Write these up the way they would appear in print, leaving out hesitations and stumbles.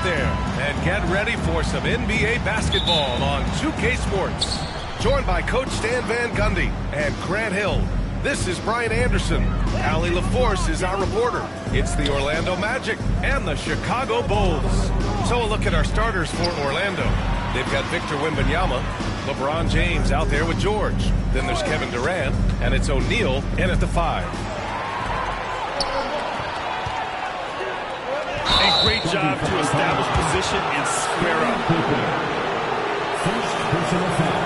There, and get ready for some NBA basketball on 2K Sports. Joined by Coach Stan Van Gundy and Grant Hill. This is Brian Anderson. Allie LaForce is our reporter. It's the Orlando Magic and the Chicago Bulls. So a look at our starters for Orlando. They've got Victor Wembanyama, LeBron James out there with George. Then there's Kevin Durant, and it's O'Neal in at the 5. Great job to establish position and square up. First personal foul.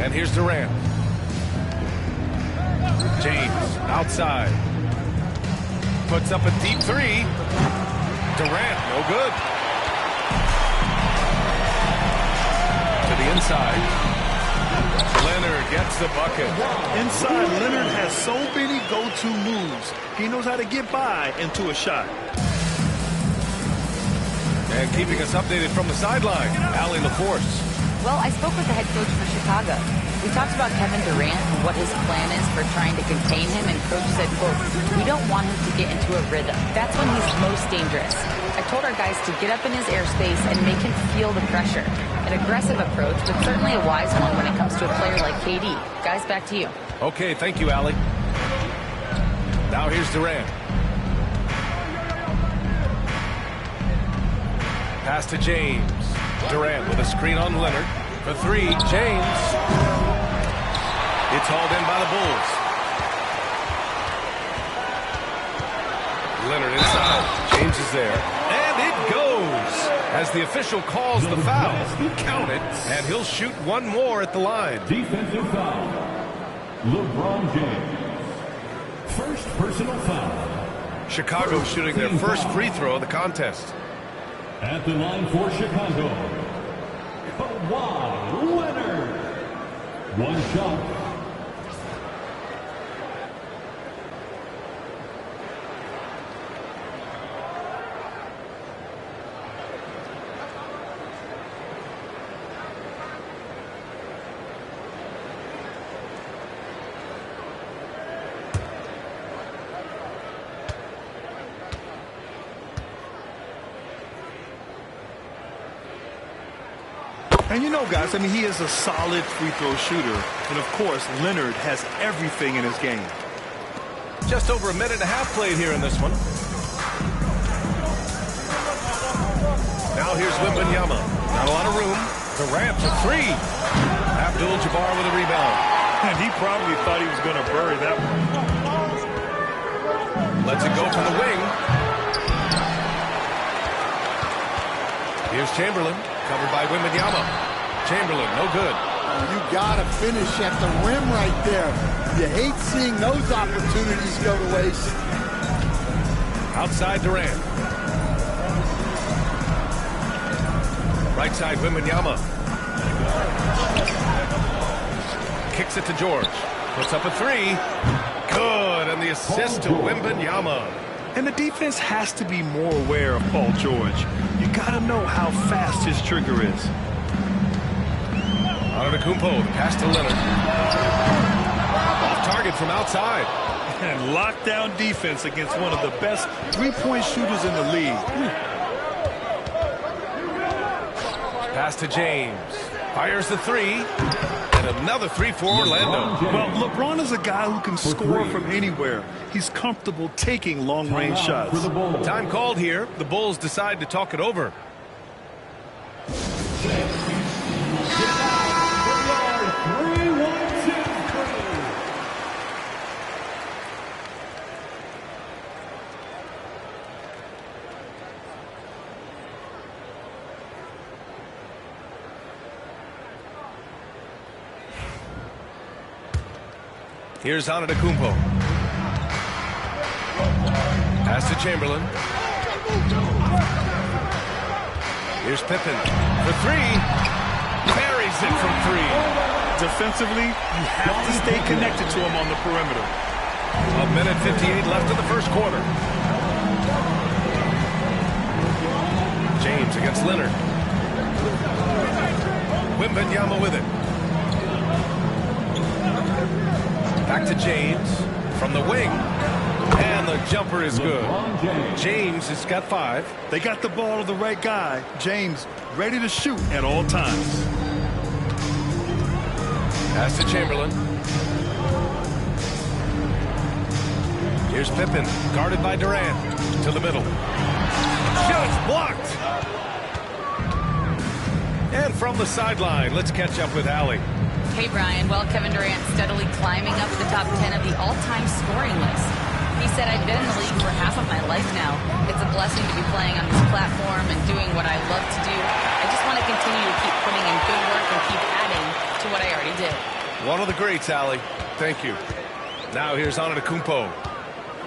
And here's Durant. James outside. Puts up a deep 3. Durant, no good. Inside. Leonard gets the bucket. Inside, Leonard has so many go-to moves. He knows how to get by into a shot. And keeping us updated from the sideline, Allie LaForce. Well, I spoke with the head coach for Chicago. We talked about Kevin Durant and what his plan is for trying to contain him, and Coach said, quote, "We don't want him to get into a rhythm. That's when he's most dangerous. I told our guys to get up in his airspace and make him feel the pressure. An aggressive approach, but certainly a wise one when it comes to a player like KD. Guys, back to you." Okay, thank you, Allie. Now here's Durant. Pass to James. Durant with a screen on Leonard. For three, James. It's hauled in by the Bulls. Leonard inside. James is there. And it goes! As the official calls the foul. Count it. And he'll shoot one more at the line. Defensive foul. LeBron James. First personal foul. Chicago shooting their first free throw of the contest. At the line for Chicago, Kawhi Leonard. One shot. And you know, guys, I mean, he is a solid free throw shooter. And, of course, Leonard has everything in his game. Just over a minute and a half played here in this one. Now here's Wembanyama. Not a lot of room. Durant for three. Abdul-Jabbar with a rebound. And he probably thought he was going to bury that one. Lets it go from the wing. Here's Chamberlain. Covered by Wembanyama. Chamberlain, no good. You got to finish at the rim right there. You hate seeing those opportunities go to waste. Outside Durant. Right side Wembanyama. Kicks it to George. Puts up a three. Good, and the assist to Wembanyama. And the defense has to be more aware of Paul George. You got to know how fast his trigger is. Antetokounmpo, pass to Leonard. Off target from outside. And lockdown defense against one of the best three-point shooters in the league. Pass to James. Fires the three. And another three for Orlando. Well, LeBron is a guy who can score from anywhere. He's comfortable taking long-range shots. Time called here. The Bulls decide to talk it over. Here's Antetokounmpo. Pass to Chamberlain. Here's Pippen for three. Buries it from three. Defensively, you have to stay connected to him on the perimeter. A minute 58 left in the first quarter. James against Leonard. Wembanyama with it. Back to James from the wing. And the jumper is good. James has got five. They got the ball to the right guy. James ready to shoot at all times. Pass to Chamberlain. Here's Pippen, guarded by Durant. To the middle. Just blocked. And from the sideline, let's catch up with Allie. Hey, Brian. Well, Kevin Durant steadily climbing up the top 10 of the all-time scoring list. He said, "I've been in the league for half of my life now. It's a blessing to be playing on this platform and doing what I love to do. I just want to continue to keep putting in good work and keep adding to what I already did." One of the greats, Allie. Thank you. Now here's Antetokounmpo.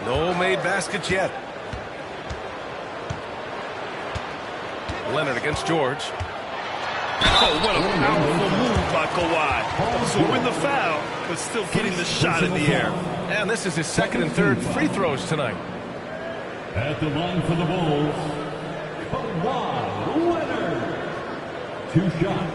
No made baskets yet. Leonard against George. Oh, what a powerful move by Kawhi. Absorbing the foul, but still getting the shot in the air. And this is his second and third free throws tonight. At the line for the Bulls, Kawhi Leonard. Two shots.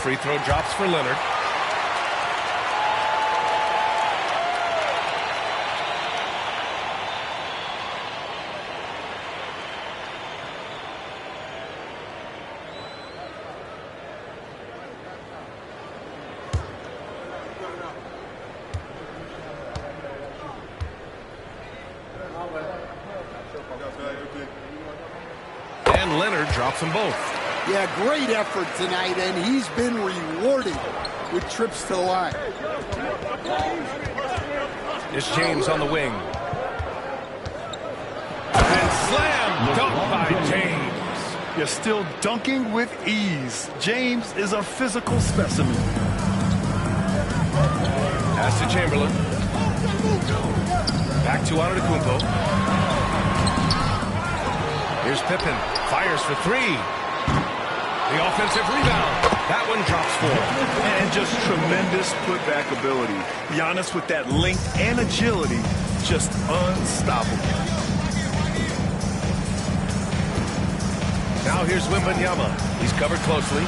free throw drops for Leonard. And Leonard drops them both. Yeah, great effort tonight, and he's been rewarded with trips to the line. It's James on the wing. And slam dunk by James. You're still dunking with ease. James is a physical specimen. Pass to Chamberlain. Back to Antetokounmpo. Here's Pippen. Fires for three. The offensive rebound. That one drops for. And just tremendous putback ability. Giannis with that length and agility, just unstoppable. Now here's Wembanyama. He's covered closely.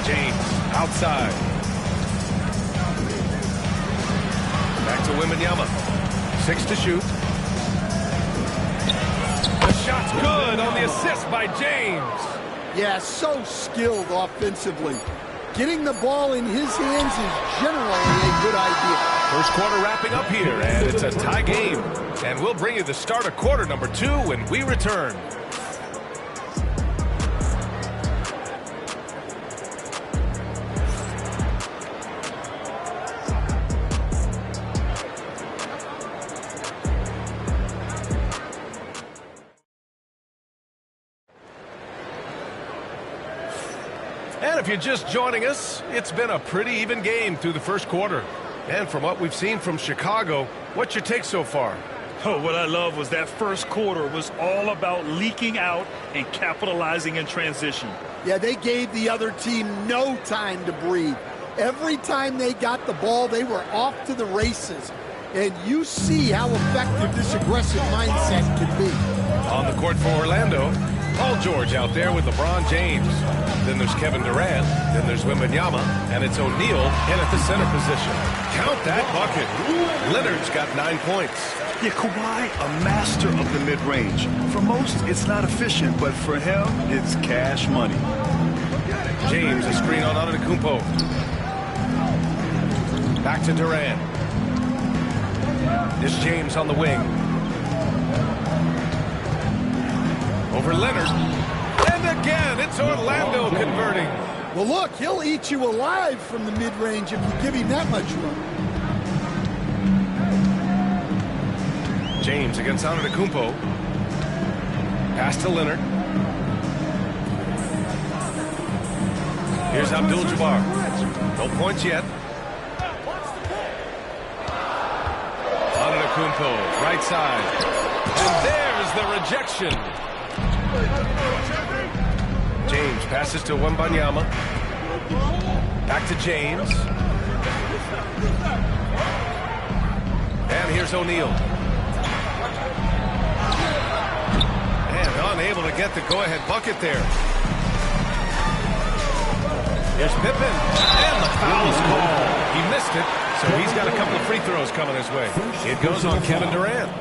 James outside. Back to Wembanyama. 6 to shoot. The shot's good on the assist by James. Yeah, so skilled offensively. Getting the ball in his hands is generally a good idea. First quarter wrapping up here, and it's a tie game. And we'll bring you the start of quarter number 2 when we return. And if you're just joining us, it's been a pretty even game through the first quarter. And from what we've seen from Chicago, what's your take so far? Oh, what I love was that first quarter was all about leaking out and capitalizing in transition. Yeah, they gave the other team no time to breathe. Every time they got the ball, they were off to the races. And you see how effective this aggressive mindset can be. On the court for Orlando, Paul George out there with LeBron James. Then there's Kevin Durant. Then there's Wembanyama. And it's O'Neal in at the center position. Count that bucket. Leonard's got 9 points. Yeah, Kawhi, a master of the mid-range. For most, it's not efficient, but for him, it's cash money. James, a screen on Antetokounmpo. Back to Durant. It's James on the wing. Over Leonard. And again, it's Orlando converting. Well, look, he'll eat you alive from the mid-range if you give him that much room. James against Antetokounmpo. Pass to Leonard. Here's Abdul-Jabbar. No points yet. Antetokounmpo, right side. And there's the rejection. James passes to Wembanyama. Back to James. And here's O'Neal. And unable to get the go-ahead bucket there. Here's Pippen. And the foul is called. He missed it, so he's got a couple of free throws coming his way. It goes on Kevin Durant.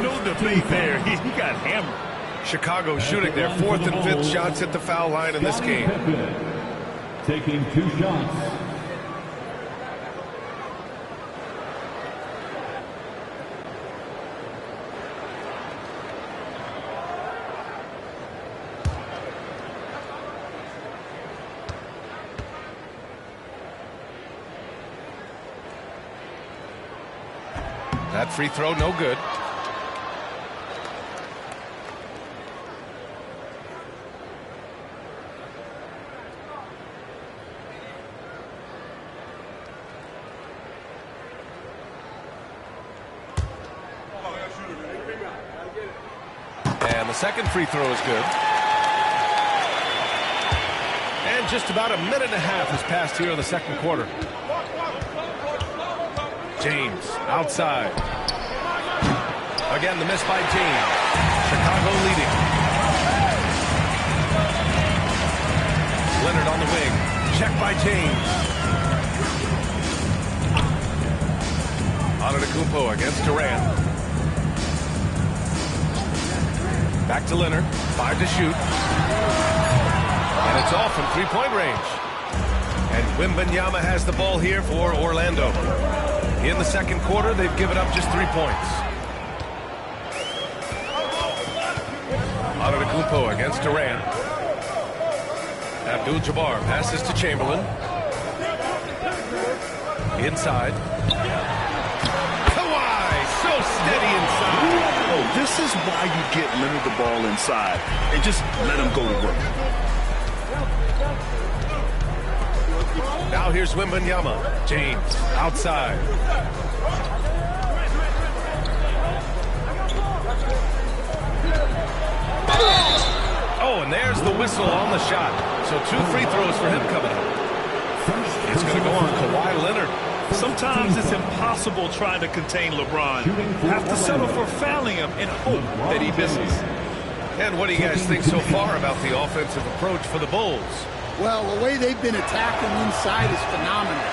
No debate there. He got hammered. Chicago shooting their 4th and 5th shots at the foul line in this game. Taking 2 shots. That free throw, no good. And the second free throw is good. And just about a minute and a half has passed here in the second quarter. James outside. Again, the miss by James. Chicago leading. Leonard on the wing. check by James. Antetokounmpo against Durant. Back to Leonard. 5 to shoot. And it's off from three-point range. And Wembanyama has the ball here for Orlando. In the second quarter, they've given up just 3 points. Antetokounmpo against Durant. Abdul-Jabbar passes to Chamberlain. Inside. Kawhi, so steady inside. Oh, this is why you get Leonard the ball inside and just let him go to work. Now here's Wembanyama. James outside. Oh, and there's the whistle on the shot. So 2 free throws for him coming up. It's going to go on Kawhi Leonard. Sometimes it's impossible trying to contain LeBron. You have to settle for fouling him and hope that he misses. And what do you guys think so far about the offensive approach for the Bulls? Well, the way they've been attacking inside is phenomenal.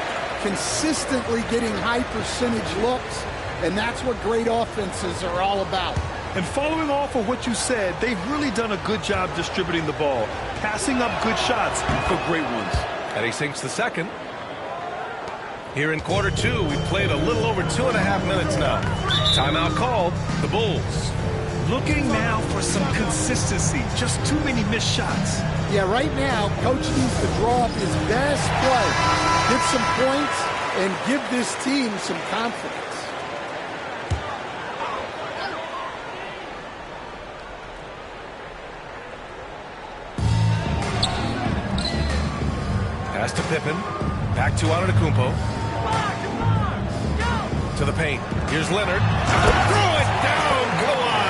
Consistently getting high percentage looks, and that's what great offenses are all about. And following off of what you said, they've really done a good job distributing the ball, passing up good shots for great ones. And he sinks the second. Here in quarter 2, we've played a little over 2.5 minutes now. Timeout called, the Bulls. Looking now for some consistency, just too many missed shots. Yeah, right now, Coach needs to draw up his best play, get some points, and give this team some confidence. Pass to Pippen. Back to Antetokounmpo. To the paint. Here's Leonard. Throw it down, Kawhi.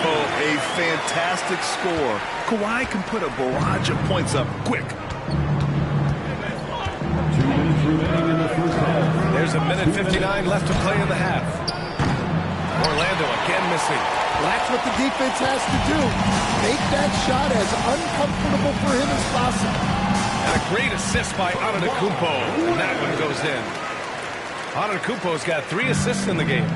Oh, a fantastic score. Kawhi can put a barrage of points up quick. 2 minutes remaining in the first half. There's 1:59 left to play in the half. Orlando again missing. Well, that's what the defense has to do. Make that shot as uncomfortable for him as possible. And a great assist by Antetokounmpo. And that one goes in. Antetokounmpo's got 3 assists in the game.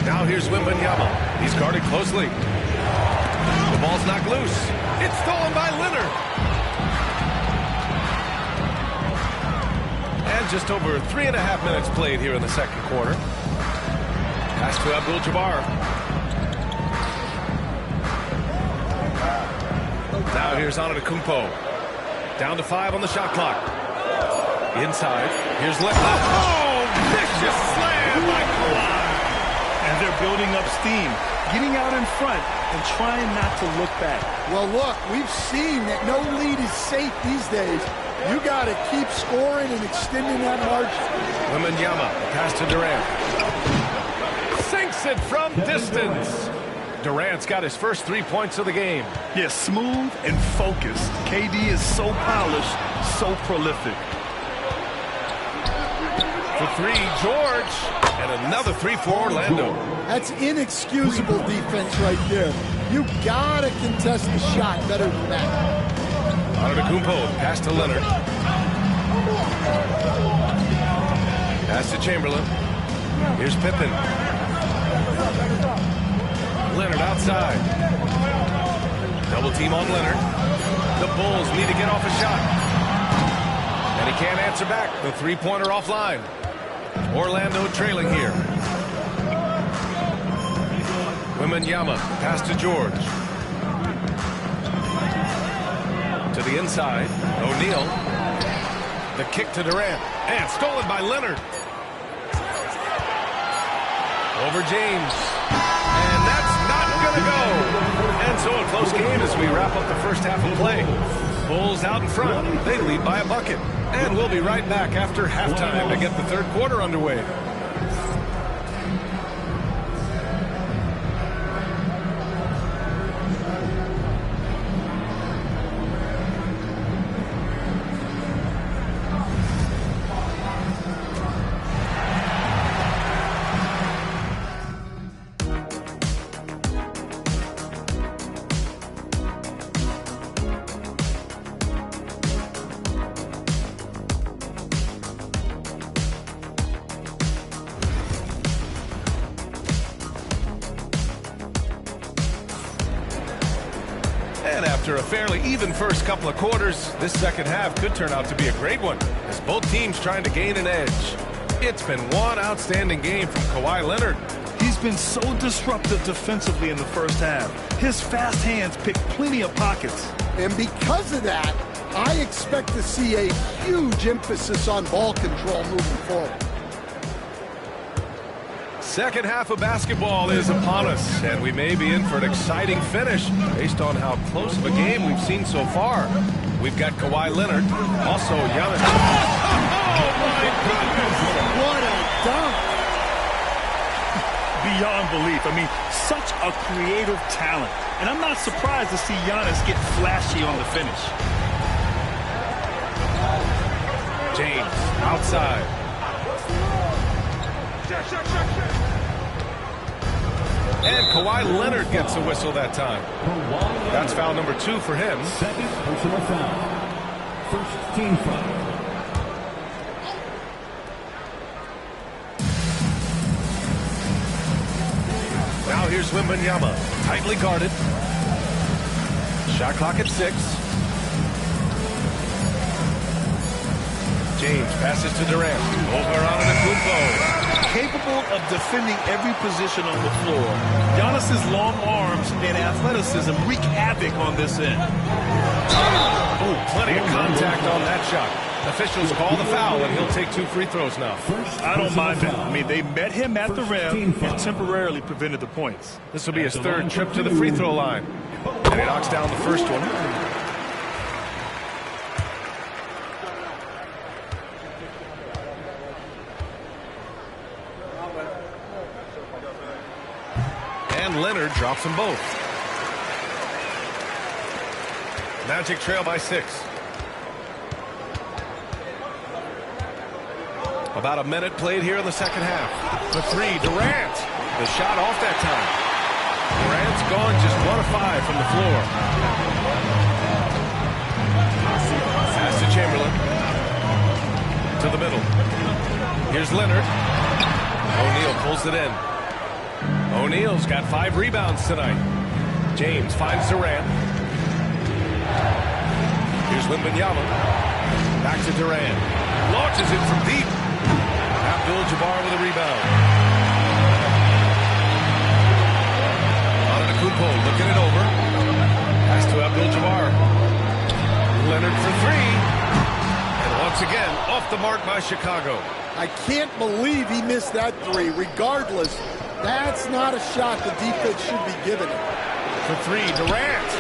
Now here's Wembanyama. He's guarded closely. The ball's knocked loose. It's stolen by Leonard. And just over 3.5 minutes played here in the second quarter. Pass to Abdul-Jabbar. Now here's Antetokounmpo. Down to 5 on the shot clock. Inside. Here's Leonard. Oh, vicious slam by Kawhi. And they're building up steam, getting out in front and trying not to look back. Well, look, we've seen that no lead is safe these days. You got to keep scoring and extending that margin. Wembanyama, pass to Durant. Sinks it from distance. Durant's got his first 3 points of the game. Yes, smooth and focused. KD is so polished, so prolific. For 3, George. And another 3 for Orlando. That's inexcusable defense right there. You got to contest the shot better than that. Antetokounmpo, pass to Leonard. Pass to Chamberlain. Here's Pippen. Leonard outside. Double team on Leonard. The Bulls need to get off a shot. And he can't answer back. The 3-pointer offline. Orlando trailing here. Wembanyama, pass to George. To the inside. O'Neal. The kick to Durant. And stolen by Leonard. Over James. And that's not going to go. And so a close game as we wrap up the first half of play. Bulls out in front. They lead by a bucket. And we'll be right back after halftime to get the third quarter underway. And after a fairly even first couple of quarters, this second half could turn out to be a great one, as both teams trying to gain an edge. It's been one outstanding game from Kawhi Leonard. He's been so disruptive defensively in the first half. His fast hands pick plenty of pockets. And because of that, I expect to see a huge emphasis on ball control moving forward. Second half of basketball is upon us, and we may be in for an exciting finish based on how close of a game we've seen so far. We've got Kawhi Leonard, also Giannis. Oh, my goodness! What a dunk! Beyond belief. I mean, such a creative talent. And I'm not surprised to see Giannis get flashy on the finish. James, outside. And Kawhi Leonard gets a whistle that time. That's foul number 2 for him. Second personal foul. First team foul. Now here's Wembanyama, tightly guarded. Shot clock at 6. James passes to Durant. Over on Antetokounmpo. Capable of defending every position on the floor. Giannis's long arms and athleticism wreak havoc on this end. Oh, plenty of contact on that shot. Officials call the foul, and he'll take 2 free throws now. I don't mind it. I mean, they met him at the rim and temporarily prevented the points. This will be his 3rd trip to the free throw line. And he knocks down the first one. And Leonard drops them both. Magic trail by 6. About a minute played here in the second half. The 3, Durant. The shot off that time. Durant's gone just 1 of 5 from the floor. Pass to Chamberlain. To the middle. Here's Leonard. O'Neal pulls it in. O'Neal's got 5 rebounds tonight. James finds Durant. Here's Wembanyama. Back to Durant. Launches it from deep. Abdul-Jabbar with a rebound. Antetokounmpo looking it over. Pass to Abdul-Jabbar. Leonard for 3. And once again, off the mark by Chicago. I can't believe he missed that 3. Regardless, that's not a shot the defense should be giving him. For 3, Durant.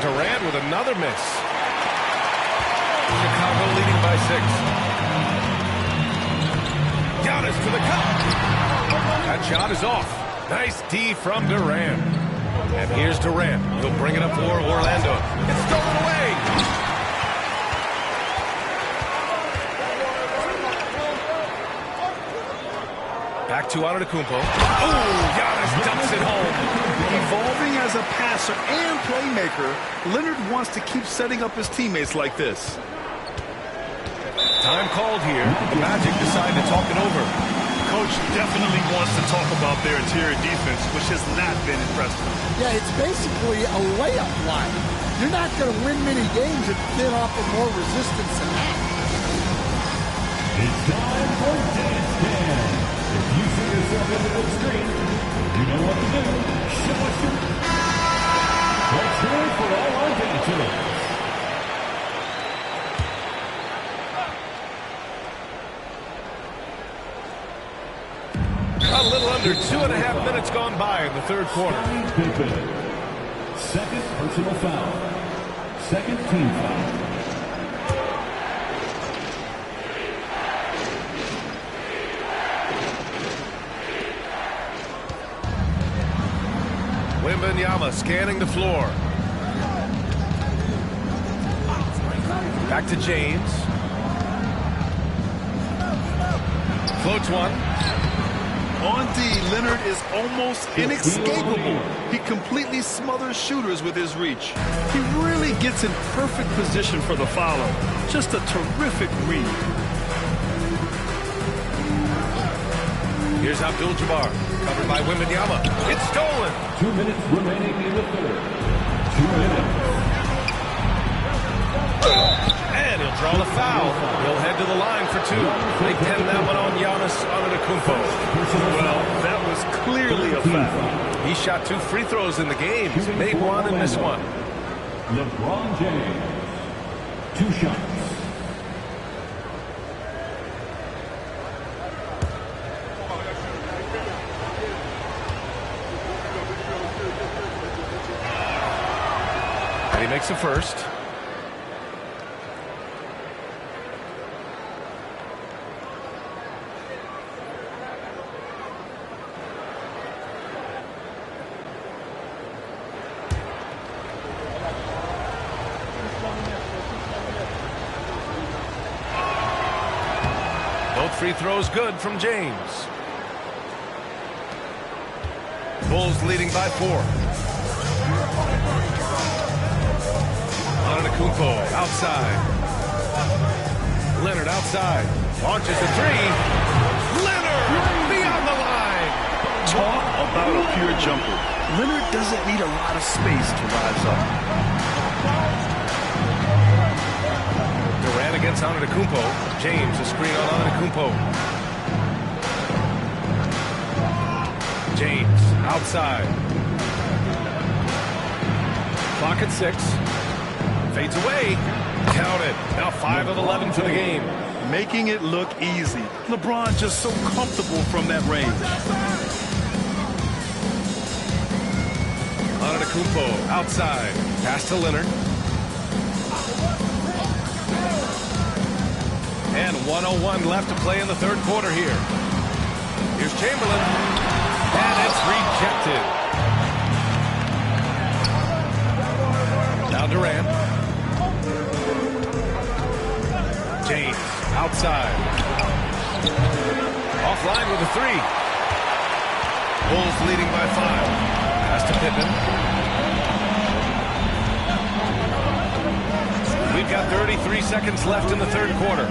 Durant with another miss. Chicago leading by 6. Giannis to the cup. That shot is off. Nice D from Durant. And here's Durant. He'll bring it up for Orlando. It's stolen away. Back to Antetokounmpo. Oh, Giannis dumps it home. Evolving as a passer and playmaker, Leonard wants to keep setting up his teammates like this. Time called here. The Magic decide to talk it over. Coach definitely wants to talk about their interior defense, which has not been impressive. Yeah, it's basically a layup line. You're not going to win many games if you can't offer more resistance than that. It's time for Dance Dance. If you see yourself in the screen, you know what to do. Show us your... Let's hear it for all our dancers. A little under 2.5 minutes gone by in the third quarter. Second personal foul. Second team foul. Wembanyama scanning the floor. Back to James. Floats one. On D, Leonard is almost inescapable. He completely smothers shooters with his reach. He really gets in perfect position for the follow. Just a terrific read. Here's Abdul-Jabbar, covered by Wembanyama. It's stolen. 2 minutes remaining in the third. And he'll draw the foul. He'll head to the line for two. They pin that one on Giannis Antetokounmpo. Well, that was clearly a foul. He shot 2 free throws in the game. He's made one and missed one. LeBron James, 2 shots. And he makes the first. Both free throws good from James. Bulls leading by 4. Antetokounmpo outside. Leonard outside. Launches the 3. Leonard beyond the line. Talk about a pure jumper. Leonard doesn't need a lot of space to rise up. Durant against Antetokounmpo. James, a screen on Antetokounmpo. James outside. Clock at 6. Fades away. Count it. Now 5 of 11 for the game. Making it look easy. LeBron just so comfortable from that range. Antetokounmpo outside. Pass to Leonard. And 1:01 left to play in the third quarter here. Here's Chamberlain. And it's rejected. Now Durant. James outside. Offline with a 3. Bulls leading by 5. Pass to Pippen. We've got 33 seconds left in the third quarter.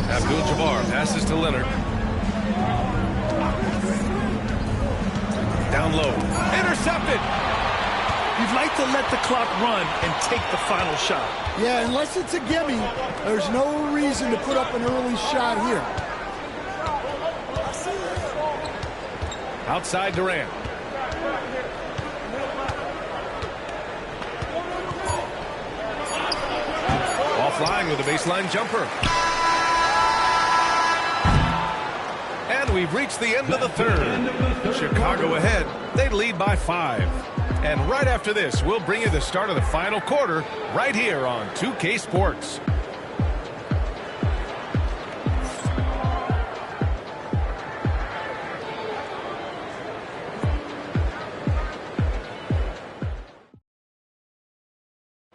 Abdul-Jabbar passes to Leonard. Down low. Intercepted. You'd like to let the clock run and take the final shot. Yeah, unless it's a gimme, there's no reason to put up an early shot here. Outside Durant. Offline with a baseline jumper. And we've reached the end of the third. Chicago ahead. They lead by 5. And right after this, we'll bring you the start of the final quarter right here on 2K Sports.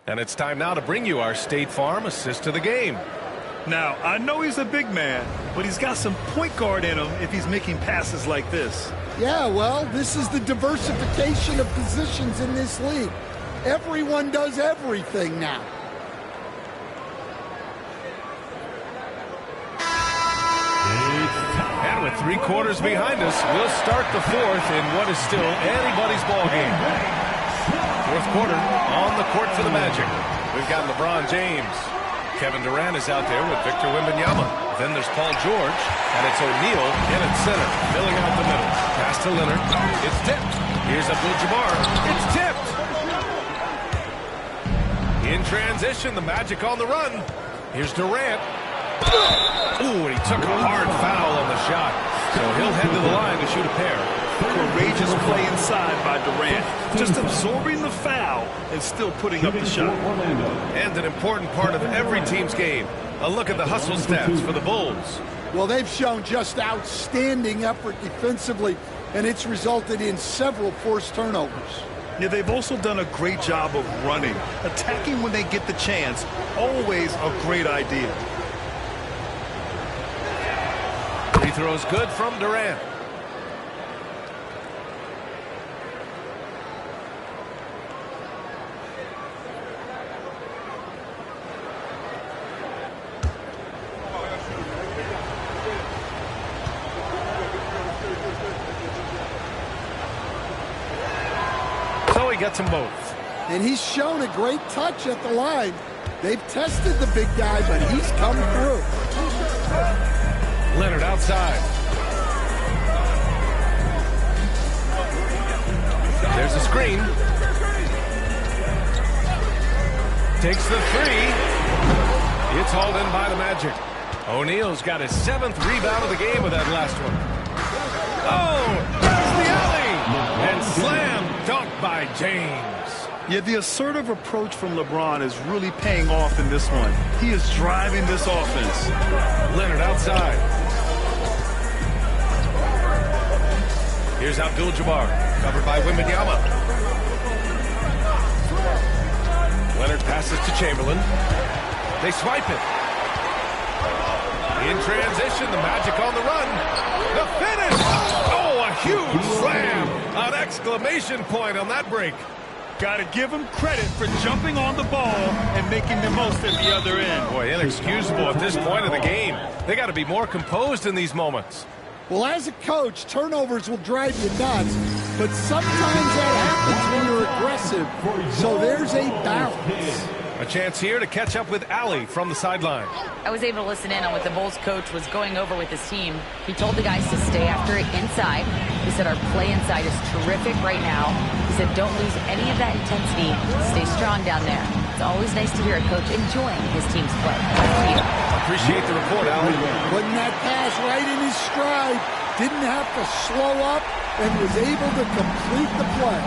And it's time now to bring you our State Farm assist to the game. Now, I know he's a big man, but he's got some point guard in him if he's making passes like this. Yeah, well, this is the diversification of positions in this league. Everyone does everything now. And with 3 quarters behind us, we'll start the fourth in what is still anybody's ball game. Fourth quarter on the court for the Magic. We've got LeBron James. Kevin Durant is out there with Victor Wembanyama. Then there's Paul George, and it's O'Neal in at center, filling out the middle. Pass to Leonard. It's tipped. Here's Abdul-Jabbar. It's tipped. In transition, the Magic on the run. Here's Durant. Ooh, and he took a hard foul on the shot. So he'll head to the line to shoot a pair. Courageous play inside by Durant. Just absorbing the foul and still putting up the shot. And an important part of every team's game. A look at the hustle stats for the Bulls. Well, they've shown just outstanding effort defensively, and it's resulted in several forced turnovers. Yeah, they've also done a great job of running. Attacking when they get the chance, always a great idea. Free throws good from Durant. gets them both. And he's shown a great touch at the line. They've tested the big guy, but he's come through. Leonard outside. There's a screen. Takes the three. It's hauled in by the Magic. O'Neal's got his 7th rebound of the game with that last one. Oh, there's the alley! And slam dunked by James. Yeah, the assertive approach from LeBron is really paying off in this one. He is driving this offense. Leonard outside. Here's Abdul-Jabbar, covered by Wembanyama. Leonard passes to Chamberlain. They swipe it. In transition, the Magic on the run. The finish! Oh, a huge slam! An exclamation point on that break. Got to give him credit for jumping on the ball and making the most at the other end. Boy, inexcusable at this point of the game. They got to be more composed in these moments. Well, as a coach, turnovers will drive you nuts, but sometimes that happens when you're aggressive. So there's a balance. A chance here to catch up with Allie from the sideline. I was able to listen in on what the Bulls coach was going over with his team. He told the guys to stay after it inside. He said our play inside is terrific right now. He said don't lose any of that intensity. Stay strong down there. It's always nice to hear a coach enjoying his team's play. Appreciate the report, Allie. Putting that pass right in his stride. Didn't have to slow up and was able to complete the play.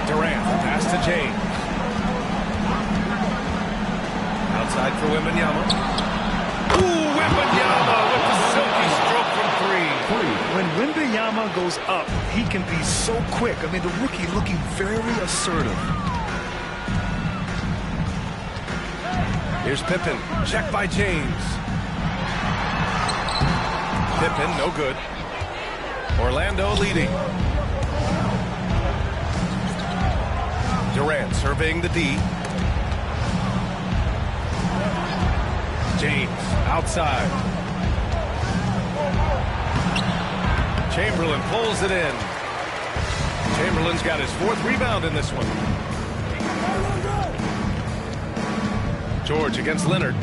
Durant, pass to James. Outside for Wembanyama. Ooh, Wembanyama with the silky stroke from three. When Wembanyama goes up, he can be so quick. I mean, the rookie looking very assertive. Here's Pippen, checked by James. Pippen, no good. Orlando leading. Durant surveying the D. James outside. Chamberlain pulls it in. Chamberlain's got his 4th rebound in this one. George against Leonard.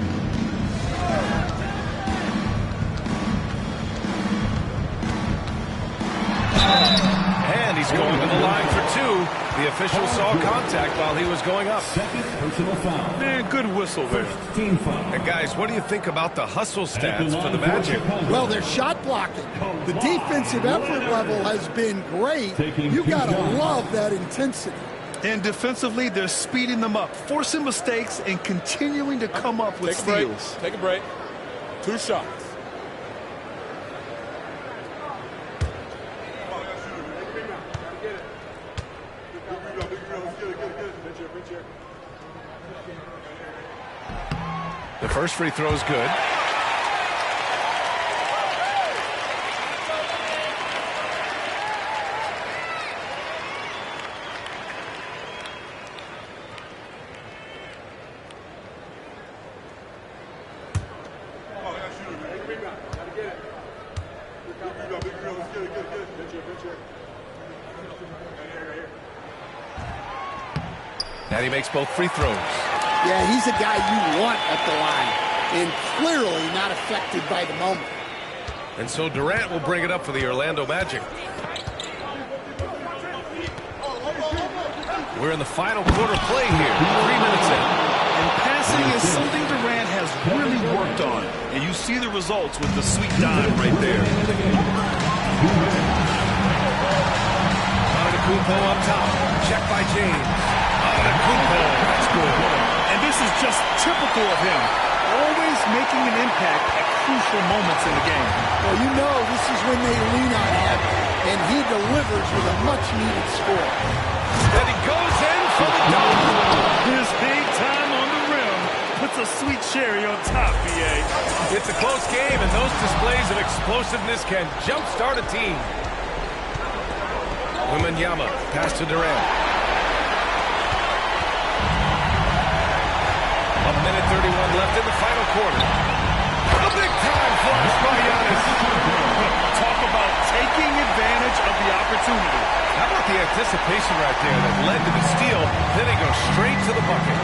And he's going to the line for 2. The official saw contact while he was going up. Second personal foul. Man, good whistle there. Team foul. And guys, what do you think about the hustle stats for the Magic? Well, they're shot blocking. The defensive effort level has been great. You got to love that intensity. And defensively, they're speeding them up, forcing mistakes, and continuing to come up with steals. Take a break. 2 shots. The first free throw is good. And he makes both free throws. Yeah, he's a guy you want at the line, and clearly not affected by the moment. And so Durant will bring it up for the Orlando Magic. We're in the final quarter play here, 3 minutes in. And passing is something Durant has really worked on. And you see the results with the sweet dive right there. Antetokounmpo up top, checked by James. Antetokounmpo, that's good. And this is just typical of him. Always making an impact at crucial moments in the game. Well, you know this is when they lean on him, and he delivers with a much-needed score. And he goes in for the dunk. His big time on the rim puts a sweet cherry on top, B.A. It's a close game, and those displays of explosiveness can jumpstart a team. Wembanyama, pass to Durant. 1:31 left in the final quarter. A big-time flash by Giannis. Talk about taking advantage of the opportunity. How about the anticipation right there that led to the steal. Then he goes straight to the bucket.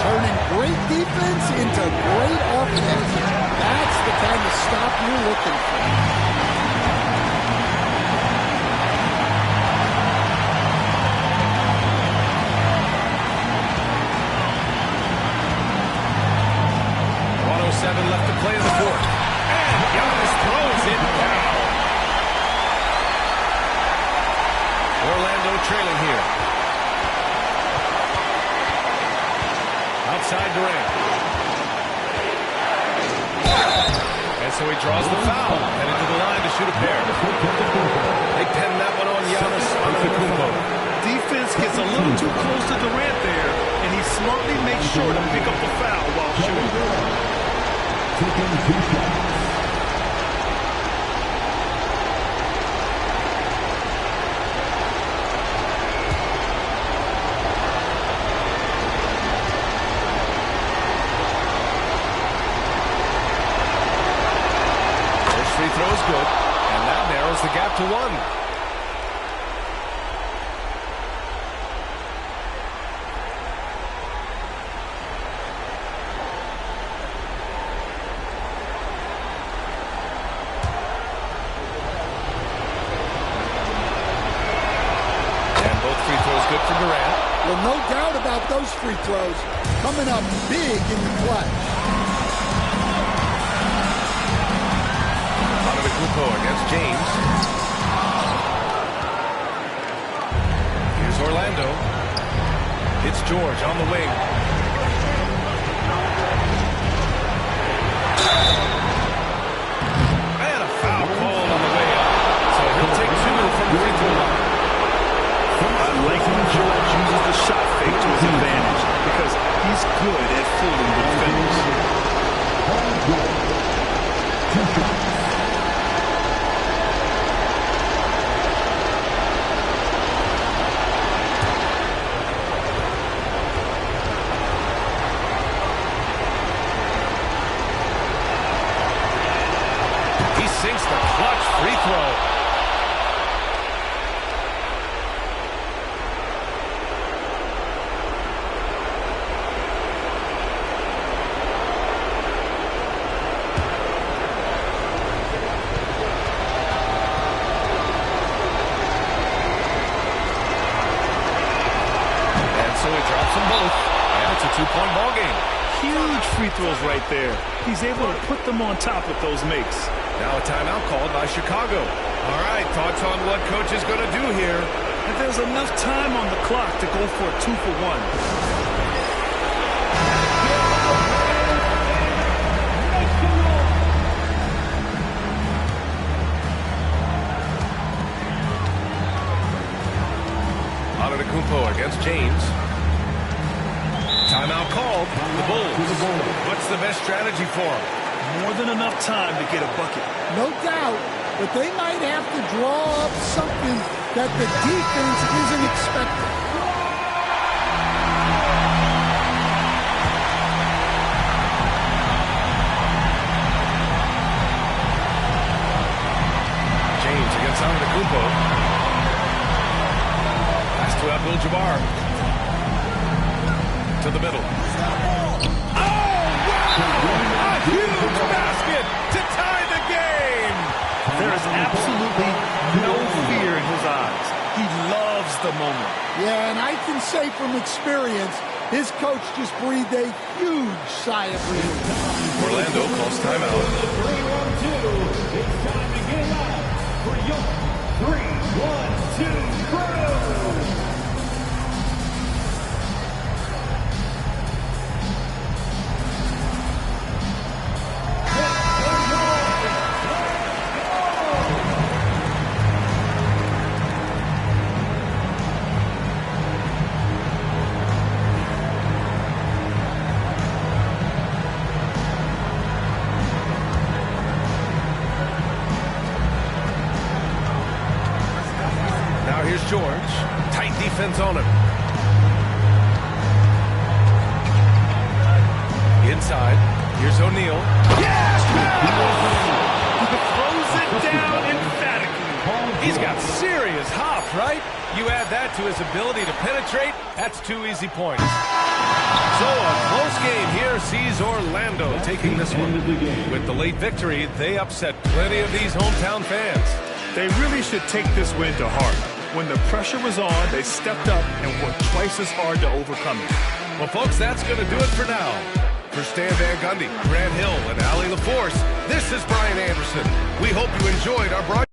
Turning great defense into great offense. That's the kind of stop you're looking for. Left to play in the fourth. And Giannis throws it down. Orlando trailing here. Outside Durant. And so he draws the foul. Headed to the line to shoot a pair. They pen that one on Giannis Antetokounmpo. Defense gets a little too close to Durant there, and he smartly makes sure to pick up the foul while shooting. Taking 2 shots. First free throw is good, and that narrows the gap to 1. Good for Durant. Well, no doubt about those free throws coming up big in the clutch. Antetokounmpo against James. Here's Orlando. It's George on the wing. And a foul called on the way up. So he'll take 2 from the free throw line. I like when George uses the shot fake to his advantage because he's good at fooling the defenders. He sinks the clutch free throw. It's a 2-point ball game. Huge free throws right there. He's able to put them on top with those makes. Now a timeout called by Chicago. All right, thoughts on what coach is going to do here? If there's enough time on the clock to go for a 2-for-1. Antetokounmpo against James. Timeout called. The Bulls. What's the best strategy for them? More than enough time to get a bucket. No doubt, but they might have to draw up something that the defense isn't expecting. James against Antetokounmpo. Pass to Abdul-Jabbar. To the middle. Oh, wow! A huge basket to tie the game! There is absolutely no fear in his eyes. He loves the moment. Yeah, and I can say from experience, his coach just breathed a huge sigh of relief. Orlando calls timeout. 3-1-2. It's time to get out for your 3-1-2 crew. Here's George. Tight defense on him. Inside. Here's O'Neal. Yes! Throws it down emphatically. He's got serious hops, right? You add that to his ability to penetrate, that's 2 easy points. So a close game here sees Orlando taking this one. With the late victory, they upset plenty of these hometown fans. They really should take this win to heart. When the pressure was on, they stepped up and worked twice as hard to overcome it. Well, folks, that's going to do it for now. For Stan Van Gundy, Grant Hill, and Allie LaForce, this is Brian Anderson. We hope you enjoyed our broadcast.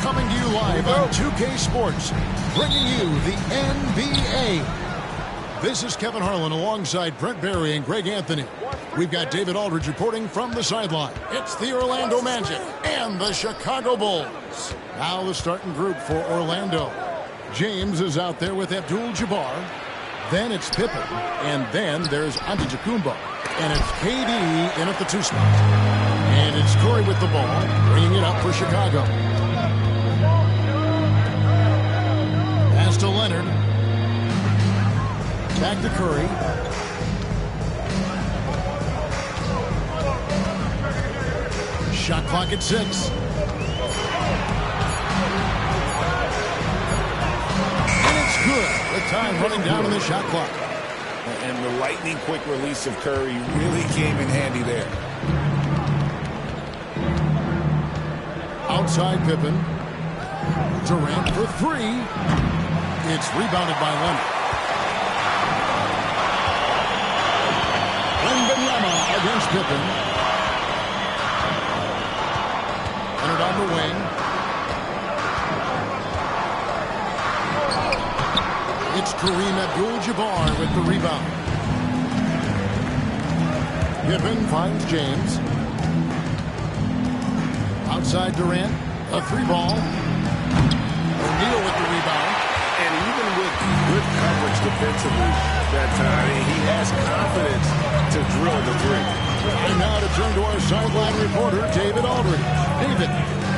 Coming to you live on 2K Sports, bringing you the NBA. This is Kevin Harlan alongside Brent Barry and Greg Anthony. We've got David Aldridge reporting from the sideline. It's the Orlando Magic and the Chicago Bulls. Now the starting group for Orlando. James is out there with Abdul-Jabbar. Then it's Pippen. And then there's Antetokounmpo. And it's KD in at the 2 spot. And it's Curry with the ball, bringing it up for Chicago. Pass to Leonard. Back to Curry. Shot clock at 6. And it's good. The time running down in the shot clock. And the lightning quick release of Curry really came in handy there. Outside Pippen. Durant for 3. It's rebounded by Leonard. Wembanyama against Pippen. Leonard on the wing. It's Kareem Abdul-Jabbar with the rebound. Pippen finds James. Outside Durant, a 3-ball. O'Neal with the rebound. And even with good coverage defensively that time, he has confidence to drill the 3. And now to turn to our sideline reporter, David Aldridge. David.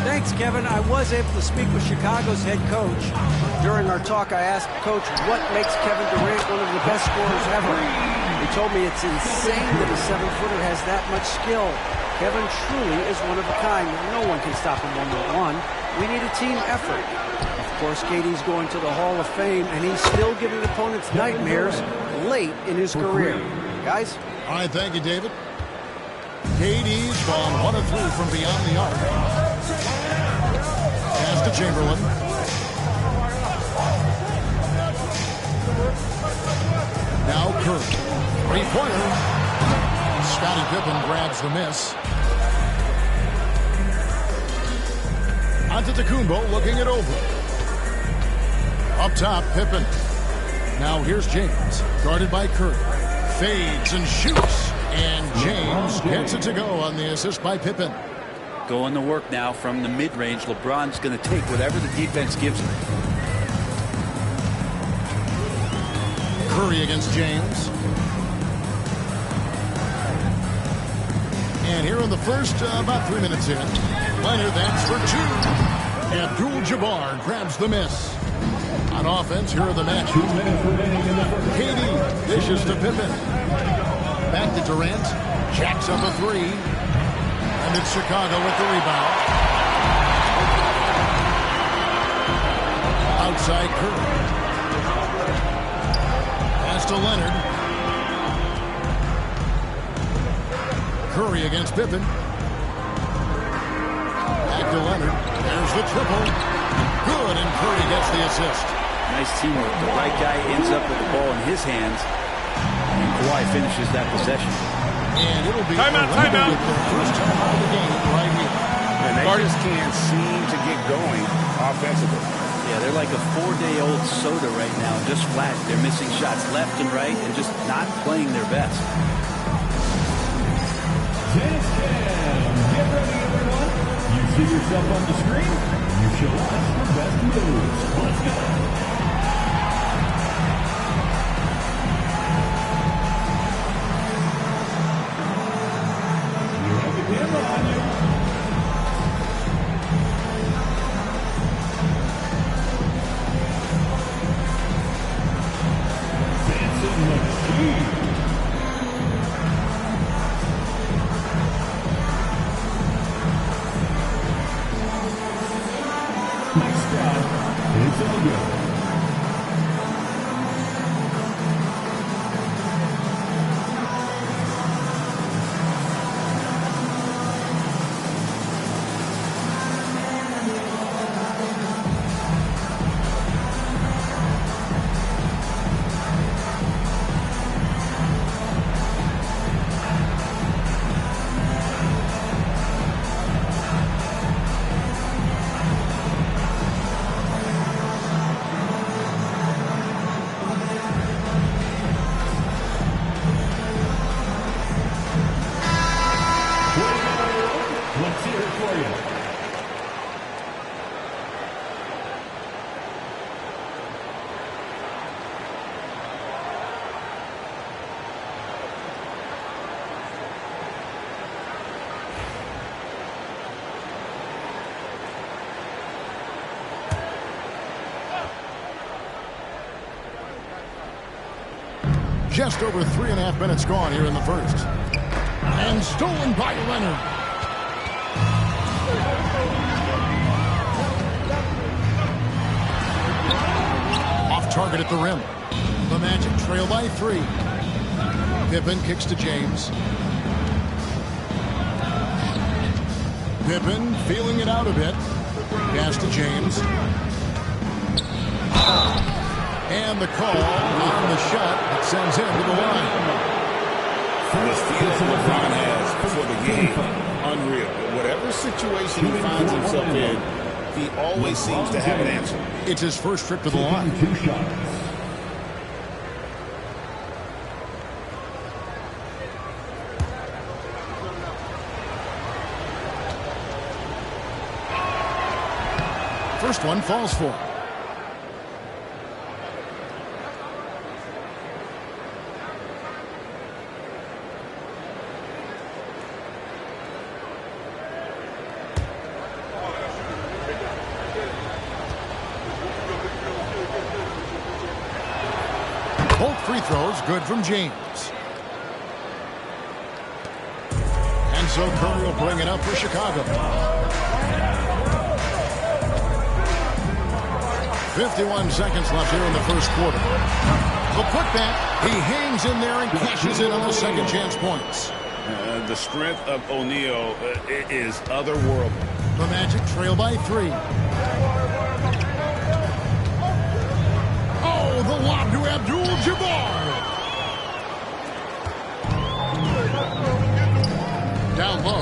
Thanks, Kevin. I was able to speak with Chicago's head coach. During our talk, I asked Coach what makes Kevin Durant one of the best scorers ever. He told me it's insane that a 7-footer has that much skill. Kevin truly is one of a kind. No one can stop him one-on-one. We need a team effort. Of course, KD's going to the Hall of Fame, and he's still giving opponents nightmares late in his career. Guys? All right, thank you, David. KD's gone 1 of 3 from beyond the arc. Pass to Chamberlain. Now Curry. 3-pointer. Scottie Pippen grabs the miss. Antetokounmpo looking it over. A Up top, Pippen. Now here's James, guarded by Curry. Fades and shoots. And James gets it to go on the assist by Pippen. Going to work now from the mid-range. LeBron's going to take whatever the defense gives him. Curry against James. And here in the first, about 3 minutes in, Leonard, that's for two. Abdul-Jabbar grabs the miss. On offense, here are the match. 2 minutes remaining in the first. KD dishes to Pippen. Back to Durant. Jacks up a three. And it's Chicago with the rebound. Outside Curry. Pass to Leonard. Curry against Pippen. Back to Leonard. There's the triple. Good, and Curry gets the assist. Nice teamwork. The right guy ends up with the ball in his hands, and Kawhi finishes that possession. And it'll be timeout. With their first time out of the game right here. And they just can't seem to get going offensively. Yeah, they're like a 4-day-old soda right now, just flat. They're missing shots left and right and just not playing their best. Tennis Cam. Get ready, everyone. You see yourself on the screen? You should watch the best moves. Let's go. You have the camera on you. Dancing machine. It's all good. Let's hear it for you. Just over 3.5 minutes gone here in the first. And stolen by Leonard. Off target at the rim. The Magic trail by 3. Pippen kicks to James. Pippen feeling it out a bit. Pass to James. And the call on the shot that sends him to the line. The feel LeBron has for the game, unreal. Whatever situation he finds himself in, he always seems to have an answer. It's his first trip to the line. 2 shots. First one falls for him. Both free throws good from James. And so Curry will bring it up for Chicago. 51 seconds left here in the first quarter. The putback, he hangs in there and cashes in on the second chance points. The strength of O'Neal is otherworldly. The Magic trail by 3. Oh, the lob to Abdul-Jabbar. Down low.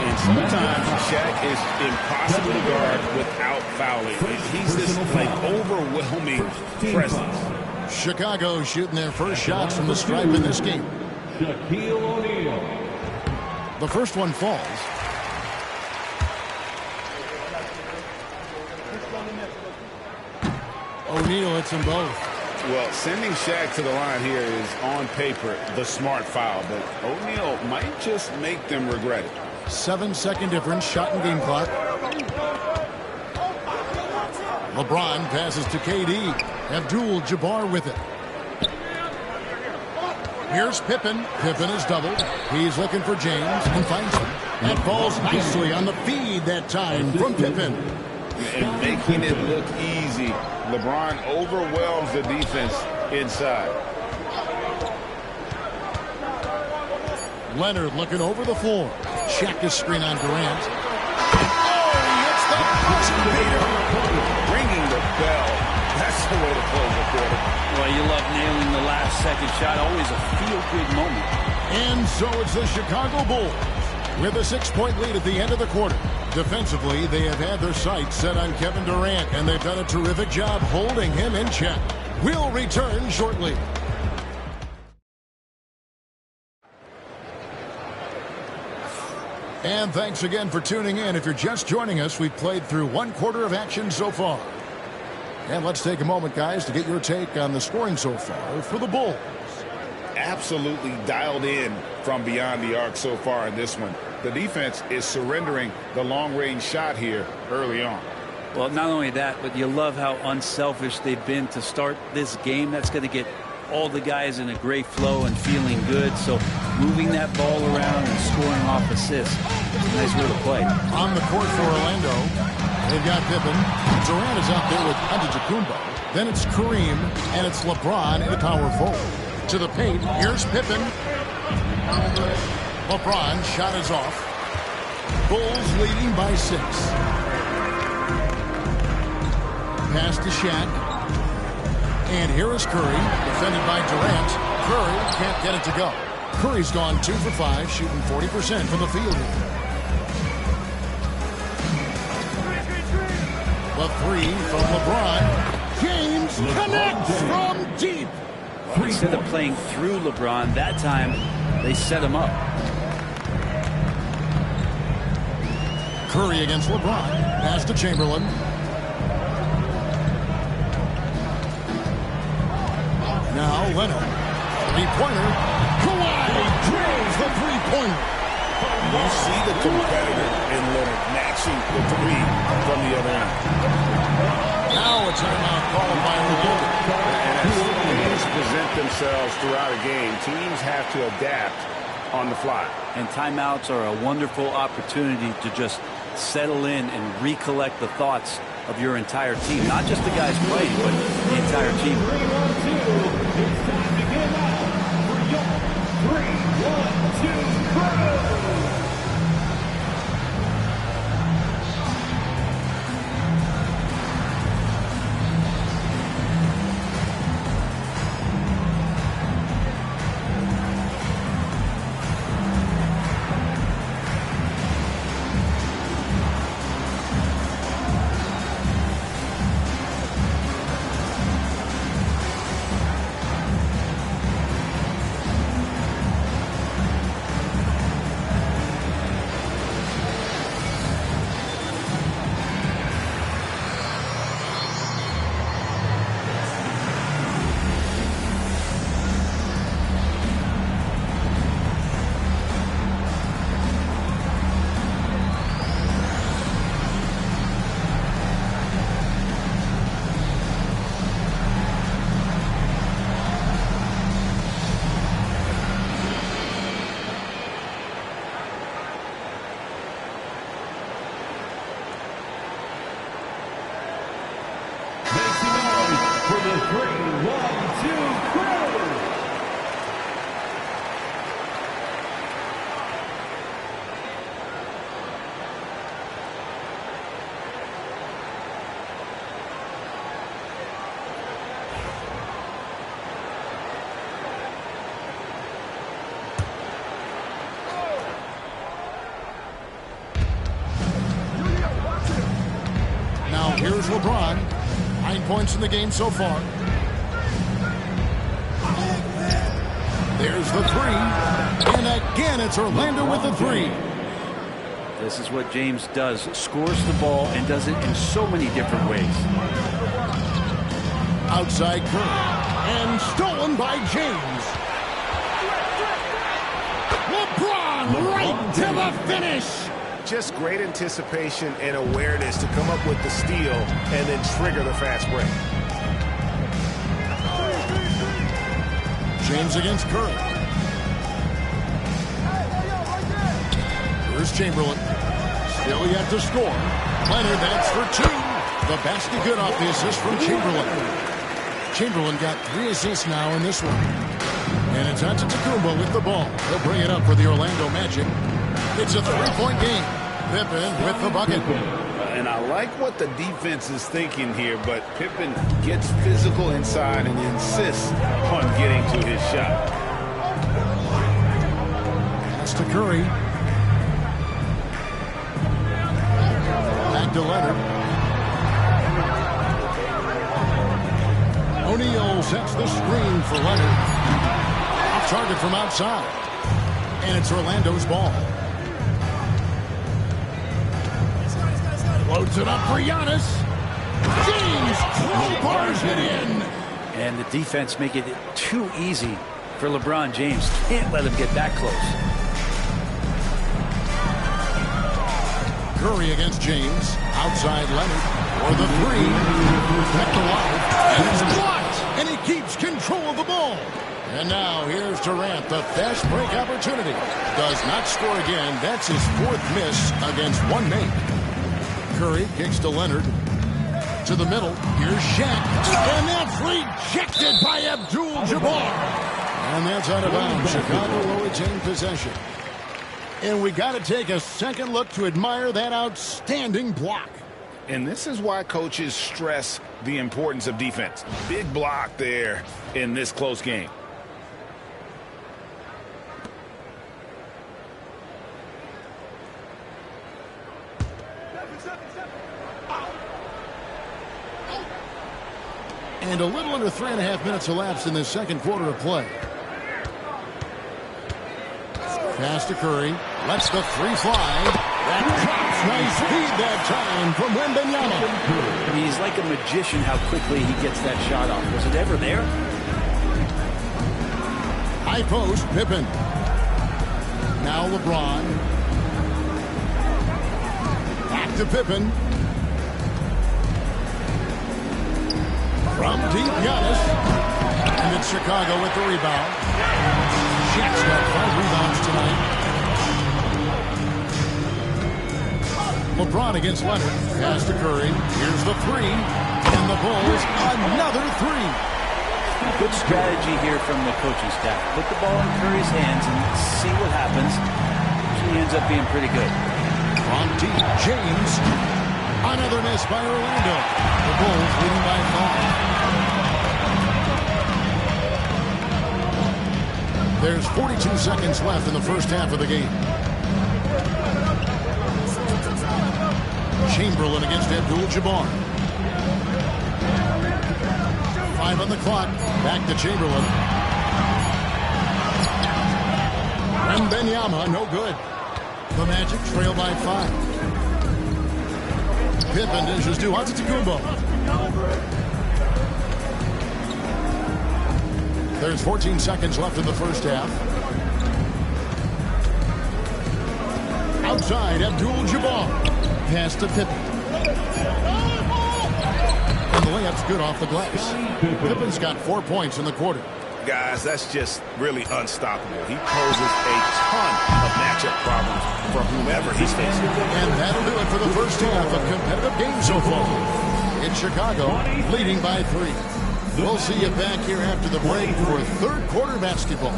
And sometimes Shaq is impossible to guard without fouling. He's this overwhelming presence. Chicago shooting their first shots from the stripe in this game. Shaquille O'Neal. The first one falls. O'Neal hits them both. Well, sending Shaq to the line here is, on paper, the smart foul, but O'Neal might just make them regret it. 7-second difference, shot and game clock. LeBron passes to KD. Abdul-Jabbar with it. Here's Pippen. Pippen is doubled. He's looking for James and finds him. That falls nicely on the feed that time from Pippen. And making it look easy. LeBron overwhelms the defense inside. Leonard looking over the floor. Check his screen on Durant. Oh, he hits the buzzer beater. Ringing the bell. That's the way to close the quarter. Well, you love nailing the last-second shot. Always a feel-good moment. And so it's the Chicago Bulls with a 6-point lead at the end of the quarter. Defensively, they have had their sights set on Kevin Durant, and they've done a terrific job holding him in check. We'll return shortly. And thanks again for tuning in. If you're just joining us, we've played through one quarter of action so far. And let's take a moment, guys, to get your take on the scoring so far for the Bulls. Absolutely dialed in from beyond the arc so far in this one. The defense is surrendering the long-range shot here early on. Well, not only that, but you love how unselfish they've been to start this game. That's going to get all the guys in a great flow and feeling good. So moving that ball around and scoring off assists, nice way to play. On the court for Orlando, they've got Pippen. Durant is out there with Antetokounmpo. Then it's Kareem, and it's LeBron in the power forward. To the paint, here's Pippen. LeBron, shot is off. Bulls leading by 6. Pass to Shaq. And here is Curry, defended by Durant. Curry can't get it to go. Curry's gone 2 for 5, shooting 40% from the field here. The 3 from LeBron. James connects from deep. Instead of playing through LeBron, that time they set him up. Curry against LeBron. Pass to Chamberlain. Now Leonard. Three-pointer. Kawhi drills the three-pointer. You see the competitor in Leonard matching the 3 from the other end. Now a timeout called by Orlando. And as things present themselves throughout a game, teams have to adapt on the fly. And timeouts are a wonderful opportunity to just settle in and recollect the thoughts of your entire team. Not just the guys playing, but the entire team. 3-1-2. It's time to get out for your 3-1-2 crew. For the 3-1-2 crew. LeBron. 9 points in the game so far. There's the three. And again, it's Orlando with the three. This is what James does. Scores the ball and does it in so many different ways. Outside Curry. And stolen by James. LeBron right to the finish. Just great anticipation and awareness to come up with the steal and then trigger the fast break. James against Curry. Here's Chamberlain. Still yet to score. Leonard, that's for two. The basket good off the assist from Chamberlain. Chamberlain got 3 assists now in this one. And it's Antetokounmpo with the ball. He'll bring it up for the Orlando Magic. It's a 3-point game. Pippen with the bucket. And I like what the defense is thinking here, but Pippen gets physical inside and insists on getting to his shot. Pass to Curry. Back to Leonard. O'Neal sets the screen for Leonard. Off target from outside. And it's Orlando's ball. Loads it up for Giannis. James crowbars it in. And the defense making it too easy for LeBron James. Can't let him get that close. Curry against James. Outside Leonard. For the three. Kept alive. And it's blocked. And he keeps control of the ball. And now here's Durant. The fast break opportunity. Does not score again. That's his 4th miss against one make. Curry kicks to Leonard. To the middle. Here's Shaq. And that's rejected by Abdul-Jabbar. And that's out of bounds. Chicago will retain possession. And we got to take a second look to admire that outstanding block. And this is why coaches stress the importance of defense. Big block there in this close game. And a little under 3.5 minutes elapsed in this second quarter of play. Pass to Curry. Lets the three fly. That drops. Nice speed that time from Wembanyama. He's like a magician how quickly he gets that shot off. Was it ever there? High post, Pippen. Now LeBron. Back to Pippen. From deep, Giannis. And it's Chicago with the rebound. Shaq's got 5 rebounds tonight. LeBron against Leonard. Pass to Curry. Here's the three. And the Bulls, another three. Good strategy here from the coaching staff. Put the ball in Curry's hands and see what happens. He ends up being pretty good. From deep, James. Another miss by Orlando. The Bulls leading by 5. There's 42 seconds left in the first half of the game. Chamberlain against Abdul-Jabbar. 5 on the clock. Back to Chamberlain. Wembanyama, no good. The Magic trail by 5. Pippen dishes to Antetokounmpo. There's 14 seconds left in the first half. Outside, Abdul-Jabbar. Pass to Pippen. And the layup's good off the glass. Pippen's got 4 points in the quarter. Guys, that's just really unstoppable. He poses a ton of matchup problems for whomever he's facing. And that'll do it for the first half of competitive game so far. In Chicago, leading by 3. We'll see you back here after the break for third quarter basketball.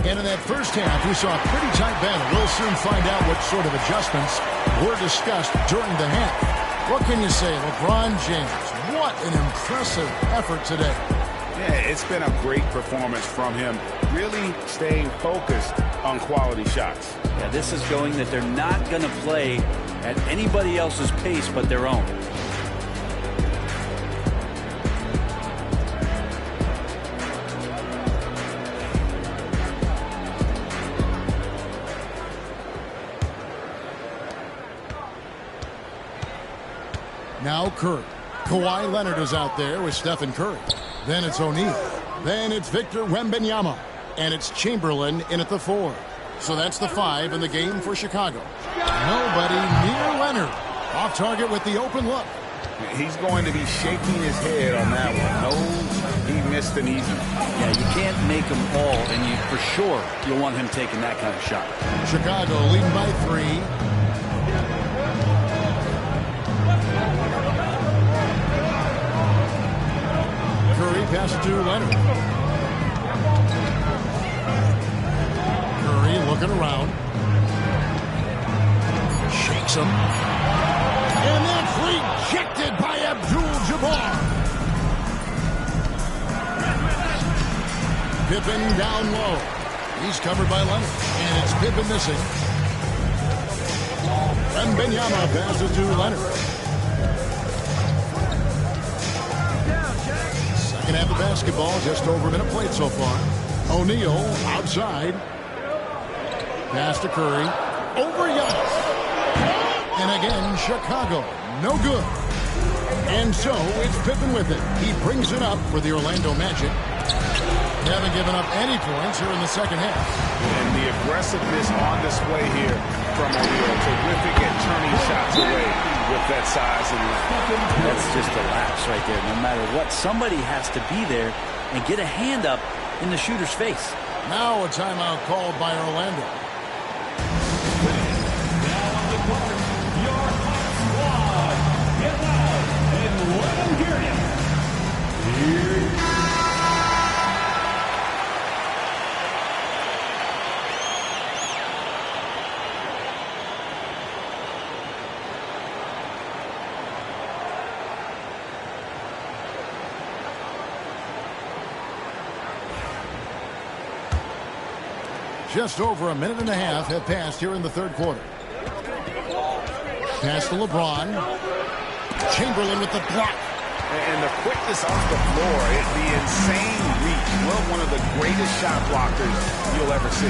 And in that first half, we saw a pretty tight battle. We'll soon find out what sort of adjustments were discussed during the half. What can you say, LeBron James? What an impressive effort today. Yeah, it's been a great performance from him, really staying focused on quality shots. Yeah, this is showing that they're not going to play at anybody else's pace but their own. Now Curry. Kawhi Leonard is out there with Stephen Curry. Then it's O'Neal. Then it's Victor Wembanyama. And it's Chamberlain in at the 4. So that's the 5 in the game for Chicago. Nobody near Leonard. Off target with the open look. He's going to be shaking his head on that one. No, he missed an easy one. Yeah, you can't make them all, and you for sure you'll want him taking that kind of shot. Chicago leading by 3. Pass it to Leonard. Curry looking around. Shakes him. And that's rejected by Abdul-Jabbar. Pippen down low. He's covered by Leonard. And it's Pippen missing. Wembanyama passes to Leonard. Can have the basketball, just over a minute played so far. O'Neal outside. Pass to Curry. Over Giannis. And again, Chicago. No good. And so it's Pippen with it. He brings it up for the Orlando Magic. They haven't given up any points here in the second half. And the aggressiveness on display here from O'Neal. Terrific at turning shots away with that size and length. That's just a lapse right there. No matter what, somebody has to be there and get a hand up in the shooter's face. Now a timeout called by Orlando. Now on the court, your hot squad. Get loud and let them hear you. Here. Just over a minute and a half have passed here in the third quarter. Pass to LeBron. Chamberlain with the block. And the quickness off the floor, the insane reach. Well, one of the greatest shot blockers you'll ever see.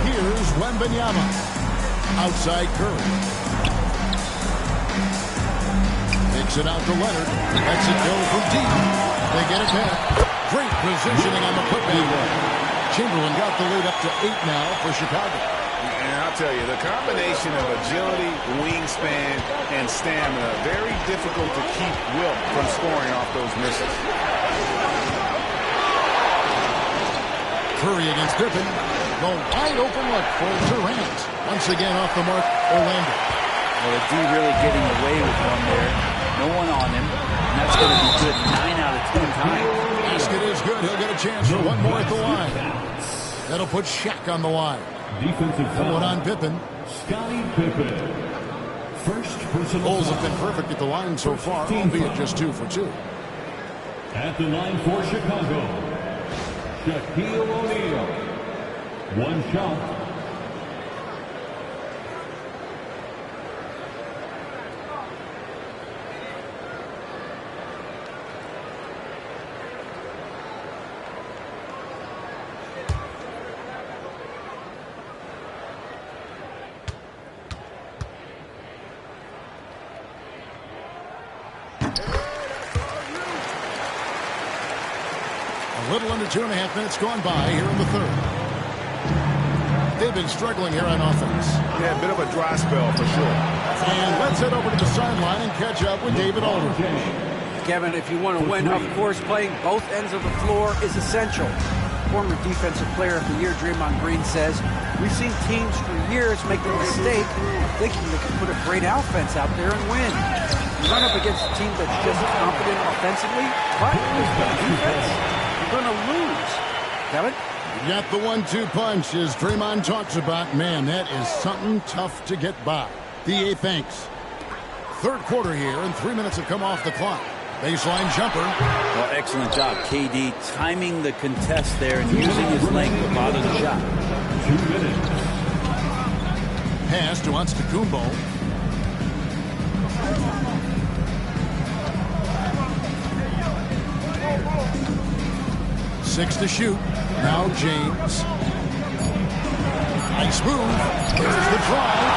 Here's Wembanyama. Outside Curry. Takes it out to Leonard. Lets it go from deep. They get it back. Great positioning on the putback. Chamberlain got the lead up to 8 now for Chicago. And I'll tell you, the combination of agility, wingspan, and stamina, very difficult to keep Wilt from scoring off those misses. Curry against Pippen. The wide open look for Durant. Once again off the mark, Orlando. Well, the D really getting away with one there. No one on him. And that's going to be good 9 out of 10 times. Basket is good. He'll get a chance for one more at the line. That'll put Shaq on the line. Defensive foul. One on Pippen. Scottie Pippen. First personal Bulls foul. have been perfect at the line so far, albeit just 2 for 2. At the line for Chicago, Shaquille O'Neal. One shot. A little under 2.5 minutes gone by here in the third. They've been struggling here on offense. Yeah, a bit of a dry spell for sure. And let's head over to the sideline and catch up with David Aldridge. Kevin, if you want to win, of course, playing both ends of the floor is essential. Former Defensive Player of the Year Draymond Green says, we've seen teams for years make the mistake thinking they can put a great offense out there and win. You run up against a team that's just confident offensively, but with good defense, you're going to lose. Kevin? You got the 1-2 punch, as Draymond talks about. Man, that is something tough to get by. The 8th inch. Third quarter here, and 3 minutes have come off the clock. Baseline jumper. Well, excellent job, KD, timing the contest there and using his length to bother the shot. 2 minutes. Pass to Antetokounmpo. Six to shoot. Now James. Nice move. Here's the drive.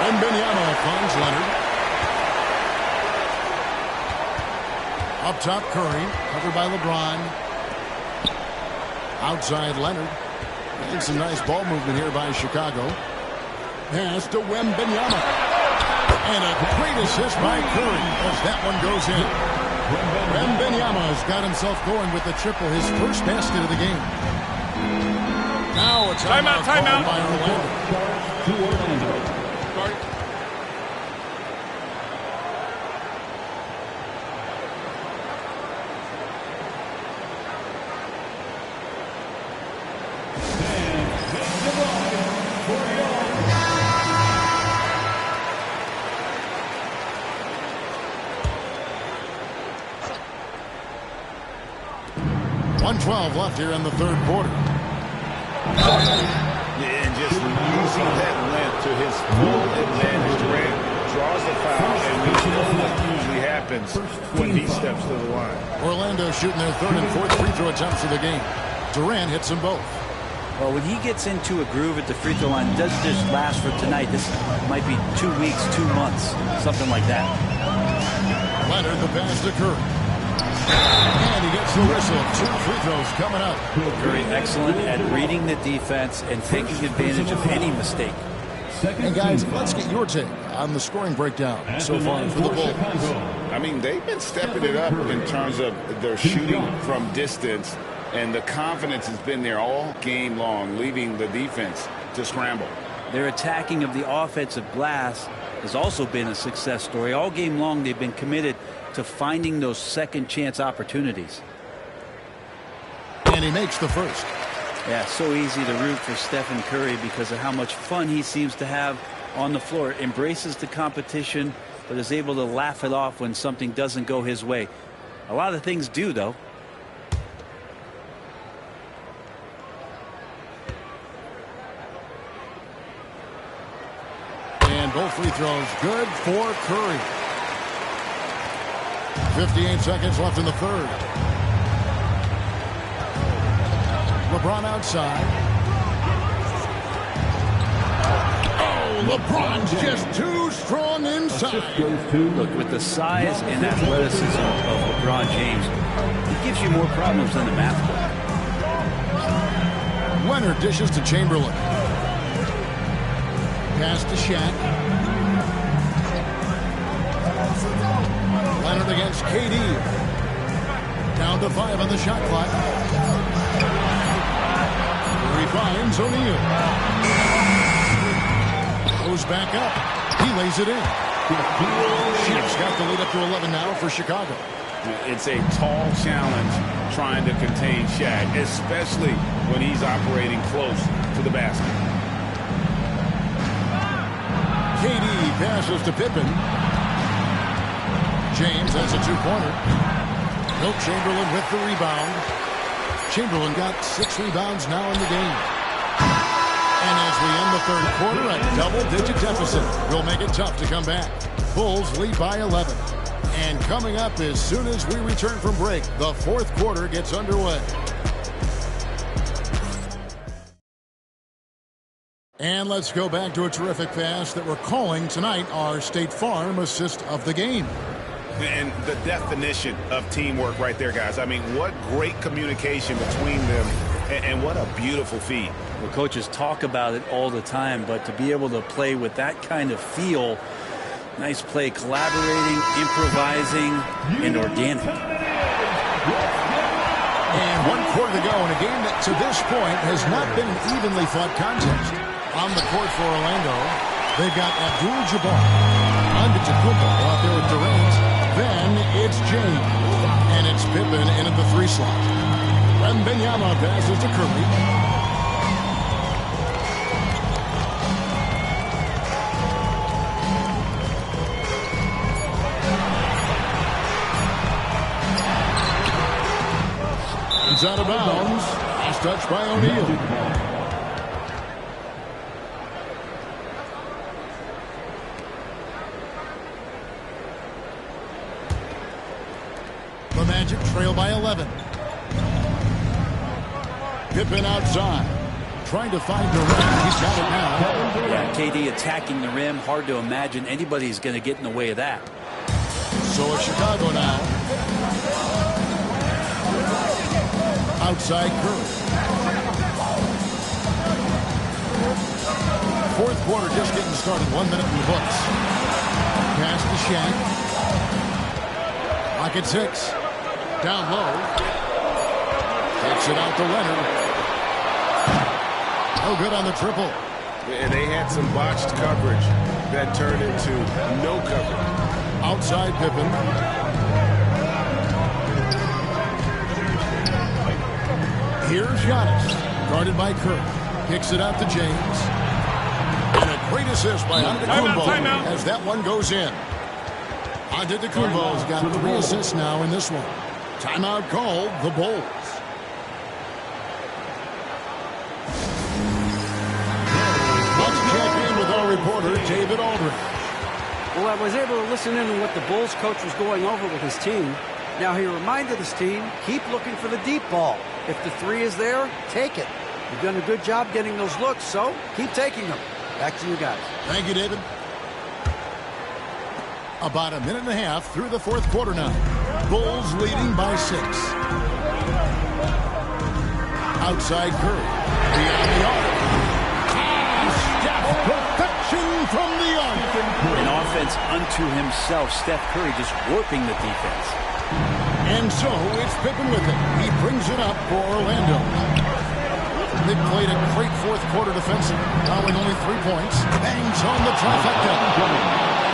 Wembanyama finds Leonard. Up top, Curry. Covered by LeBron. Outside, Leonard. And some nice ball movement here by Chicago. Pass to Wembanyama. And a great assist by Curry as that one goes in. Wembanyama has got himself going with the triple, his first basket of the game. Now it's timeout by Orlando. To Orlando. Left here in the third quarter. And just using that length to his full advantage. Durant draws the foul, and we know what usually happens when he steps to the line. Orlando shooting their third and fourth free throw attempts of the game. Durant hits them both. Well, when he gets into a groove at the free throw line, it doesn't just last for tonight. This might be 2 weeks, 2 months, something like that. Leonard, the pass to Curry. And he gets the whistle. 2 free throws coming up. Very excellent at reading the defense and taking advantage of any mistake. And guys, let's get your take on the scoring breakdown so far for the Bulls. I mean, they've been stepping it up in terms of their shooting from distance, and the confidence has been there all game long, leaving the defense to scramble. Their attacking of the offensive glass has also been a success story. All game long, they've been committed to finding those second chance opportunities. And he makes the first. Yeah, so easy to root for Stephen Curry because of how much fun he seems to have on the floor. Embraces the competition, but is able to laugh it off when something doesn't go his way. A lot of things do, though. And both free throws good for Curry. 58 seconds left in the third. LeBron outside. Oh, LeBron's just too strong inside. Look, with the size and athleticism of LeBron James, he gives you more problems than the math book. Leonard dishes to Chamberlain. Pass to Shaq. Leonard against KD. Down to 5 on the shot clock. He finds O'Neal. Goes back up. He lays it in. Shaq's got the lead up to 11 now for Chicago. It's a tall challenge trying to contain Shaq, especially when he's operating close to the basket. KD passes to Pippen. James has a 2-pointer. Wilt Chamberlain with the rebound. Chamberlain got 6 rebounds now in the game. And as we end the third quarter, a double-digit deficit will make it tough to come back. Bulls lead by 11. And coming up as soon as we return from break, the fourth quarter gets underway. And let's go back to a terrific pass that we're calling tonight our State Farm assist of the game. And the definition of teamwork right there, guys. I mean, what great communication between them, and what a beautiful feed. The coaches talk about it all the time, but to be able to play with that kind of feel, nice play, collaborating, improvising, and organic. And 1 quarter to go in a game that to this point has not been an evenly fought contest. On the court for Orlando, they've got Abdul-Jabbar, Antetokounmpo out there with Durant. Then it's James. And it's Pippen in at the 3 slot. Wembanyama passes to Curry. It's out of bounds. Last touch by O'Neal. The Magic trail by 11. Pippen outside. Trying to find Durant. He's got it now. Yeah, KD attacking the rim. Hard to imagine anybody's going to get in the way of that. So it's Chicago now. Outside Curry. Fourth quarter just getting started. 1 minute in the books. Pass to Shaq. Pocket 6. Down low. Takes it out to Leonard. No good on the triple. And they had some botched coverage that turned into no coverage. Outside Pippen. Here's Giannis, guarded by Curry. Kicks it out to James. And a great assist by Antetokounmpo as that one goes in. Antetokounmpo's got 3 assists now in this one. Timeout called, the Bulls. Let's check in with our reporter, David Aldridge. Well, I was able to listen in on what the Bulls coach was going over with his team. Now, he reminded his team, keep looking for the deep ball. If the 3 is there, take it. You've done a good job getting those looks, so keep taking them. Back to you guys. Thank you, David. About a minute and a half through the fourth quarter now. Bulls leading by 6. Outside Curry. Beyond the arc. Steph, perfection from the arc. An offense unto himself. Steph Curry just warping the defense. And so it's Pippen with it. He brings it up for Orlando. They played a great fourth quarter defensive, allowing only 3 points. Bangs on the trifecta.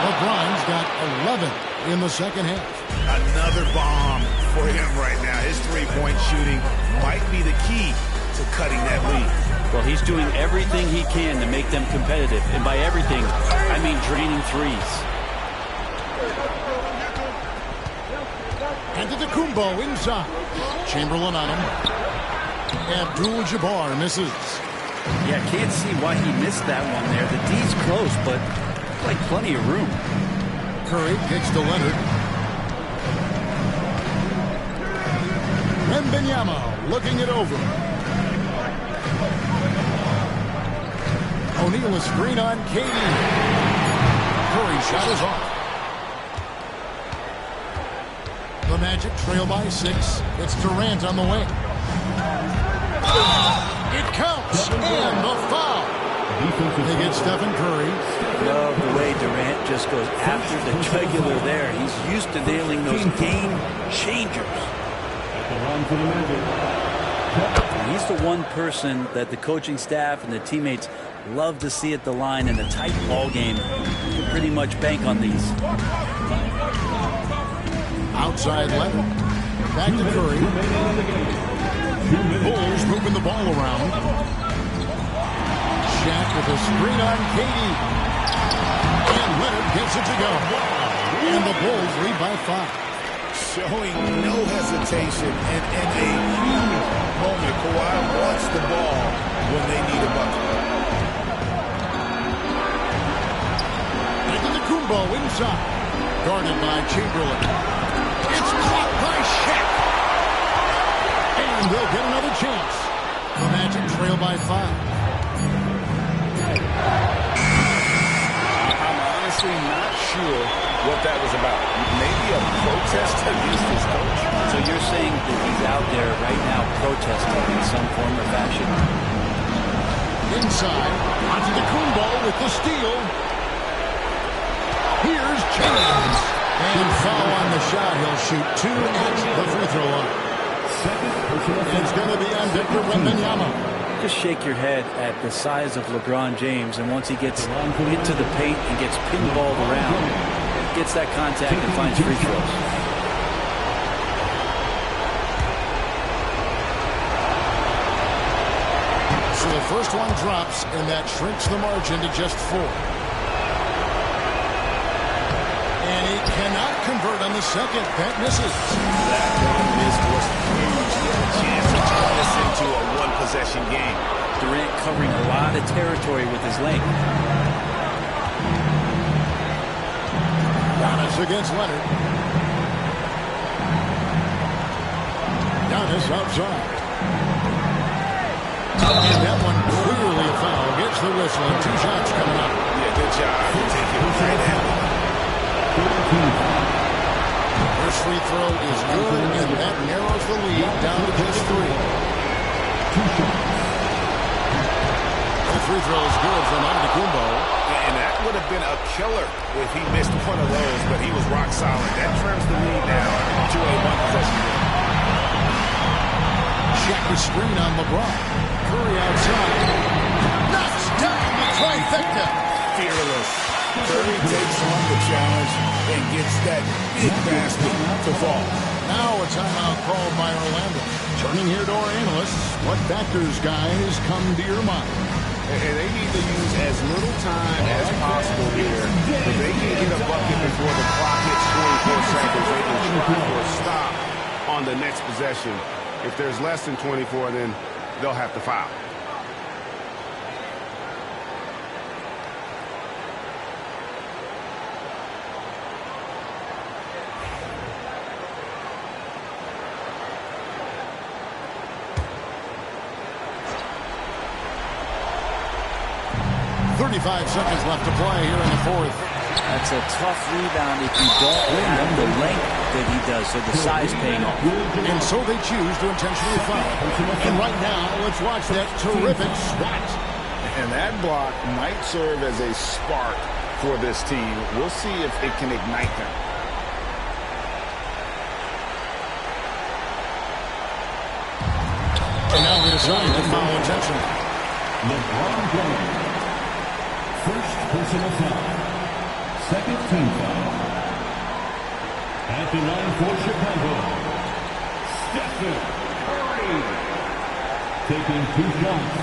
LeBron's got 11 in the second half. Another bomb for him right now. His three-point shooting might be the key to cutting that lead. Well, he's doing everything he can to make them competitive. And by everything, I mean draining threes. Antetokounmpo inside. Chamberlain on him. Abdul-Jabbar misses. Yeah, can't see why he missed that one there. The D's close, but like plenty of room. Curry kicks to Leonard. Wembanyama looking it over. O'Neal a screen on KD. Curry shot is off. The Magic trail by 6. It's Durant on the wing. It counts, and the foul. They get Stephen Curry. Love the way Durant just goes after the jugular there. He's used to nailing those game changers. And he's the one person that the coaching staff and the teammates love to see at the line in a tight ball game. You can pretty much bank on these. Outside Leonard. Back to Curry. Bulls moving the ball around. Shaq with a screen on KD. And Leonard gets it to go. And the Bulls lead by 5. Showing no hesitation and in a huge moment. Kawhi wants the ball when they need a bucket. Antetokounmpo inside. Guarded by Chamberlain. It's caught by Shaq. And they'll get another chance. The Magic trail by 5. I'm honestly not sure what that was about. Maybe a protest against his coach. So you're saying that he's out there right now protesting in some form or fashion? Inside. Antetokounmpo with the steal. Here's James. And foul on the shot. He'll shoot 2 at the free throw line. It's going to be on Victor Wembanyama. Just shake your head at the size of LeBron James, and once he gets into the paint and gets pinballed around, gets that contact and finds free throws. So the first one drops, and that shrinks the margin to just 4. And he cannot convert on the second. That misses. That one miss was huge. He had a chance to turn this into a one-possession game. Durant covering a lot of territory with his length. Giannis against Leonard. Giannis outside. And that one clearly a foul. Gets the whistle and 2 shots coming up. Yeah, good job. Take it right at First free throw is good, and that narrows the lead down to just 3. 2 shots. The free throw is good from Antetokounmpo. And that would have been a killer if he missed one of those, but he was rock solid. That trims the lead now to a one-possession game. Check the screen on LeBron. Curry outside. Knocks down the trifecta. Fearless. Curry takes on the challenge and gets that big basket to fall. Now a timeout called by Orlando. Turning here to our analysts. What factors, guys, come to your mind? And they need to use as little time as possible here. If they can get a bucket before the clock hits 24 seconds, they can try for a stop on the next possession. If there's less than 24, then they'll have to foul. Seconds left to play here in the 4th. That's a tough rebound if you don't have the length that he does, so the size paying off. And so they choose to intentionally foul. And right now, let's watch that terrific swat. And that block might serve as a spark for this team. We'll see if it can ignite them. And now they decide to foul intentionally. LeBron James. First personal foul. Second team foul. At the line for Chicago, Stephen Curry. Taking 2 shots.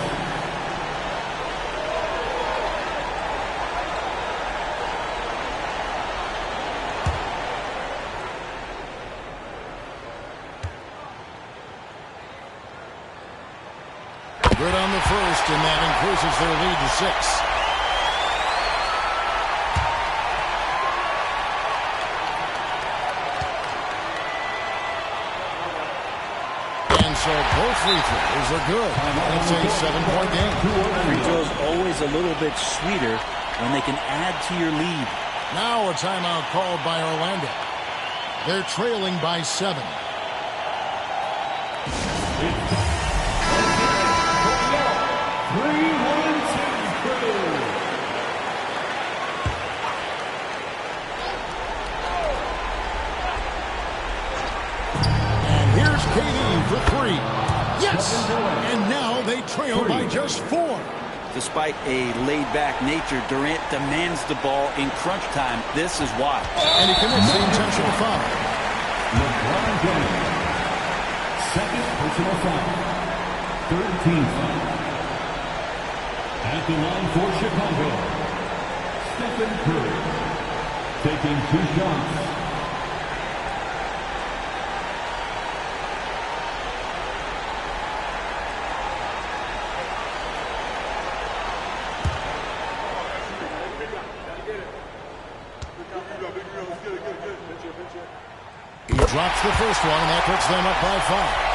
Good on the first, and that increases their lead to 6. So both free throws are good. It's a 7-point game. Free throws always a little bit sweeter when they can add to your lead. Now a timeout called by Orlando. They're trailing by 7. For 3. Yes! And now they trail by just 4. Despite a laid-back nature, Durant demands the ball in crunch time. This is why. And he commits the intentional foul. LeBron James. Second personal foul. 13 foul. At the line for Chicago, Stephen Curry. Taking 2 shots. He drops the first one, and that puts them up by 5.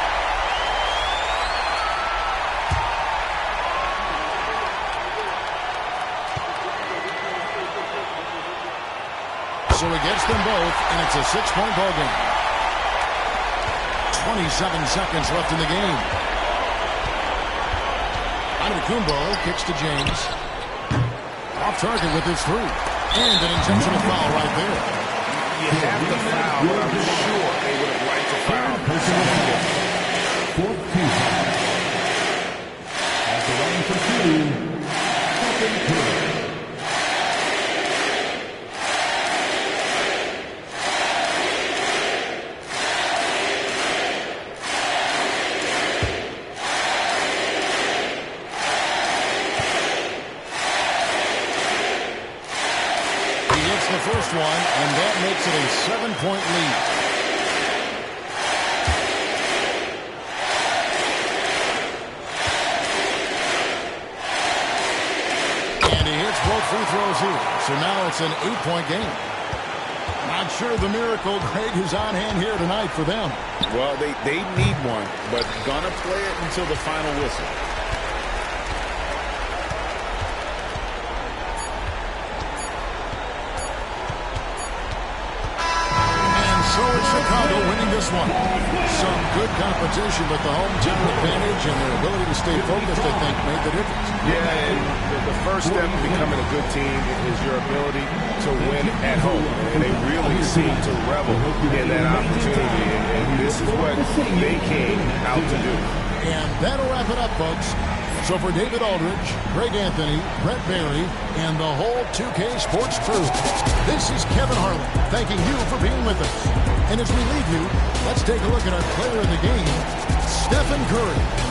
So he gets them both, and it's a 6-point ball game. 27 seconds left in the game. Antetokounmpo kicks to James. Off target with his 3. And an intentional foul right there. You have the foul, but I'm sure they would have liked to foul. 14 foul. At the line for 2, Stephen Curry. first one, and that makes it a 7-point lead. And he hits both free throws here. So now it's an 8-point game. Not sure the miracle, Greg, is on hand here tonight for them. Well, they need one, but gonna play it until the final whistle. So it's Chicago winning this one. Some good competition, but the hometown advantage and their ability to stay focused, I think, made the difference. Yeah, and the first step in becoming a good team is your ability to win at home. And they really seem to revel in that opportunity. And this is what they came out to do. And that'll wrap it up, folks. So for David Aldridge, Greg Anthony, Brent Barry, and the whole 2K Sports crew, this is Kevin Harlan thanking you for being with us. And as we leave you, let's take a look at our player of the game, Stephen Curry.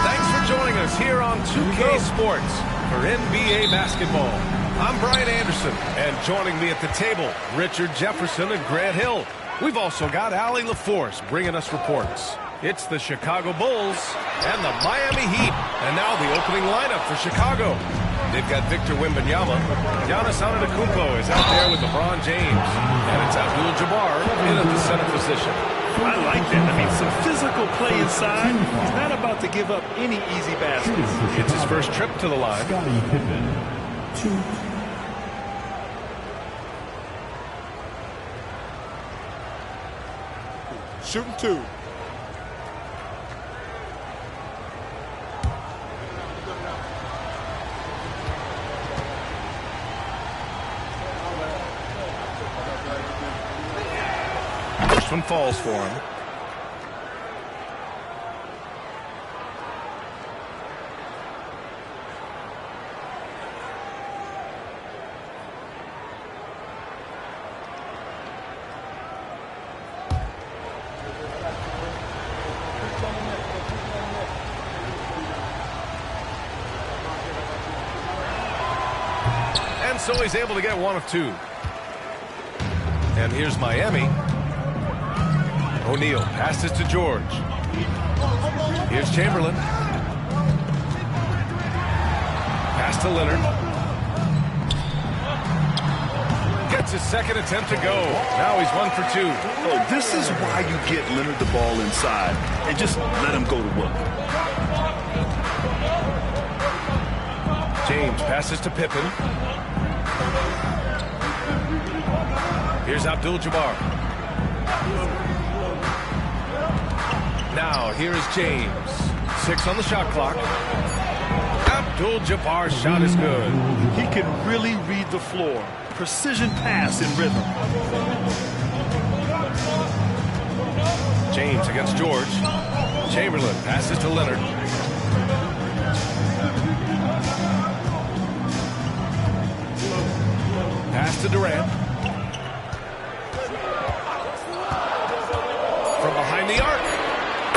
Thanks for joining us here on 2K Sports for NBA basketball. I'm Brian Anderson, and joining me at the table, Richard Jefferson and Grant Hill. We've also got Allie LaForce bringing us reports. It's the Chicago Bulls and the Miami Heat. And now the opening lineup for Chicago. They've got Victor Wembanyama. Giannis Antetokounmpo is out there with LeBron James. And it's Abdul-Jabbar in at the center position. I like that. I mean, some physical play inside. He's not about to give up any easy baskets. It's his first trip to the line. Scottie Pippen. 2. Shooting 2. First one falls for him. And so he's able to get one of two. And here's Miami. O'Neal passes to George. Here's Chamberlain. Pass to Leonard. Gets his second attempt to go. Now he's 1 for 2. Oh, this is why you get Leonard the ball inside and just let him go to work. James passes to Pippen. Here's Abdul-Jabbar. Now, here is James. 6 on the shot clock. Abdul-Jabbar's shot is good. He can really read the floor. Precision pass in rhythm. James against George. Chamberlain passes to Leonard. Pass to Durant. From behind the arc.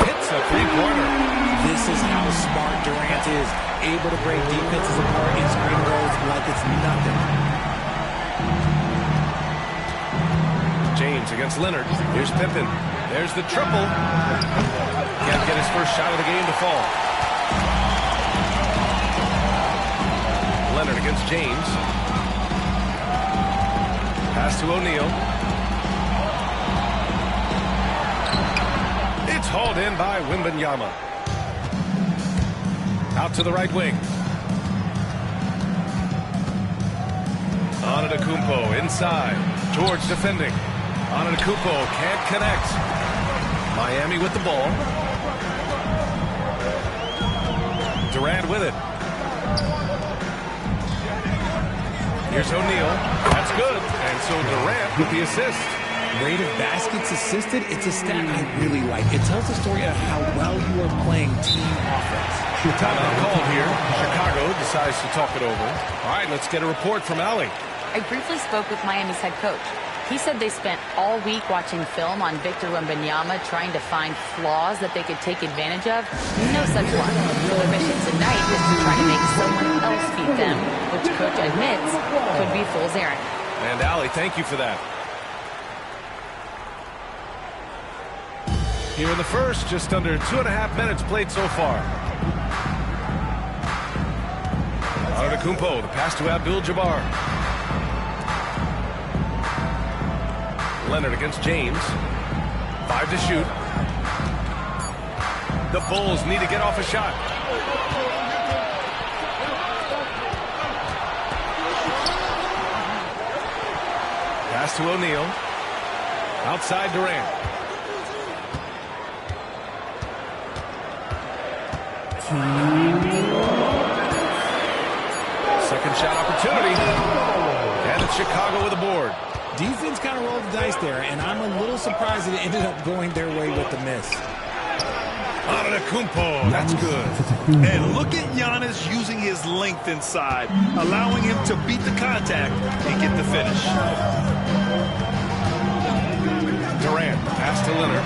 Hits a three-pointer. This is how smart Durant is. Able to break defenses apart in screen rolls like it's nothing. James against Leonard. Here's Pippen. There's the triple. Can't get his first shot of the game to fall. Leonard against James. Pass to O'Neal. It's hauled in by Wembanyama. Out to the right wing. Antetokounmpo inside. George defending. Antetokounmpo can't connect. Miami with the ball. Durant with it. Here's O'Neal. That's good. And so Durant with the assist. Rate of baskets assisted, it's a stat I really like. It tells the story of how well you are playing team offense. Timeout called here. Chicago decides to talk it over. All right, let's get a report from Allie. I briefly spoke with Miami's head coach. He said they spent all week watching film on Victor Wembanyama, trying to find flaws that they could take advantage of. No such luck. So their mission tonight is to try to make someone else beat them, which coach admits could be fool's errand. And Allie, thank you for that. Here in the first, just under 2.5 minutes played so far. Antetokounmpo, the pass to Abdul-Jabbar. Leonard against James. 5 to shoot. The Bulls need to get off a shot. Pass to O'Neal. Outside Durant. Second shot opportunity. And it's Chicago with a board. Defense kind of rolled the dice there, and I'm a little surprised that it ended up going their way with the miss. Antetokounmpo, that's good. And look at Giannis using his length inside, allowing him to beat the contact and get the finish. Durant, pass to Leonard.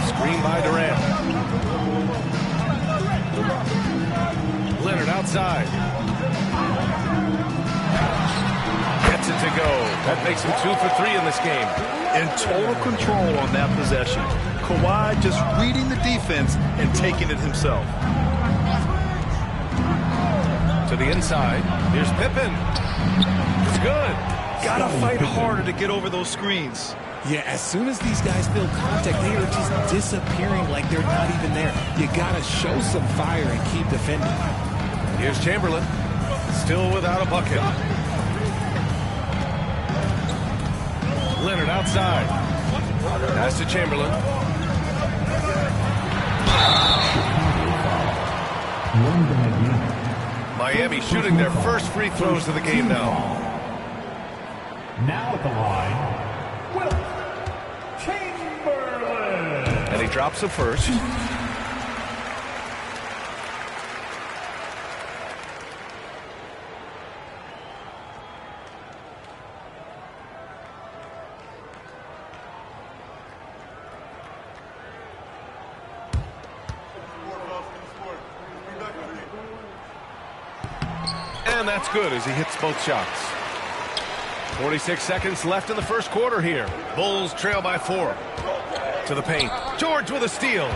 Screen by Durant. Leonard outside. Gets it to go. That makes him 2 for 3 in this game. In total control on that possession. Kawhi just reading the defense and taking it himself. To the inside. Here's Pippen. It's good. Gotta fight harder to get over those screens. Yeah, as soon as these guys feel contact, they are just disappearing like they're not even there. You gotta show some fire and keep defending. Here's Chamberlain. Still without a bucket. Leonard outside. Pass to Chamberlain. Miami shooting their first free throws of the game now. Now at the line, Wilt Chamberlain. And he drops the first. And that's good as he hits both shots. 46 seconds left in the first quarter here. Bulls trail by 4. To the paint. George with a steal.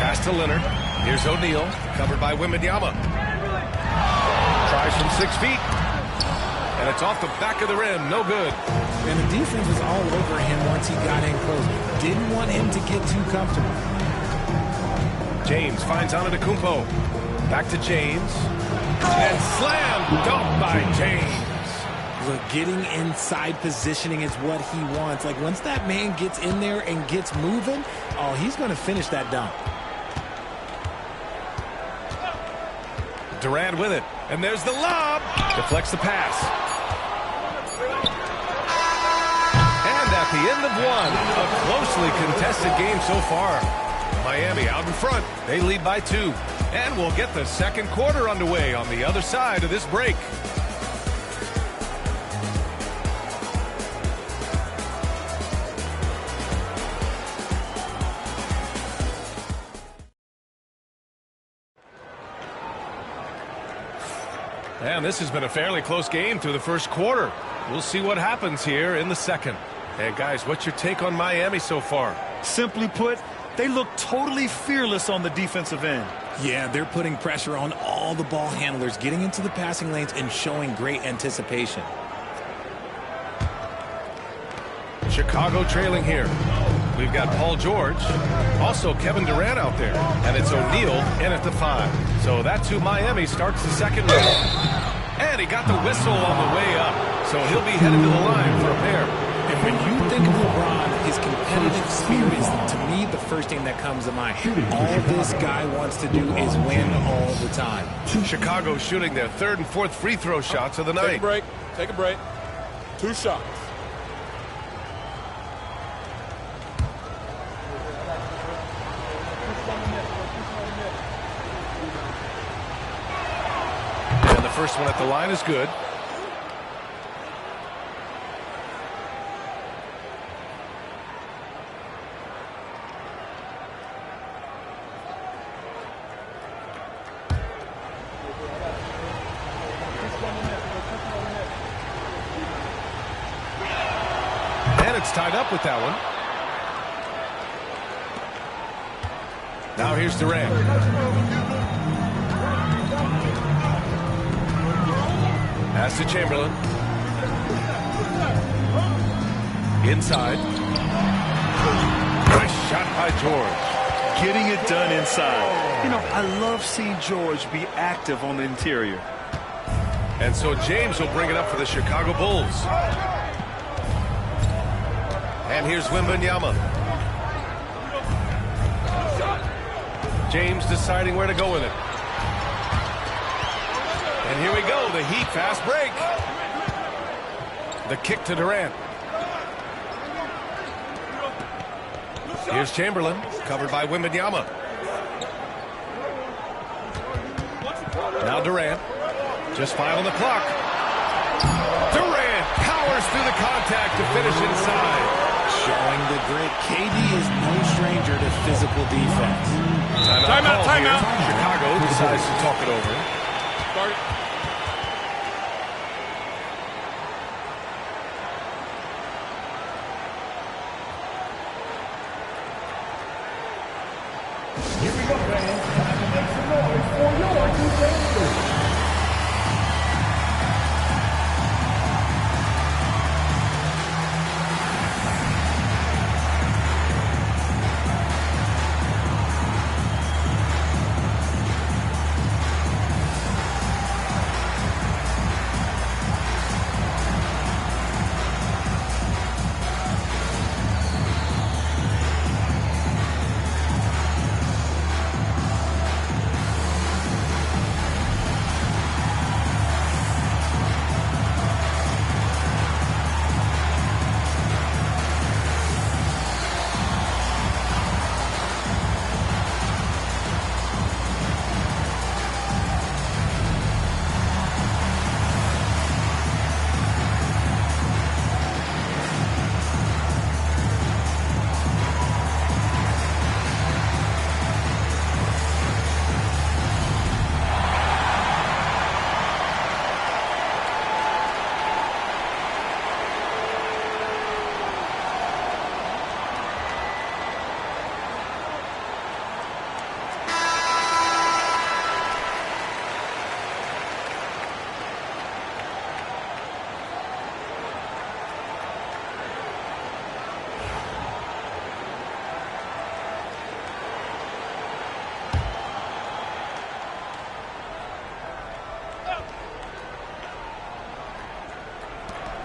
Pass to Leonard. Here's O'Neal. Covered by Wembanyama. Tries from 6 feet. And it's off the back of the rim. No good. And the defense was all over him once he got in close. Didn't want him to get too comfortable. James finds Antetokounmpo. Back to James. And slam dunk by James. Look, getting inside positioning is what he wants. Like, once that man gets in there and gets moving, oh, he's going to finish that dunk. Durant with it. And there's the lob. Deflects the pass. And at the end of one, a closely contested game so far. Miami out in front. They lead by 2. And we'll get the second quarter underway on the other side of this break. And this has been a fairly close game through the first quarter. We'll see what happens here in the second. Hey, guys, what's your take on Miami so far? Simply put, they look totally fearless on the defensive end. Yeah, they're putting pressure on all the ball handlers, getting into the passing lanes and showing great anticipation. Chicago trailing here. We've got Paul George, also Kevin Durant out there, and it's O'Neal in at the 5. So that's who Miami starts the second round. And he got the whistle on the way up, so he'll be headed to the line for a pair. And when you think of LeBron, his competitive spirit is, to me, the first thing that comes to mind. All this guy wants to do is win all the time. Chicago shooting their 3rd and 4th free throw shots of the night. Take a break. Take a break. 2 shots. And the first one at the line is good. Tied up with that one. Now here's Durant. Pass to Chamberlain. Inside. Nice shot by George. Getting it done inside. You know, I love seeing George be active on the interior. And so James will bring it up for the Chicago Bulls. And here's Wembanyama. James deciding where to go with it. And here we go, the Heat fast break. The kick to Durant. Here's Chamberlain, covered by Wembanyama. Now Durant, just 5 on the clock. Durant powers through the contact to finish inside. Showing the grit. KD is no stranger to physical defense. Timeout. Chicago decides to talk it over. Start. Here we go, fans. Time to make some noise for your defense.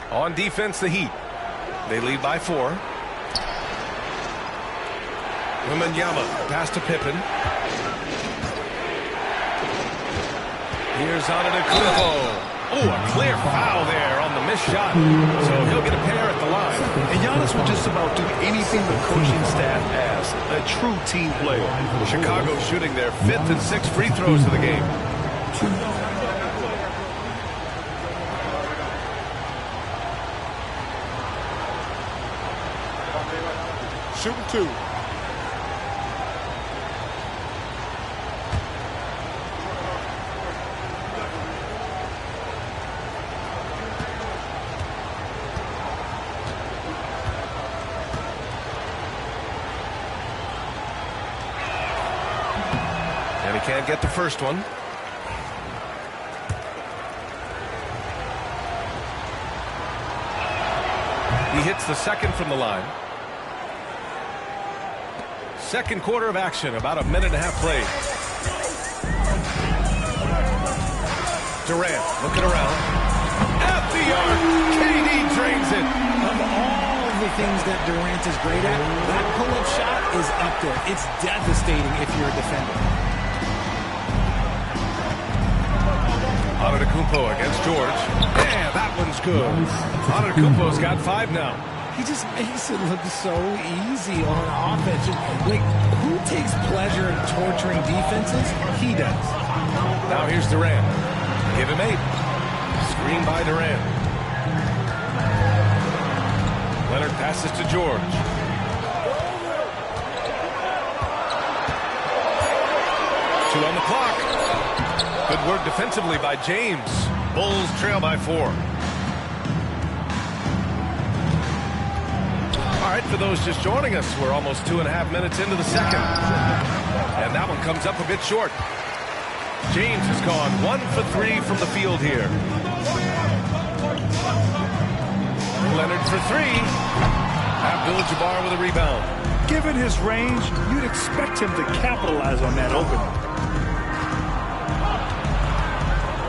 On defense, the Heat. They lead by 4. Wembanyama, pass to Pippen. Here's Antetokounmpo. Oh, a clear foul there on the missed shot. So he'll get a pair at the line. And Giannis will just about do anything the coaching staff asks. A true team player. Chicago shooting their 5th and 6th free throws of the game. Shooting 2. And he can't get the first one. He hits the second from the line. Second quarter of action, about a minute and a half played. Durant looking around. At the arc, KD drains it. Of all the things that Durant is great at, that pull-up shot is up there. It's devastating if you're a defender. Antetokounmpo against George. Yeah, that one's good. Antetokounmpo's got 5 now. He just makes it look so easy on offense. Like, who takes pleasure in torturing defenses? He does. Now here's Durant. Give him 8. Screen by Durant. Leonard passes to George. Two on the clock. Good work defensively by James. Bulls trail by 4. All right, for those just joining us, we're almost 2.5 minutes into the second. And that one comes up a bit short. James has gone 1 for 3 from the field here. Leonard for 3. Abdul-Jabbar with a rebound. Given his range, you'd expect him to capitalize on that opening.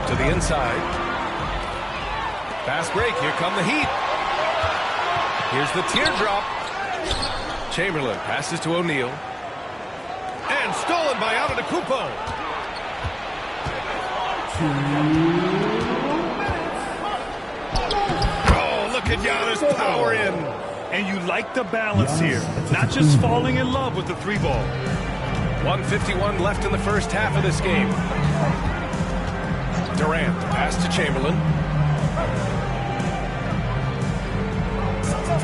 To the inside. Fast break. Here come the Heat. Here's the teardrop. Chamberlain passes to O'Neal. And stolen by Antetokounmpo. Oh, look at Giannis power in. And you like the balance here. Not just falling in love with the three ball. 1:51 left in the first half of this game. Durant pass to Chamberlain.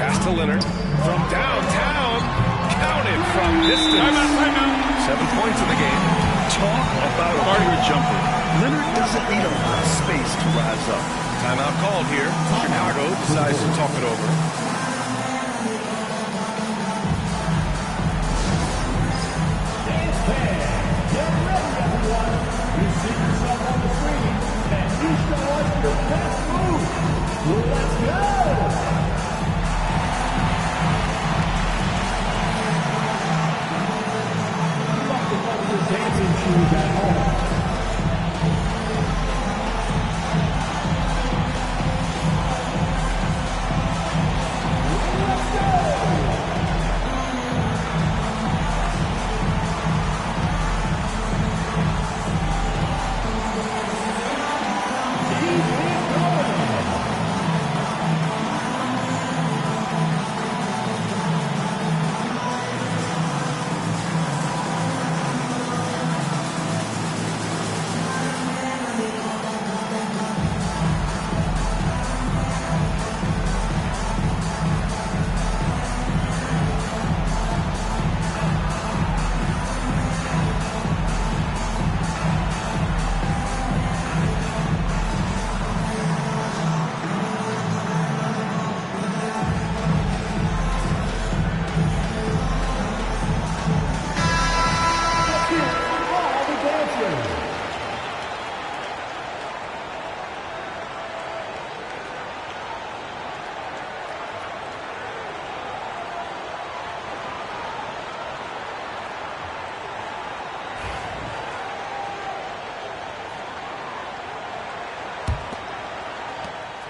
Pass to Leonard. From downtown. Counted from distance. 7 points in the game. Talk about a pure jumper. Leonard doesn't need a lot of space to rise up. Timeout called here. Chicago decides to talk it over. Let's go! Dancing shoes at home.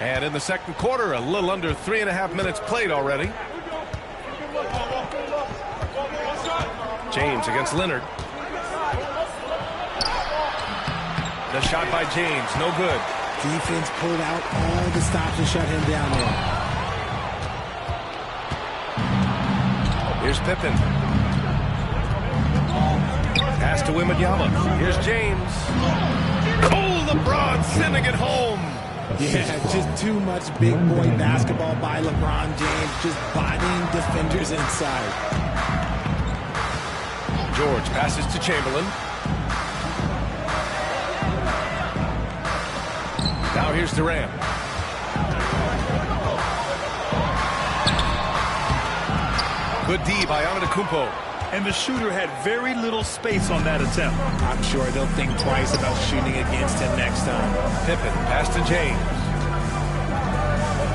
And in the second quarter, a little under 3.5 minutes played already. James against Leonard. The shot by James, no good. Defense pulled out all the stops and shut him down there. Here's Pippen. Pass to Wembanyama. Here's James. Oh, LeBron sending it home. Yeah, just too much big boy basketball by LeBron James, just bodying defenders inside. George passes to Chamberlain. Now here's Durant. Good D by Antetokounmpo. And the shooter had very little space on that attempt. I'm sure they'll think twice about shooting against him next time. Pippen, pass to James.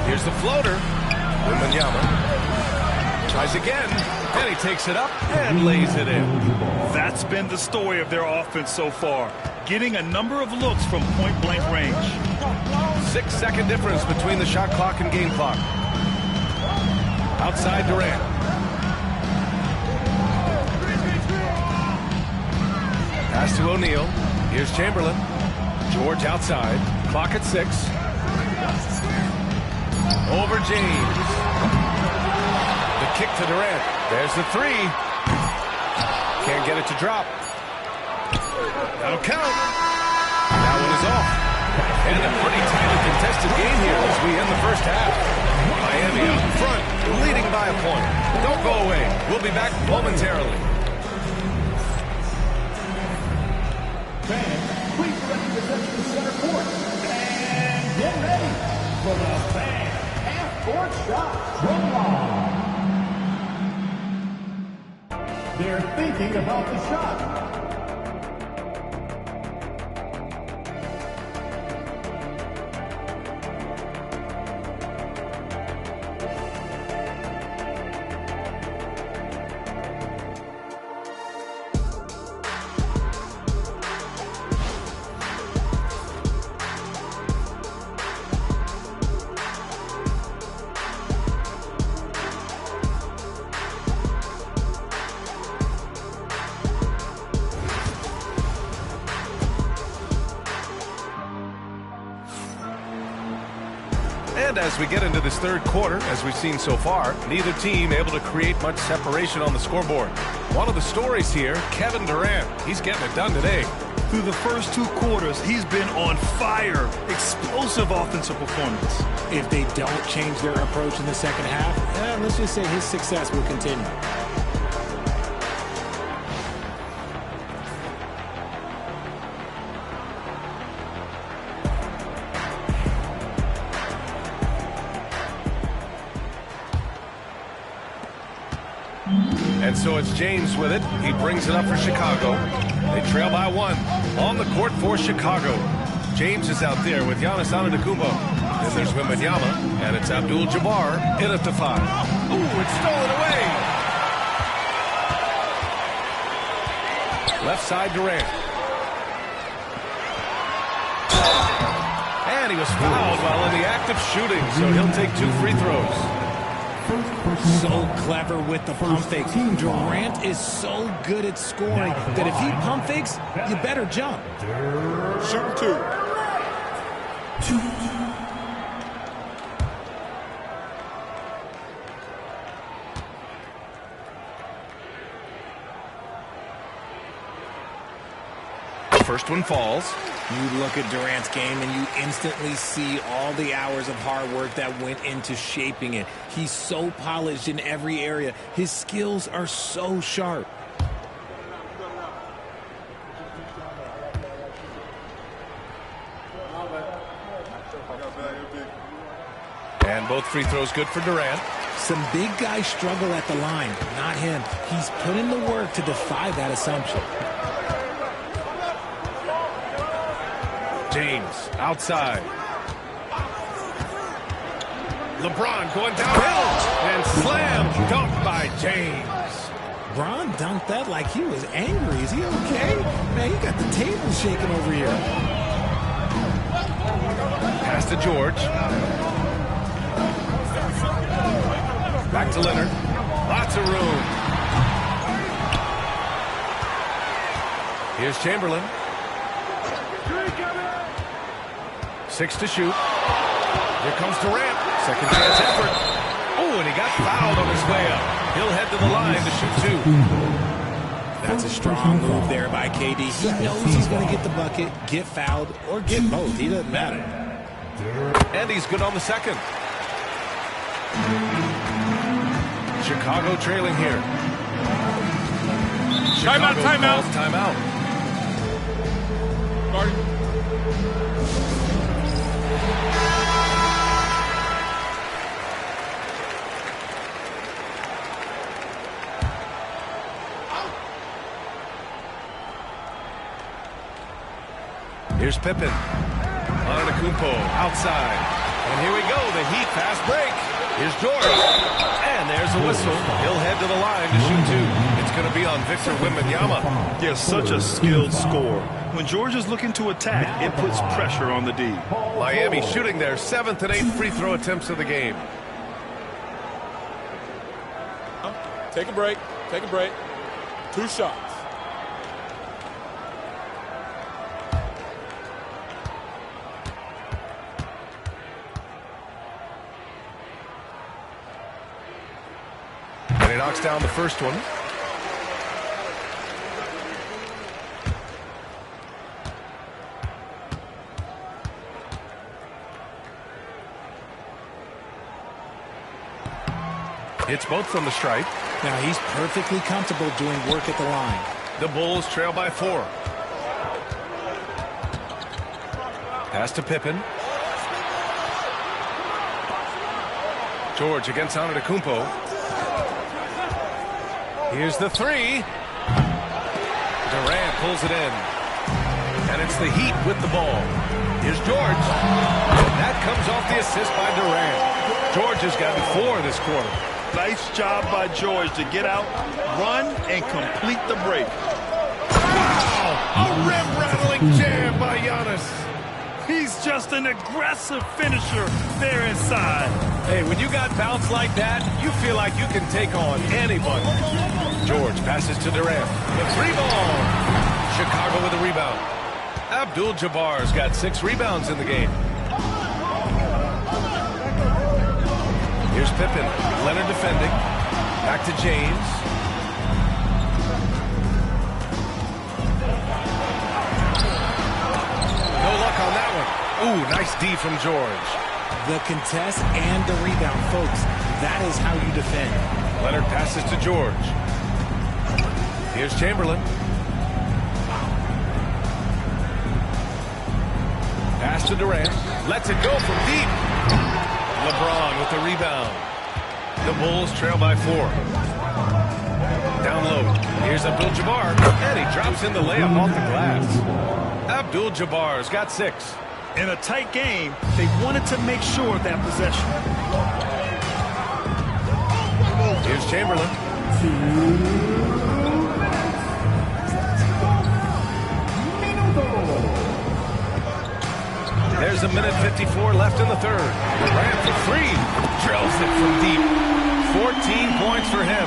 Here's the floater. Wembanyama tries again, and he takes it up and lays it in. That's been the story of their offense so far, getting a number of looks from point-blank range. 6-second difference between the shot clock and game clock. Outside Durant. Pass to O'Neal. Here's Chamberlain. George outside. Clock at 6. Over James. The kick to Durant. There's the three. Can't get it to drop. That'll count. That one is off. And a pretty tightly contested game here as we end the first half. Miami out in front, leading by a point. Don't go away. We'll be back momentarily. Fans, please direct your attention to center court. And get ready for the fan half-court shot from long. They're thinking about the shot. And as we get into this third quarter, as we've seen so far, neither team able to create much separation on the scoreboard. One of the stories here, Kevin Durant. He's getting it done today. Through the first 2 quarters, he's been on fire. Explosive offensive performance. If they don't change their approach in the second half, let's just say his success will continue. And so it's James with it. He brings it up for Chicago. They trail by 1 on the court for Chicago. James is out there with Giannis Antetokounmpo. Then there's Wembanyama, and it's Abdul-Jabbar in at the 5. Ooh, it's stolen away. Left side Durant. And he was fouled while in the act of shooting, so he'll take 2 free throws. So clever with the pump fakes. Durant is so good at scoring that if he pump fakes, you better jump. Shooting 2. First one falls. You look at Durant's game and you instantly see all the hours of hard work that went into shaping it. He's so polished in every area. His skills are so sharp. And both free throws good for Durant. Some big guys struggle at the line, not him. He's put in the work to defy that assumption. James outside. LeBron going downhill and slam dunked by James. Bron dunked that like he was angry. Is he okay? Man, he got the table shaking over here. Pass to George. Back to Leonard. Lots of room. Here's Chamberlain. 6 to shoot. Here comes Durant. Second chance effort. Oh, and he got fouled on his way up. He'll head to the line to shoot 2. That's a strong move there by KD. He knows he's going to get the bucket, get fouled, or get both. He doesn't matter. And he's good on the second. Chicago trailing here. Chicago calls timeout. Here's Pippen. Antetokounmpo outside. And here we go, the Heat fast break. Here's George. And there's a whistle. He'll head to the line to shoot 2. It's going to be on Victor Wembanyama. Yeah, such a skilled scorer. When George is looking to attack, it puts pressure on the D. Miami shooting their 7th and 8th free throw attempts of the game. Take a break. Take a break. 2 shots. And he knocks down the first one. Hits both from the stripe. Now he's perfectly comfortable doing work at the line. The Bulls trail by 4. Pass to Pippen. George against Antetokounmpo. Here's the 3. Durant pulls it in. And it's the Heat with the ball. Here's George. That comes off the assist by Durant. George has gotten 4 this quarter. Nice job by George to get out, run, and complete the break. Wow! A rim-rattling jam by Giannis. He's just an aggressive finisher there inside. Hey, when you got bounce like that, you feel like you can take on anybody. George passes to Durant. The 3-ball. Chicago with a rebound. Abdul-Jabbar's got 6 rebounds in the game. Here's Pippen. Leonard defending. Back to James. No luck on that one. Ooh, nice D from George. The contest and the rebound, folks. That is how you defend. Leonard passes to George. Here's Chamberlain. Pass to Durant. Lets it go from deep. LeBron with the rebound. The Bulls trail by 4. Down low. Here's Abdul-Jabbar. And he drops in the layup off the glass. Abdul-Jabbar's got 6. In a tight game, they wanted to make sure of that possession. Here's Chamberlain. There's a minute 54 left in the third. Durant for 3. Drills it from deep. 14 points for him.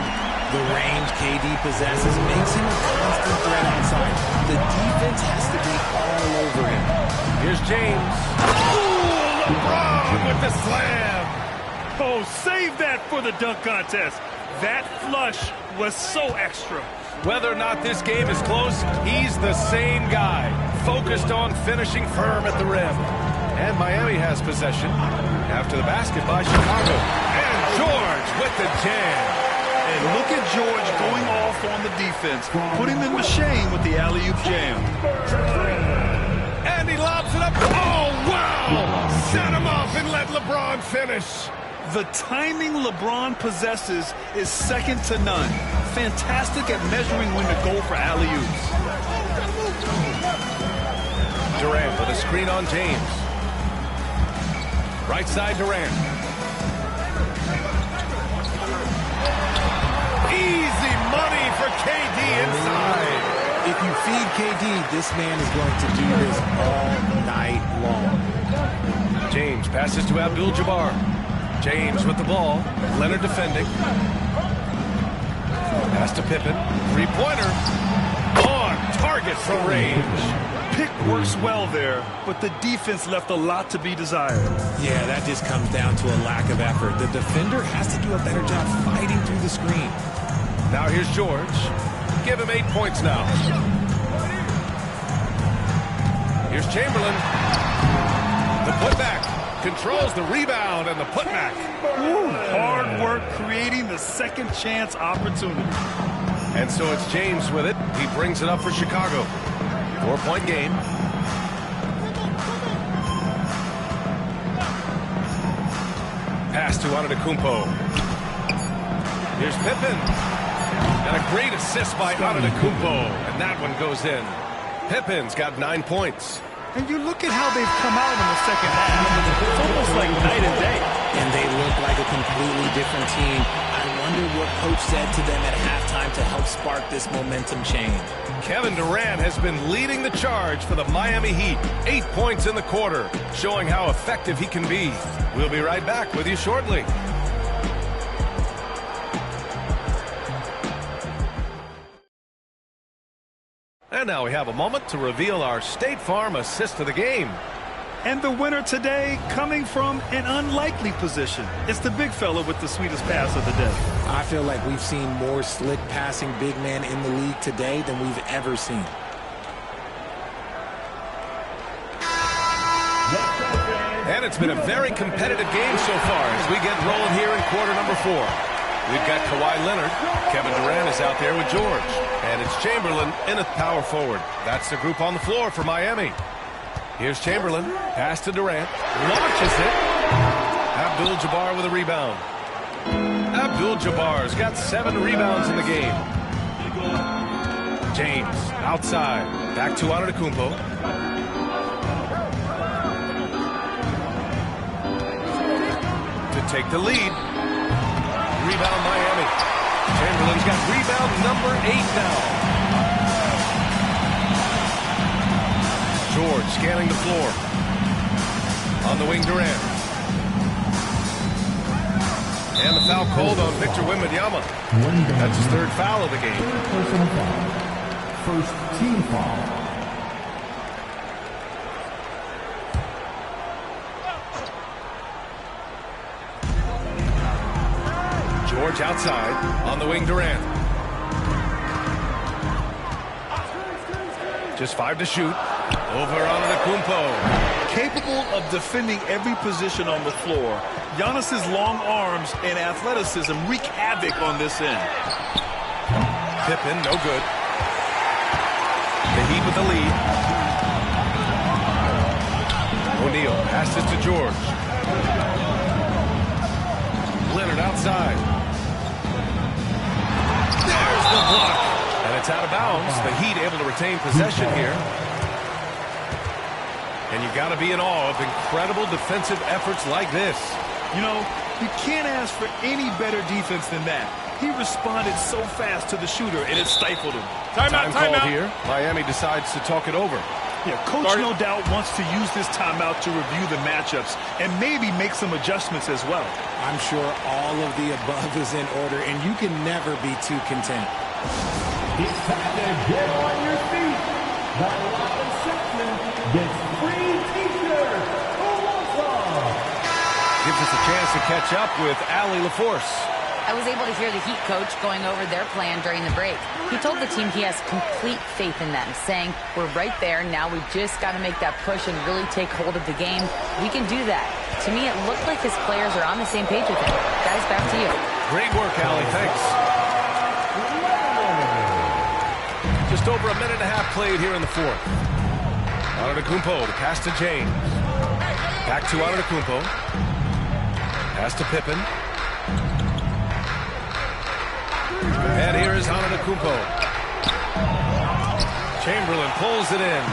The range KD possesses makes him a constant threat outside. The defense has to be all over him. Here's James. Ooh, LeBron with the slam. Oh, save that for the dunk contest. That flush was so extra. Whether or not this game is close, he's the same guy, focused on finishing firm at the rim. And Miami has possession. After the basket by Chicago. And George with the jam. And look at George going off on the defense, putting them to shame with the alley-oop jam. And he lobs it up. Oh, wow! Set him up and let LeBron finish. The timing LeBron possesses is second to none. Fantastic at measuring when to go for alley-oops. Durant with a screen on James. Right side Durant. Easy money for KD inside. If you feed KD, this man is going to do this all night long. James passes to Abdul-Jabbar. James with the ball. Leonard defending. Pass to Pippen. Three-pointer. On target from range. Pick works well there, but the defense left a lot to be desired. Yeah, that just comes down to a lack of effort. The defender has to do a better job fighting through the screen. Now here's George. Give him 8 points now. Here's Chamberlain. The putback. Controls the rebound and the putback. Ooh, hard work creating the second chance opportunity. And so it's James with it. He brings it up for Chicago. 4-point game. Pass to Antetokounmpo. Here's Pippen. And a great assist by Antetokounmpo. And that one goes in. Pippin's got 9 points. And you look at how they've come out in the second half. It's almost like night and day. And they look like a completely different team. I wonder what coach said to them at halftime to help spark this momentum change. Kevin Durant has been leading the charge for the Miami Heat. 8 points in the quarter, showing how effective he can be. We'll be right back with you shortly. And now we have a moment to reveal our State Farm assist of the game. And the winner today coming from an unlikely position. It's the big fella with the sweetest pass of the day. I feel like we've seen more slick passing big men in the league today than we've ever seen. And it's been a very competitive game so far as we get rolling here in quarter number 4. We've got Kawhi Leonard. Kevin Durant is out there with George. And it's Chamberlain in at power forward. That's the group on the floor for Miami. Here's Chamberlain. Pass to Durant. Launches it. Abdul-Jabbar with a rebound. Abdul-Jabbar's got 7 rebounds in the game. James outside. Back to Antetokounmpo. To take the lead. Rebound Miami. Chamberlain's got rebound number 8 now. George scanning the floor. On the wing, Durant. And the foul called on Victor Wembanyama. That's his 3rd foul of the game. Personal foul. First team foul. George outside. On the wing, Durant. Just 5 to shoot. Over Antetokounmpo. Capable of defending every position on the floor, Giannis's long arms and athleticism wreak havoc on this end. Pippen, no good. The Heat with the lead. O'Neal passes to George. Leonard outside. There's the block. And it's out of bounds. The Heat able to retain possession here. And you got to be in awe of incredible defensive efforts like this. You know, you can't ask for any better defense than that. He responded so fast to the shooter, and it stifled him. Time called here. Miami decides to talk it over. Yeah, Coach no doubt wants to use this timeout to review the matchups and maybe make some adjustments as well. I'm sure all of the above is in order, and you can never be too content. It's time to get on your feet. The Lion section gets free t-shirts. Who wants some? Gives us a chance to catch up with Allie LaForce. I was able to hear the Heat coach going over their plan during the break. He told the team he has complete faith in them, saying, we're right there, now we just got to make that push and really take hold of the game. We can do that. To me, it looked like his players are on the same page with him. Guys, back to you. Great work, Allie. Thanks. Just over a minute and a half played here in the fourth. Antetokounmpo, the pass to James. Back to Antetokounmpo. Pass to Pippen. And here is Antetokounmpo. Chamberlain pulls it in.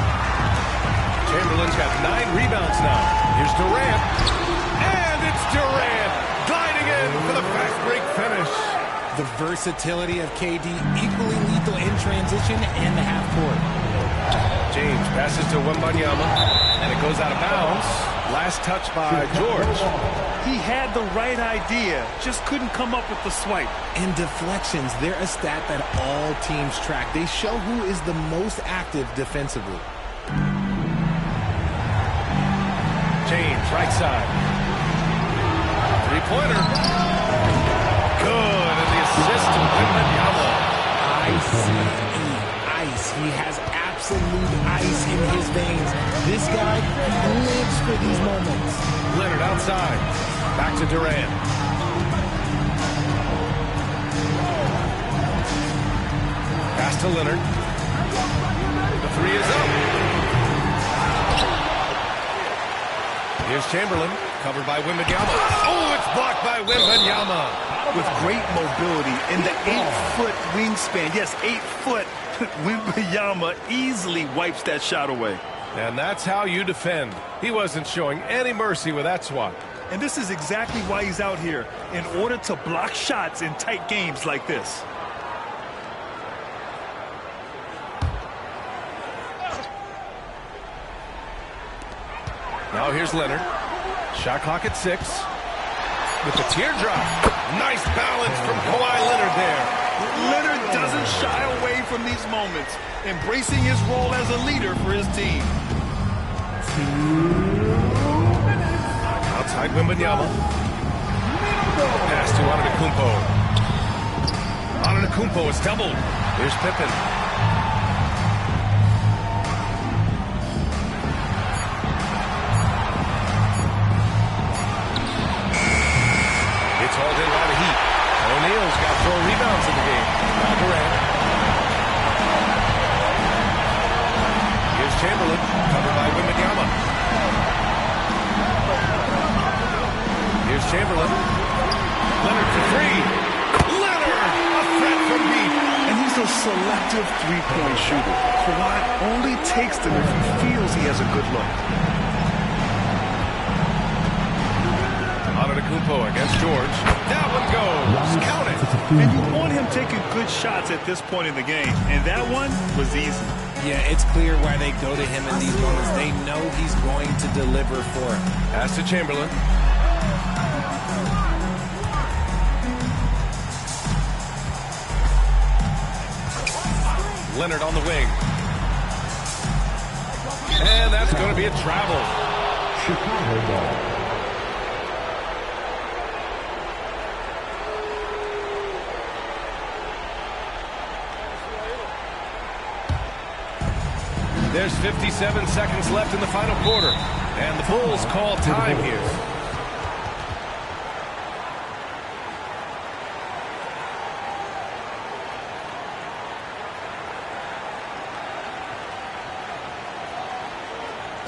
Chamberlain's got 9 rebounds now. Here's Durant. And it's Durant gliding in for the fast break finish. The versatility of KD, equally lethal in transition and the half court. James passes to Wembanyama, and it goes out of bounds. Last touch by George. He had the right idea, just couldn't come up with the swipe. And deflections, they're a stat that all teams track. They show who is the most active defensively. James, right side. Three-pointer. Good, and the assist to Wembanyama. Ice. He has absolute ice in his veins. This guy lives for these moments. Leonard outside. Back to Durant. Pass to Leonard. The three is up. Here's Chamberlain, covered by Wembanyama. Oh, it's blocked by Wembanyama. With great mobility and the 8-foot wingspan. Yes, 8 foot. Wembanyama easily wipes that shot away. And that's how you defend. He wasn't showing any mercy with that swat. And this is exactly why he's out here, in order to block shots in tight games like this. Now here's Leonard. Shot clock at 6. With the teardrop. Nice balance from Kawhi Leonard there. Leonard doesn't shy away from these moments, embracing his role as a leader for his team. Outside Wembanyama. Pass to Antetokounmpo. Antetokounmpo is doubled. Here's Pippen. It's hauled in by the Heat. O'Neal's got 4 rebounds in the game. Now Durant. Here's Chamberlain, covered by Wembanyama. Here's Chamberlain. Leonard for 3. Leonard, a threat from deep. And he's a selective three-point shooter. Kawhi only takes them if he feels he has a good look. Antetokounmpo against George. That one goes. Count it. And you want him taking good shots at this point in the game. And that one was easy. Yeah, it's clear why they go to him in these moments. They know he's going to deliver for him. Pass to Chamberlain. Leonard on the wing. And that's going to be a travel. Chicago ball. There's 57 seconds left in the final quarter. And the Bulls call time here.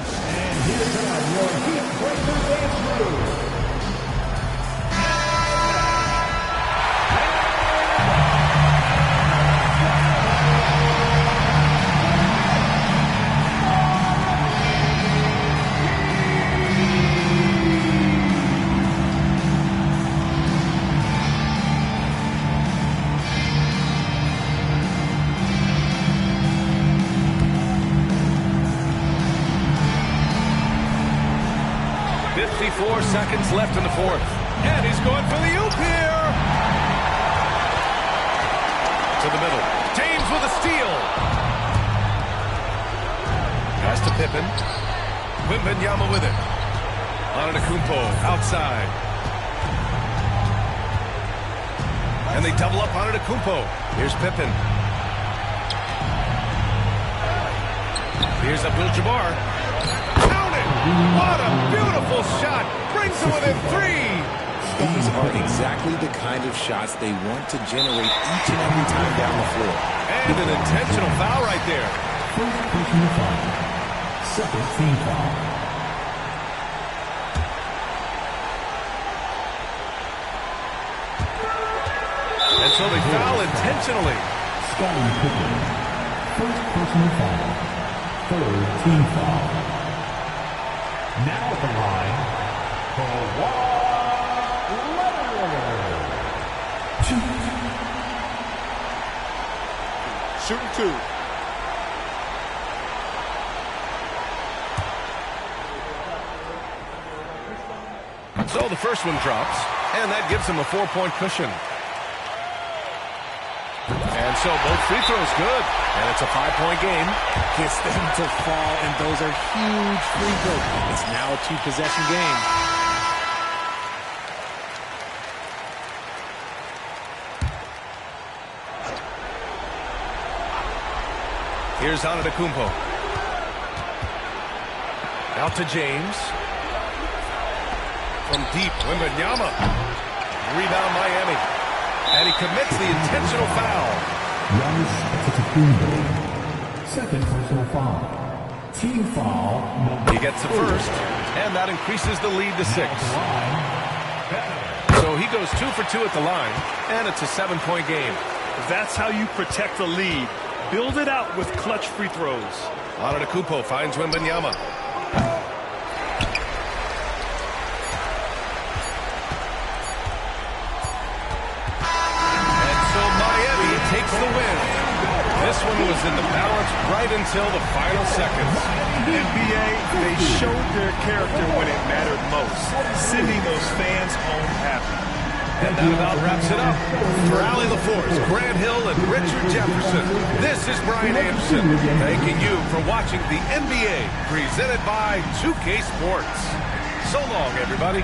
And here come your Heat Breakers and crew. Seconds left in the fourth. And he's going for the oop here. To the middle. James with a steal. Pass to Pippen. Wembanyama with it. Antetokounmpo outside. And they double up Antetokounmpo. Here's Pippen. Here's Abdul-Jabbar. What a beautiful shot. Brings them within 3. These are exactly the kind of shots they want to generate each and every time down the floor. And an intentional foul right there. First personal foul. Second team foul. And so they foul intentionally. Scottie Pippen. First personal foul. Third team foul. Now at the line, Kawhi Leonard. Shooting 2. So the first one drops, and that gives him a 4-point cushion. And so both free throws good, and it's a 5-point game. Gets them to fall, and those are huge free throws. It's now a 2-possession game. Here's Antetokounmpo. Out to James. From deep, Wembanyama. Rebound Miami. And he commits the intentional foul. Giannis Antetokounmpo. Second personal foul. Team foul. He gets the first, and that increases the lead to 6. So he goes 2 for 2 at the line, and it's a 7-point game. That's how you protect the lead. Build it out with clutch free throws. Antetokounmpo finds Wembanyama. And so Miami takes the win. This one was in the balance right until the final seconds. NBA, they showed their character when it mattered most, sending those fans home happy. And that about wraps it up. For Allie LaForce, Grant Hill, and Richard Jefferson, this is Brian Anderson, thanking you for watching the NBA, presented by 2K Sports. So long, everybody.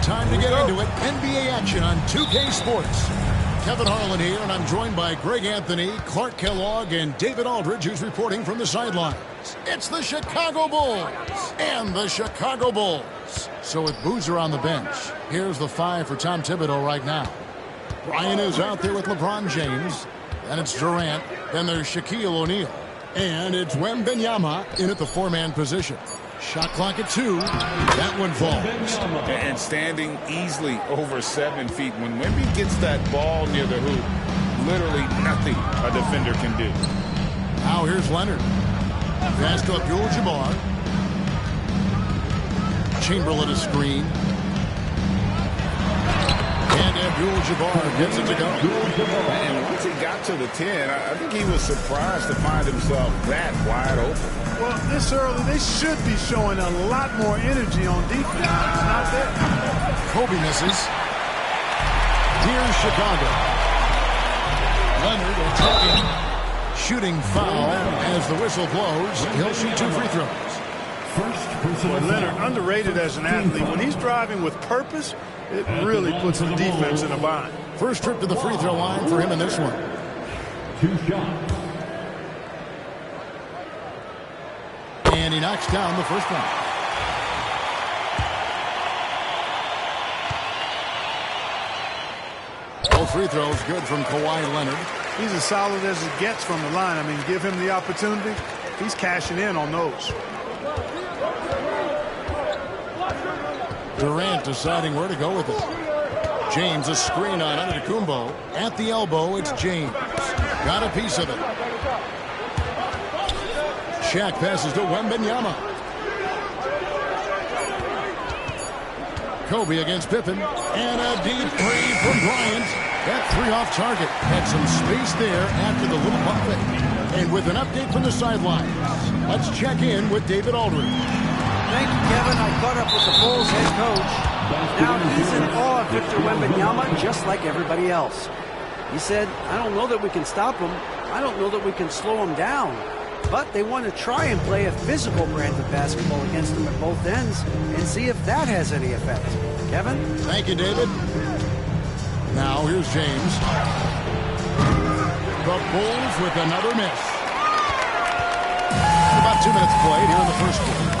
Time to get into it. NBA action on 2K Sports. Kevin Harlan here, and I'm joined by Greg Anthony, Clark Kellogg, and David Aldridge, who's reporting from the sidelines. It's the Chicago Bulls and the Chicago Bulls. So with Boozer on the bench, here's the five for Tom Thibodeau right now. Bryant is out there with LeBron James. Then it's Durant. Then there's Shaquille O'Neal. And it's Wembanyama in at the four-man position. Shot clock at 2. That one falls. And standing easily over 7 feet. When Wemby gets that ball near the hoop, literally nothing a defender can do. Now here's Leonard. Pass to Abdul-Jabbar. Chamberlain a screen. And Abdul-Jabbar gets it to go. And once he got to the 10, I think he was surprised to find himself that wide open. Well, this early, they should be showing a lot more energy on defense. It's not there. Kobe misses. Here's Chicago. Leonard attacking. Shooting foul as the whistle blows. He'll shoot 2 free throws. Well, Leonard, underrated as an athlete. When he's driving with purpose, it really puts the defense in a bind. First trip to the free throw line for him in this one. 2 shots. And he knocks down the first one. Both free throws good from Kawhi Leonard. He's as solid as it gets from the line. I mean, give him the opportunity. He's cashing in on those. Durant deciding where to go with it. James, a screen on Antetokounmpo. At the elbow, it's James. Got a piece of it. Shaq passes to Wembanyama. Kobe against Pippen. And a deep 3 from Bryant. That 3 off target. Had some space there after the little bump fake. And with an update from the sidelines, let's check in with David Aldridge. Thank you, Kevin. I caught up with the Bulls head coach. Now he's in awe of Victor Wembanyama, just like everybody else. He said, I don't know that we can stop him. I don't know that we can slow him down. But they want to try and play a physical brand of basketball against him at both ends and see if that has any effect. Kevin? Thank you, David. Now here's James. The Bulls with another miss. About 2 minutes played here in the first quarter.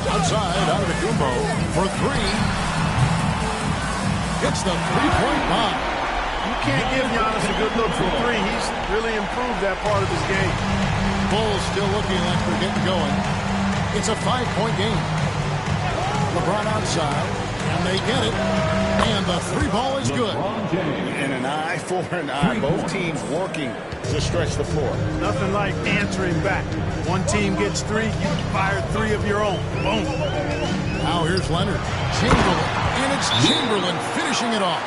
Outside, Antetokounmpo for 3. Hits the three-point bomb. You can't give Giannis a good look from 3. He's really improved that part of his game. Bulls still looking like they're getting going. It's a 5-point game. LeBron outside, and they get it. And the 3 ball is good. And an eye for an eye. Both teams working to stretch the floor. Nothing like answering back. One team gets 3, you fire 3 of your own. Boom. Now here's Leonard. Chamberlain. And it's Chamberlain finishing it off.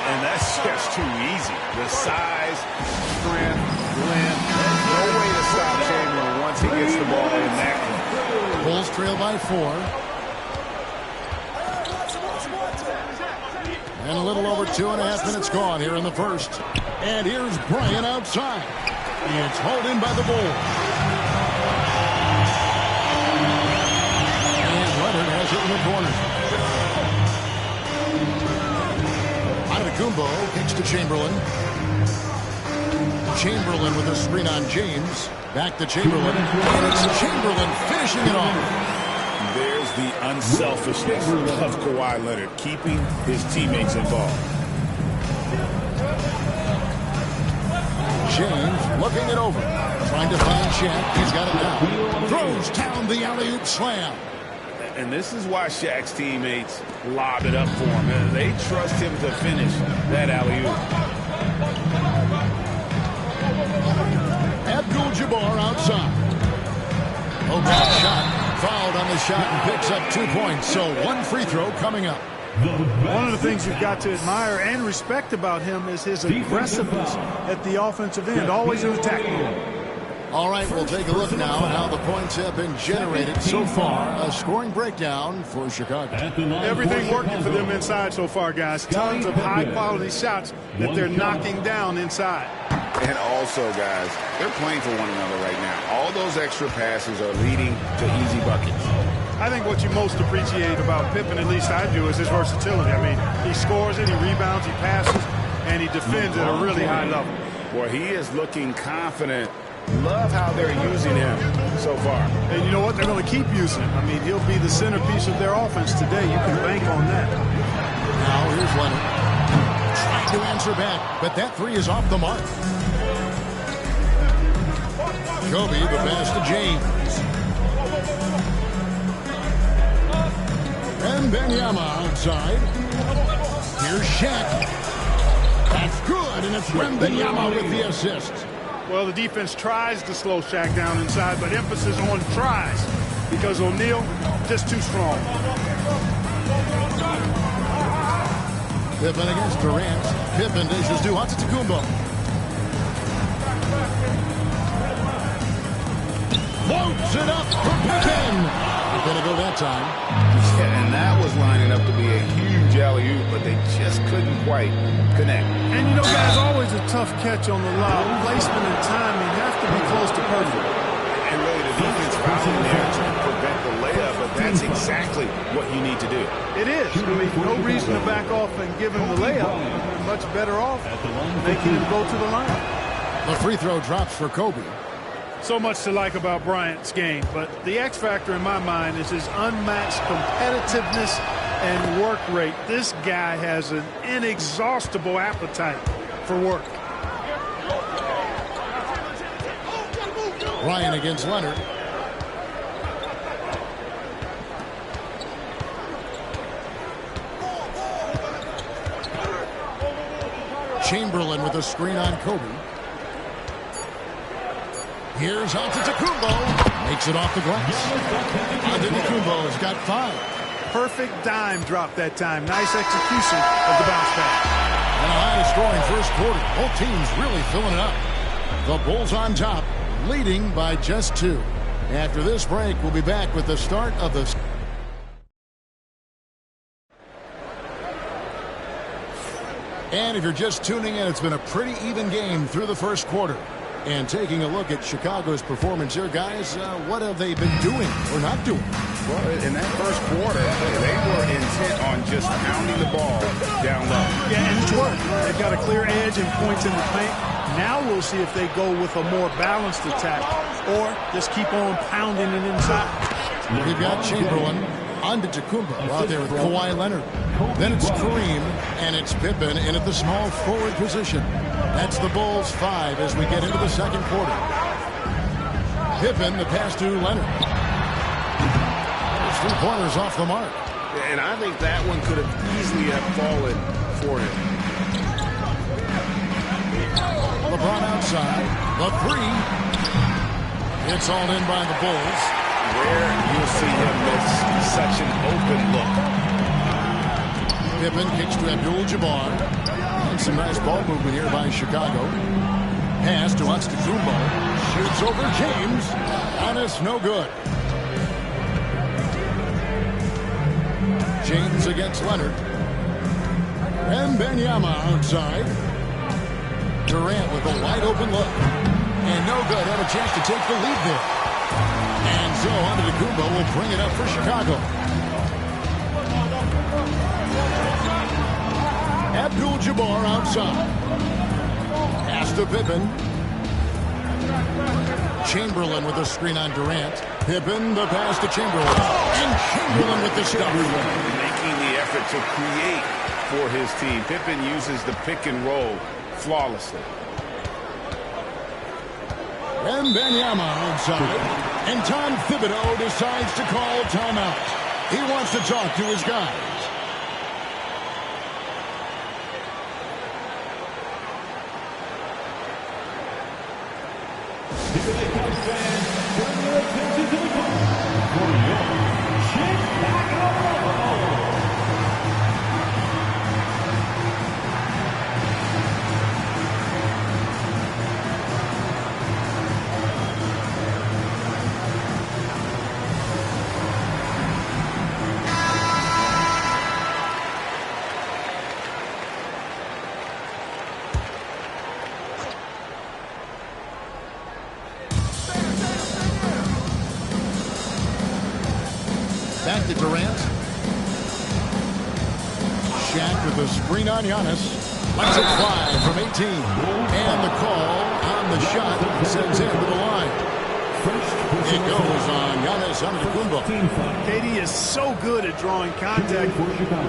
And that's just too easy. The size, strength, length. No way to stop Chamberlain once he gets the ball in that one. Bulls trail by 4. And a little over 2.5 minutes gone here in the first. And here's Bryant outside. It's hauled in by the Bulls. And Leonard has it in the corner. Antetokounmpo kicks to Chamberlain. Chamberlain with a screen on James. Back to Chamberlain. And it's Chamberlain finishing it off. There's the unselfishness of Kawhi Leonard, keeping his teammates involved. James looking it over. Trying to find Shaq. He's got it now. Throws down the alley-oop slam. And this is why Shaq's teammates lob it up for him. They trust him to finish that alley-oop. Abdul-Jabbar outside. Oh, bad shot. Fouled on the shot and picks up 2 points. So 1 free throw coming up. One of the things you've got to admire and respect about him is his aggressiveness at the offensive end. Always in attack mode. All right, we'll take a look now at how the points have been generated so far. A scoring breakdown for Chicago. Everything working for them inside so far, guys. Tons of high-quality shots that they're knocking down inside. And also, guys, they're playing for one another right now. All those extra passes are leading to easy buckets. I think what you most appreciate about Pippen, at least I do, is his versatility. I mean, he scores it, he rebounds, he passes, and he defends at a really high level. Boy, he is looking confident. Love how they're using him so far. And you know what? They're going to keep using him. I mean, he'll be the centerpiece of their offense today. You can bank on that. Now here's Leonard. Trying to answer back, but that 3 is off the mark. Kobe, the pass to James. And Wembanyama outside. Here's Shaq. That's good, and it's Wembanyama with the assist. Well, the defense tries to slow Shaq down inside, but emphasis on tries because O'Neal just too strong. Pippen against Durant. Pippen dishes to Antetokounmpo. Floats it up for Pippen. Gonna go that time. Yeah, and that was lining up to be a huge alley-oop, but they just couldn't quite connect. And, you know, guys, always a tough catch on the lob. Placement and timing have to be close to perfect. And really, the defense fouling there to prevent the layup, but that's exactly what you need to do. It is. I mean, no reason to back off and give him the layup. You're much better off making him go to the line. The free throw drops for Kobe. So much to like about Bryant's game, but the X factor in my mind is his unmatched competitiveness and work rate. This guy has an inexhaustible appetite for work. Bryant against Leonard. Chamberlain with a screen on Kobe. Here's Antetokounmpo. Makes it off the glass. Antetokounmpo has got 5. Perfect dime drop that time. Nice execution of the bounce back. And a high-scoring first quarter. Both teams really filling it up. The Bulls on top, leading by just 2. After this break, we'll be back with the start of the... And if you're just tuning in, it's been a pretty even game through the first quarter. And taking a look at Chicago's performance here, guys, what have they been doing or not doing? Well, in that first quarter, they were intent on just pounding the ball down low. Yeah, and it's worked. They've got a clear edge and points in the paint. Now we'll see if they go with a more balanced attack or just keep on pounding it inside. We've got Chamberlain, Antetokounmpo out there with Kawhi Leonard. Then it's Kareem, and it's Pippen in at the small forward position. That's the Bulls 5 as we get into the second quarter. Pippen, the pass to Leonard. There's 3 pointers off the mark. And I think that one could have easily have fallen for him. LeBron outside. The 3. It's all in by the Bulls. Where you'll see him miss such an open look. Pippen kicks to Abdul-Jabbar. And some nice ball movement here by Chicago. Pass to Antetokounmpo. Shoots over James. And it's no good. James against Leonard. And Wembanyama outside. Durant with a wide open look. And no good. Have a chance to take the lead there. And so Antetokounmpo will bring it up for Chicago. Abdul-Jabbar outside. Pass to Pippen. Chamberlain with a screen on Durant. Pippen, the pass to Chamberlain. And Chamberlain with the stop. Making the effort to create for his team. Pippen uses the pick and roll flawlessly. And Wembanyama outside. And Tom Thibodeau decides to call timeout. He wants to talk to his guys. Back to Durant. Shaq with a screen on Giannis. Lets it fly from 18. And the call on the shot sends him to the line. It goes on Giannis Antetokounmpo. KD is so good at drawing contact.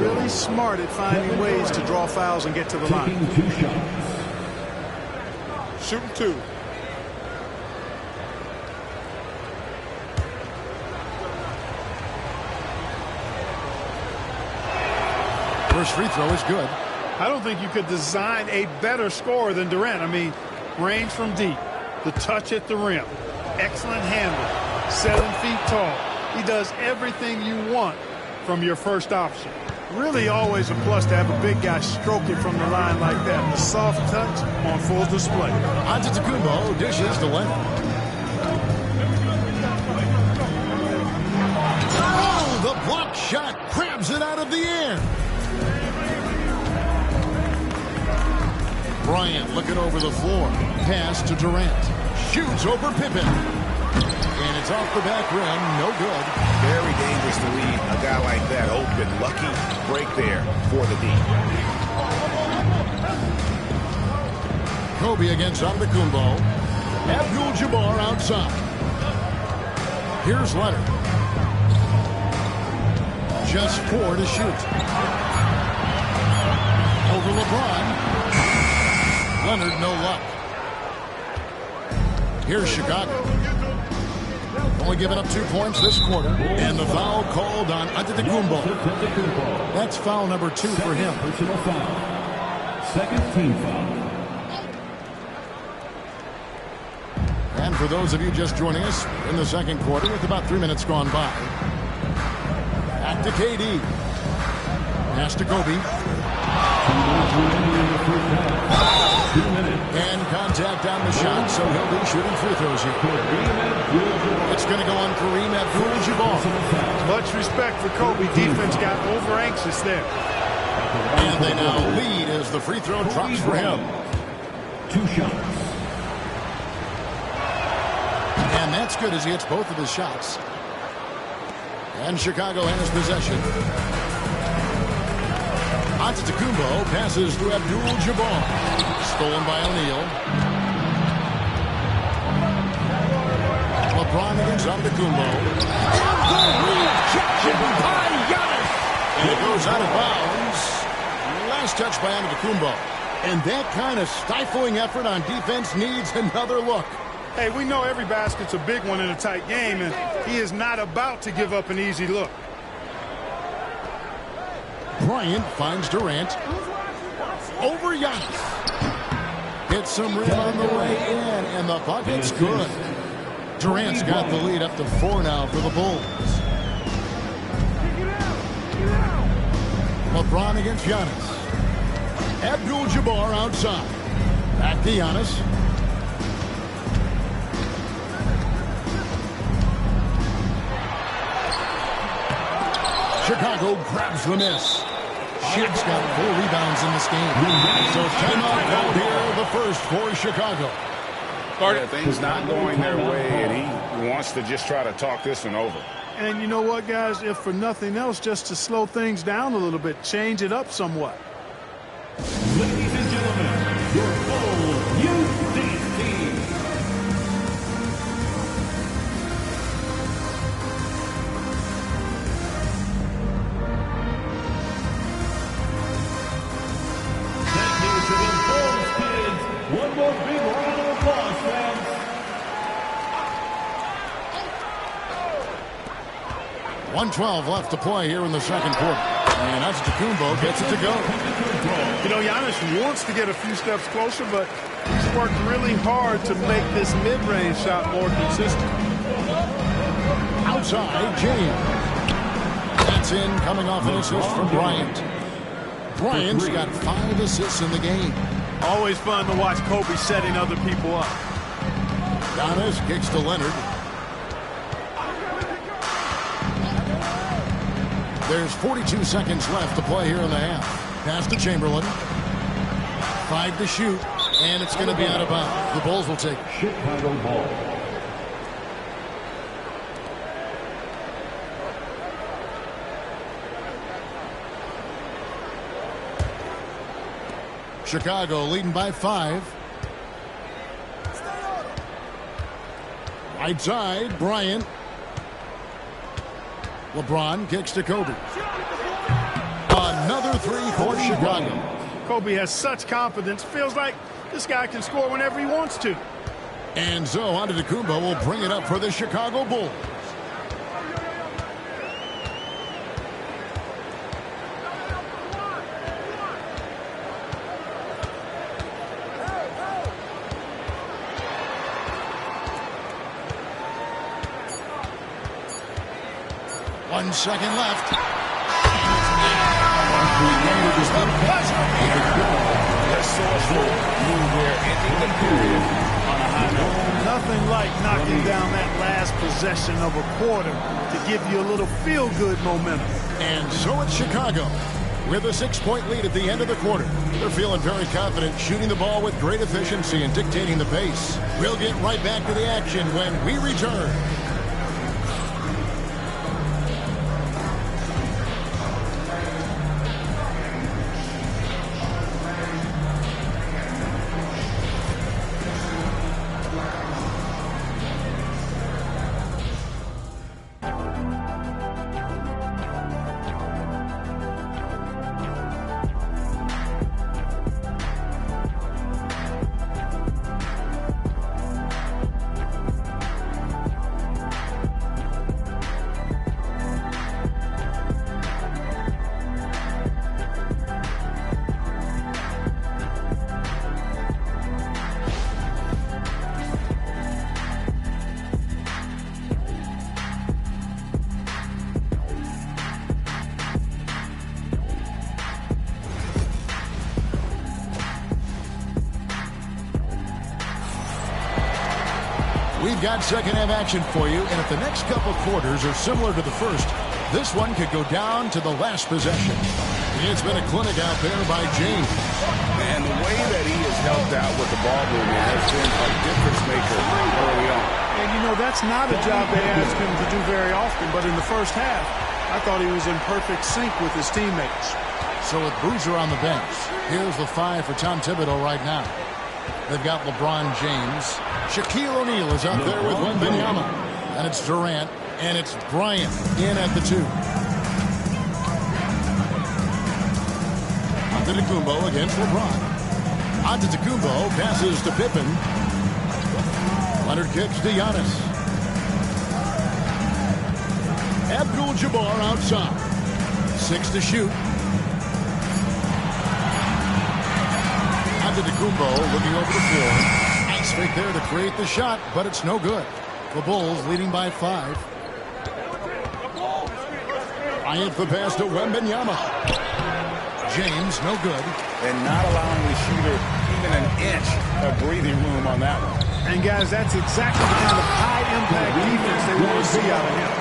Really smart at finding ways to draw fouls and get to the line. Shooting 2. First free throw is good. I don't think you could design a better scorer than Durant. I mean, range from deep, the touch at the rim, excellent handle, 7 feet tall. He does everything you want from your first option. Really always a plus to have a big guy stroke it from the line like that. The soft touch on full display. Antetokounmpo dishes to Leonard. Oh, the block shot grabs it out of the air. Bryant looking over the floor. Pass to Durant. Shoots over Pippen. And it's off the back rim. No good. Very dangerous to leave a guy like that open. Lucky break there for the D. Kobe against Antetokounmpo. Abdul-Jabbar outside. Here's Leonard. Just 4 to shoot. Over LeBron. Leonard, no luck. Here's Chicago. Only giving up 2 points this quarter. And the foul called on Antetokounmpo. That's foul number 2 for him. Personal foul. Second team foul. And for those of you just joining us in the second quarter with about 3 minutes gone by. Back to KD. Pass to Kobe. And contact on the shot, so he'll be shooting free throws here. It's going to go on Kareem Abdul-Jabbar. Much respect for Kobe. Defense got over-anxious there. And they now lead as the free throw drops for him. 2 shots. And that's good as he hits both of his shots. And Chicago has possession. Antetokounmpo passes to Abdul-Jabbar. Stolen by O'Neal. LeBron against Antetokounmpo. And the rejection by Giannis. And it goes out of bounds. Last touch by Antetokounmpo. And that kind of stifling effort on defense needs another look. Hey, we know every basket's a big one in a tight game, and he is not about to give up an easy look. Bryant finds Durant. Over Giannis. Hits some rim on the way in, and the bucket's good. Durant's got the lead up to 4 now for the Bulls. LeBron against Giannis. Abdul-Jabbar outside. Back to Giannis. Chicago grabs the miss. Shaq's got 4 rebounds in this game. So timeout called here, the first for Chicago. Things not going their way, and he wants to just try to talk this one over. And you know what, guys? If for nothing else, just to slow things down a little bit, change it up somewhat. Ladies and gentlemen, your Bulls Youth Dance Team. Thank you to the Bulls kids. One more big round of applause, fans. .112 left to play here in the second quarter. And Antetokounmpo gets it to go. You know, Giannis wants to get a few steps closer, but he's worked really hard to make this mid-range shot more consistent. Outside, James. That's in, coming off an assist from Bryant. Bryant's got 5 assists in the game. Always fun to watch Kobe setting other people up. Giannis kicks to Leonard. There's 42 seconds left to play here in the half. Pass to Chamberlain. 5 to shoot, and it's going to be out of bounds. The Bulls will take Chicago ball. Chicago leading by 5. Right side, Bryant. LeBron kicks to Kobe. Another 3 for Chicago. Kobe has such confidence. Feels like this guy can score whenever he wants to. And so Antetokounmpo will bring it up for the Chicago Bulls. One second left. Nothing like knocking down that last possession of a quarter to give you a little feel-good momentum. And so it's Chicago with a 6-point lead at the end of the quarter. They're feeling very confident, shooting the ball with great efficiency and dictating the pace. We'll get right back to the action when we return. We've got second-half action for you, and if the next couple quarters are similar to the first, this one could go down to the last possession. It's been a clinic out there by James. And the way that he has helped out with the ball movement has been a difference maker early on. And, you know, that's not a job they ask him to do very often, but in the first half, I thought he was in perfect sync with his teammates. So with Boozer on the bench, here's the 5 for Tom Thibodeau right now. They've got LeBron James. Shaquille O'Neal is out there with Wembanyama. And it's Durant. And it's Bryant in at the 2. Antetokounmpo against LeBron. Antetokounmpo passes to Pippen. Leonard kicks to Giannis. Abdul-Jabbar outside. 6 to shoot. Antetokounmpo looking over the floor. Nice fake there to create the shot, but it's no good. The Bulls leading by 5. Bryant the pass to Wembanyama. James, no good. And not allowing the shooter even an inch of breathing room on that one. And, guys, that's exactly the kind of high-impact defense they want to see out of him.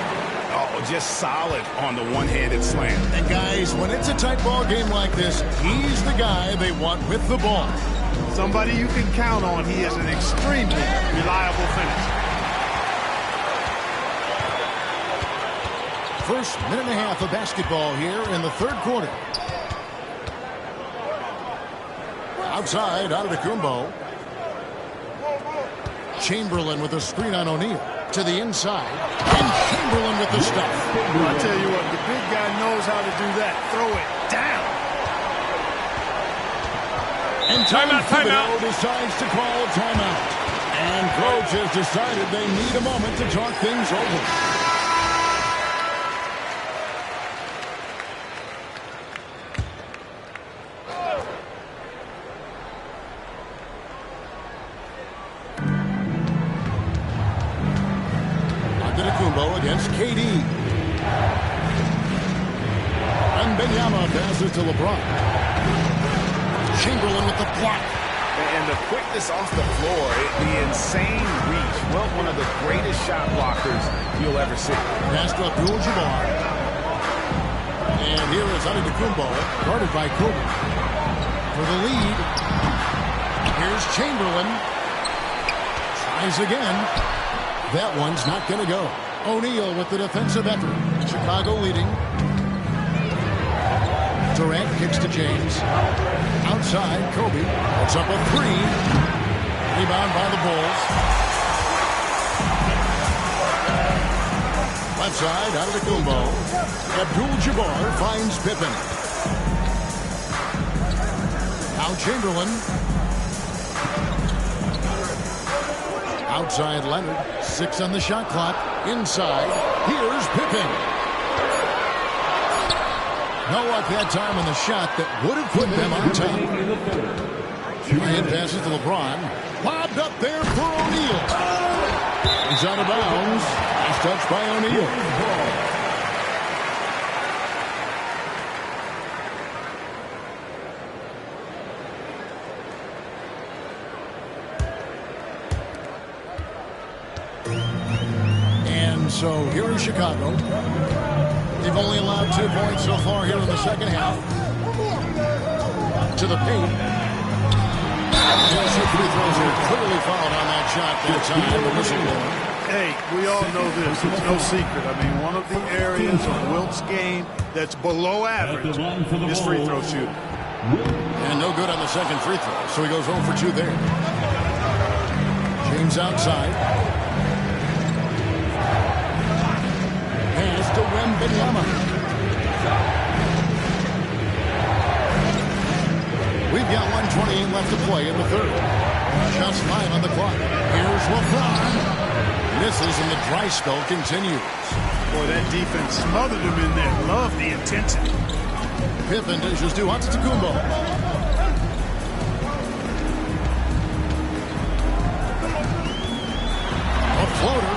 Oh, just solid on the one-handed slam. And, guys, when it's a tight ball game like this, he's the guy they want with the ball. Somebody you can count on. He is an extremely reliable finisher. First minute and a half of basketball here in the third quarter. Outside, Antetokounmpo. Chamberlain with a screen on O'Neal. To the inside. And Chamberlain with the stuff. I tell you what, the big guy knows how to do that. Throw it down. And timeout decides to call a timeout. And coach has decided they need a moment to talk things over. Against KD. Wembanyama passes to LeBron. Chamberlain with the block. And the quickness off the floor, the insane reach. Well, one of the greatest shot blockers you'll ever see. Pass to Abdul-Jabbar. And here is Antetokounmpo, guarded by Kobe. For the lead. Here's Chamberlain. Tries again. That one's not going to go. O'Neal with the defensive effort. Chicago leading. Durant kicks to James. Outside, Kobe. It's up a 3. Rebound by the Bulls. Left side, out of the Antetokounmpo. Abdul-Jabbar finds Pippen. Now Chamberlain. Outside Leonard. 6 on the shot clock. Inside. Here's Pippen. No luck that time on the shot that would have put them on top. Bryant passes to LeBron. Lobbed up there for O'Neal. He's out of bounds. Nice touch by O'Neal. So here in Chicago, they've only allowed 2 points so far here in the second half. To the paint. There's your free throws here. Clearly fouled on that shot that time. The whistle blown. Hey, we all know this. It's no secret. I mean, one of the areas of Wilt's game that's below average is free throw shooting. And no good on the second free throw, so he goes 0 for 2 there. James outside. Pass to Wembanyama. We've got 1:28 left to play in the third. Just 5 on the clock. Here's LeBron. Misses and the dry spell continues. Boy, that defense smothered him in there. Love the intensity. Pippen dishes to Antetokounmpo. A floater.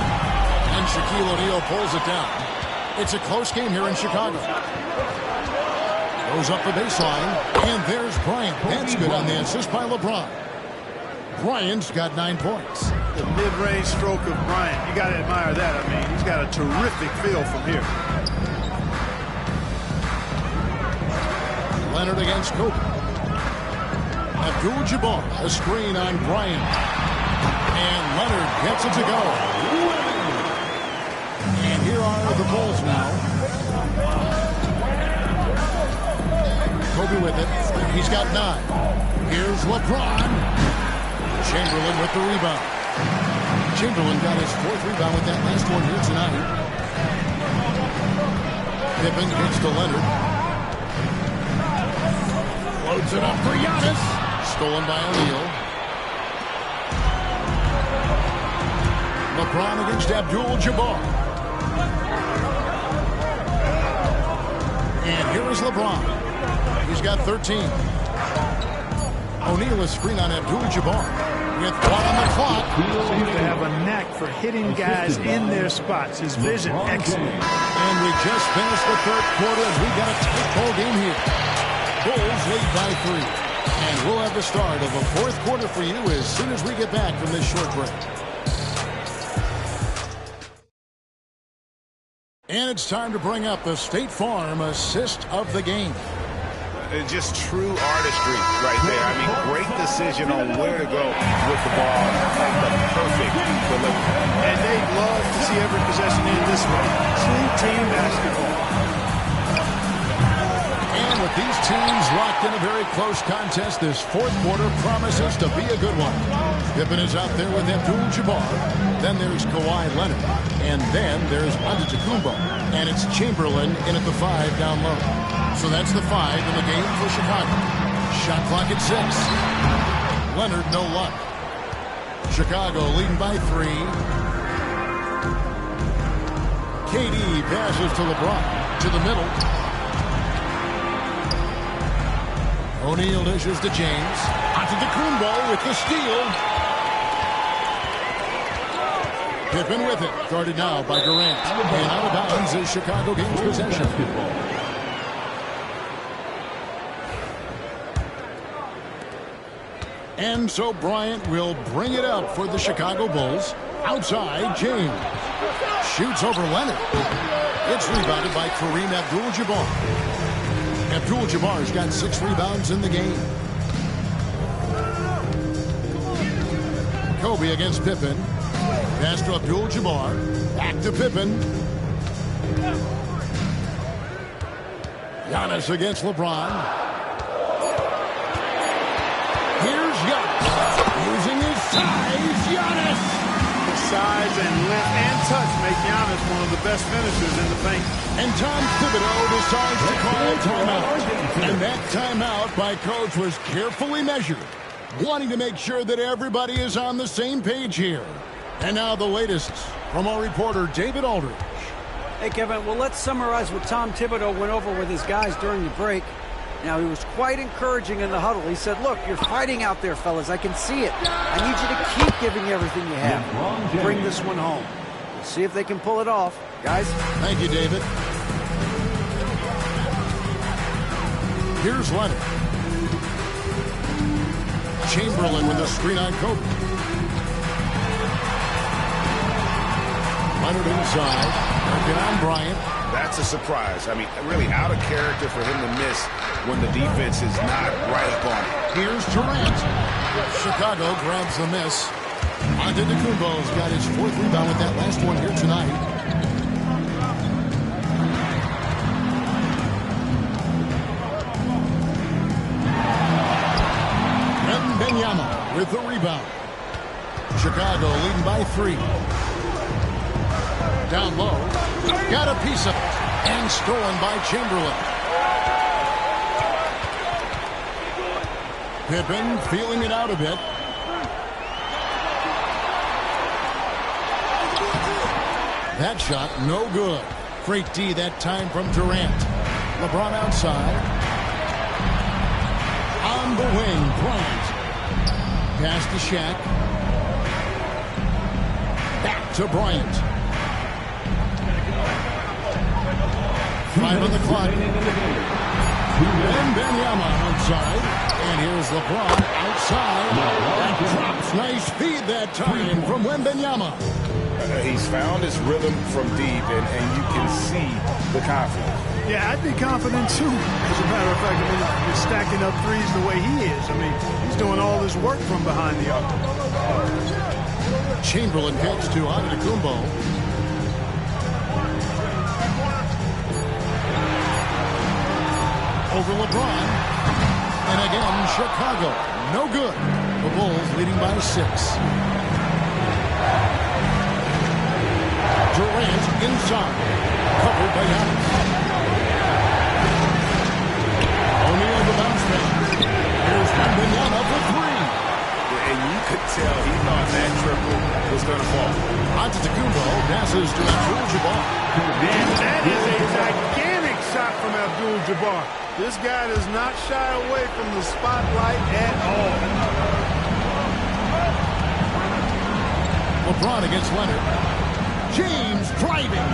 And Shaquille O'Neal pulls it down. It's a close game here in Chicago. Goes up the baseline. And there's Bryant. That's good on the assist by LeBron. Bryant's got 9 points. The mid-range stroke of Bryant. You got to admire that. I mean, he's got a terrific feel from here. Leonard against Kobe. Abdul-Jabbar, a screen on Bryant. And Leonard gets it to go. And here are the Bulls now. Kobe with it. He's got 9. Here's LeBron. Chamberlain with the rebound. Chamberlain got his 4th rebound with that last one here tonight. Pippen gets to Leonard. Loads it up for Giannis. Stolen by O'Neal. LeBron against Abdul-Jabbar. And here is LeBron. He's got 13. O'Neal is screen on Abdul-Jabbar. With 1 on the clock. Seems to have a knack for hitting guys in their spots. His vision excellent. And we just finished the third quarter as we got a tight ball game here. Bulls lead by 3. And we'll have the start of the 4th quarter for you as soon as we get back from this short break. And it's time to bring up the State Farm assist of the game. Just true artistry right there. I mean, great decision on where to go with the ball. Like the perfect delivery. And they'd love to see every possession in this way. True team basketball. And with these teams locked in a very close contest, this 4th quarter promises to be a good one. Pippen is out there with Abdul-Jabbar. Then there's Kawhi Leonard. And then there's Antetokounmpo. And it's Chamberlain in at the 5 down low. So that's the 5 in the game for Chicago. Shot clock at 6. Leonard, no luck. Chicago leading by 3. KD passes to LeBron. To the middle. O'Neal dishes to James. Antetokounmpo with the steal. Pippen with it. Guarded now by Durant. And out of bounds is Chicago gains possession. And so Bryant will bring it up for the Chicago Bulls. Outside, James. Shoots over Leonard. It's rebounded by Kareem Abdul-Jabbar. Abdul-Jabbar's got 6 rebounds in the game. Kobe against Pippen. Pass to Abdul-Jabbar. Back to Pippen. Giannis against LeBron. Here's Giannis. Using his size, Giannis. The size and length and touch make Giannis one of the best finishers in the paint. And Tom Thibodeau decides to call a timeout. And that timeout by Coach was carefully measured, wanting to make sure that everybody is on the same page here. And now the latest from our reporter, David Aldridge. Hey, Kevin, well, let's summarize what Tom Thibodeau went over with his guys during the break. Now, he was quite encouraging in the huddle. He said, look, you're fighting out there, fellas. I can see it. I need you to keep giving everything you have. Bring this one home. Let's see if they can pull it off. Guys? Thank you, David. Here's Leonard. Chamberlain with a screen on Kobe. Leonard inside. Working on Bryant. That's a surprise. I mean, really out of character for him to miss when the defense is not right up on it. Here's Durant. Chicago grabs the miss. Antetokounmpo's got his 4th rebound with that last one here tonight. Wembanyama with the rebound. Chicago leading by 3. Down low. Got a piece of it. And stolen by Chamberlain. Pippen feeling it out a bit. That shot no good. Great D that time from Durant. LeBron outside. On the wing, Bryant. Pass to Shaq. Back to Bryant. 5 on the clock. Wembanyama outside. And here's LeBron outside. That drops. Nice feed that time from Wembanyama. He's found his rhythm from deep, and you can see the confidence. Yeah, I'd be confident too. As a matter of fact, I mean, you're stacking up threes the way he is. I mean, he's doing all this work from behind the arc. Chamberlain gets to Antetokounmpo. Over LeBron. And again, Chicago. No good. The Bulls leading by 6. Durant inside. Covered by Giannis. O'Neal the bounce pass. Here's Wembanyama for 3. And you could tell he thought that triple was going to fall. Antetokounmpo passes to Abdul-Jabbar. And that is a gigantic shot from Abdul-Jabbar. This guy does not shy away from the spotlight at all. LeBron against Leonard. James driving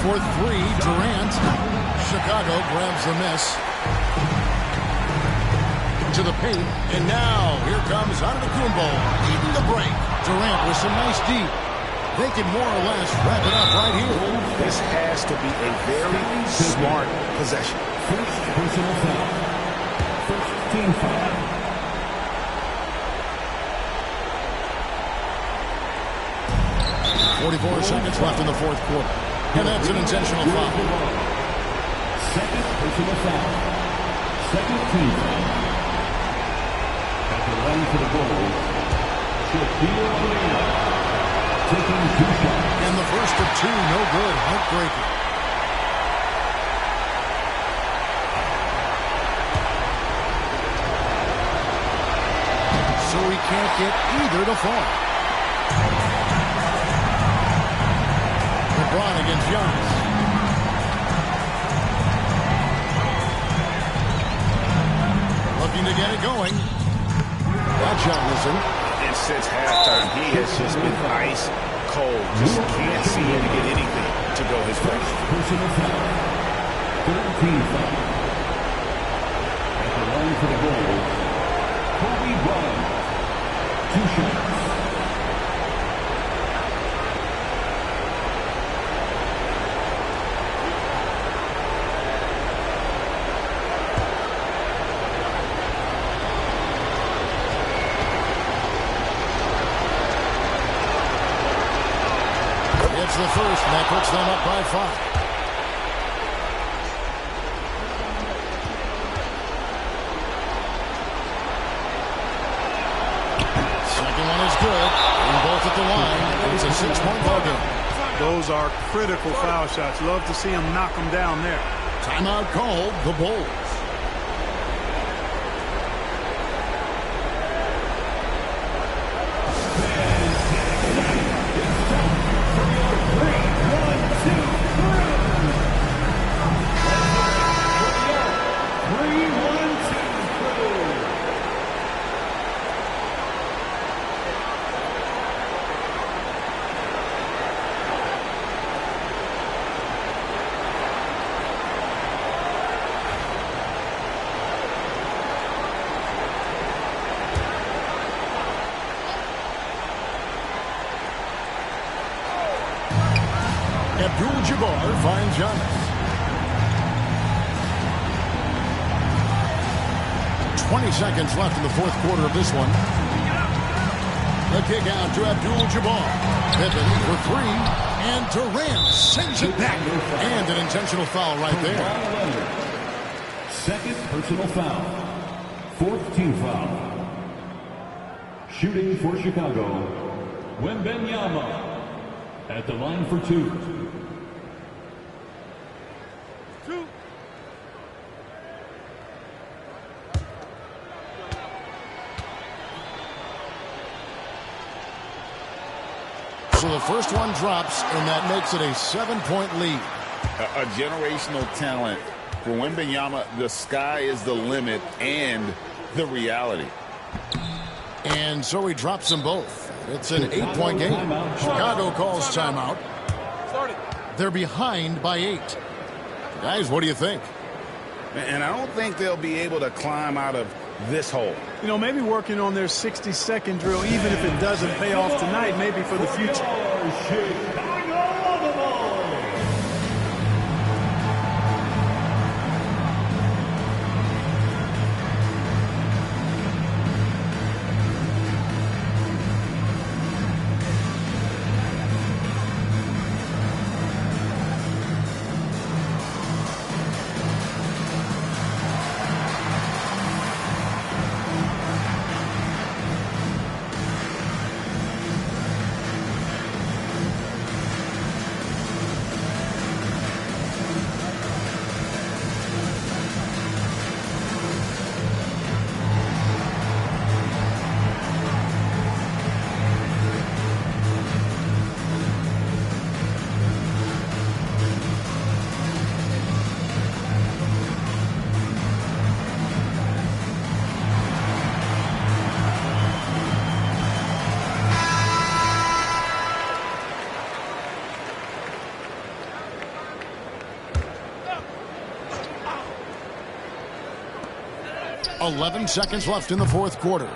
for 3. Durant. Chicago grabs the miss. To the paint. And now here comes Antetokounmpo eating the break. Durant with some nice D. They can more or less wrap it up right here. This has to be a very smart possession. First personal foul. First team foul. .44 seconds left in the 4th quarter. And that's an intentional foul. Second personal foul. Second team foul. At the line for the Bulls, Shaquille O'Neal taking 2 shots. And the first of 2, no good. Heartbreaking. So he can't get either to fall. LeBron against Giannis. Looking to get it going. Watch out, listen. And since halftime, he has just been ice cold. Just can't seem to get anything to go his way. Personal foul. 13 foul. At the line for the Bulls, Kobe Bryant. 2 shots. It's the first, and that puts them up by 5. Second one is good. And both at the line. It's a 6-point ball game. Those are critical foul shots. Love to see him knock them down there. Timeout called, the Bulls. Abdul-Jabbar finds Giannis. 20 seconds left in the fourth quarter of this one. The kick out to Abdul-Jabbar. Pippen for three. And Durant sends it back. And an intentional foul right there. Second personal foul. Fourth team foul. Shooting for Chicago, Wembanyama at the line for two. So the first one drops, and that makes it a 7-point lead. A generational talent. For Wembanyama, the sky is the limit and the reality. And so he drops them both. It's an 8-point game. Chicago calls timeout. They're behind by 8. Guys, what do you think? And I don't think they'll be able to climb out of this hole. You know, maybe working on their 60-second drill, even if it doesn't pay off tonight, maybe for the future. .11 seconds left in the fourth quarter.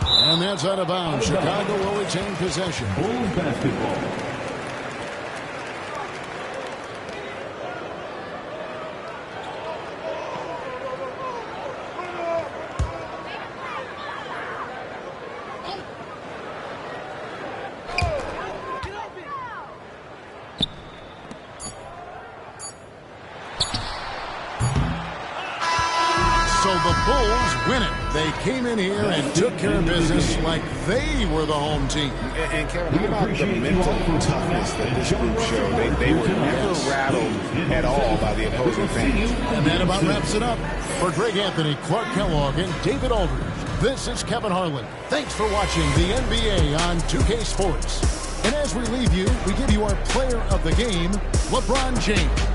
And that's out of bounds. Chicago will retain possession. Bulls basketball. So the Bulls win it. They came in here and took care of business like they were the home team. And Kevin, how about the mental toughness that this group showed? They were never rattled at all by the opposing fans. And that about wraps it up. For Greg Anthony, Clark Kellogg, and David Aldridge, this is Kevin Harlan. Thanks for watching the NBA on 2K Sports. And as we leave you, we give you our player of the game, LeBron James.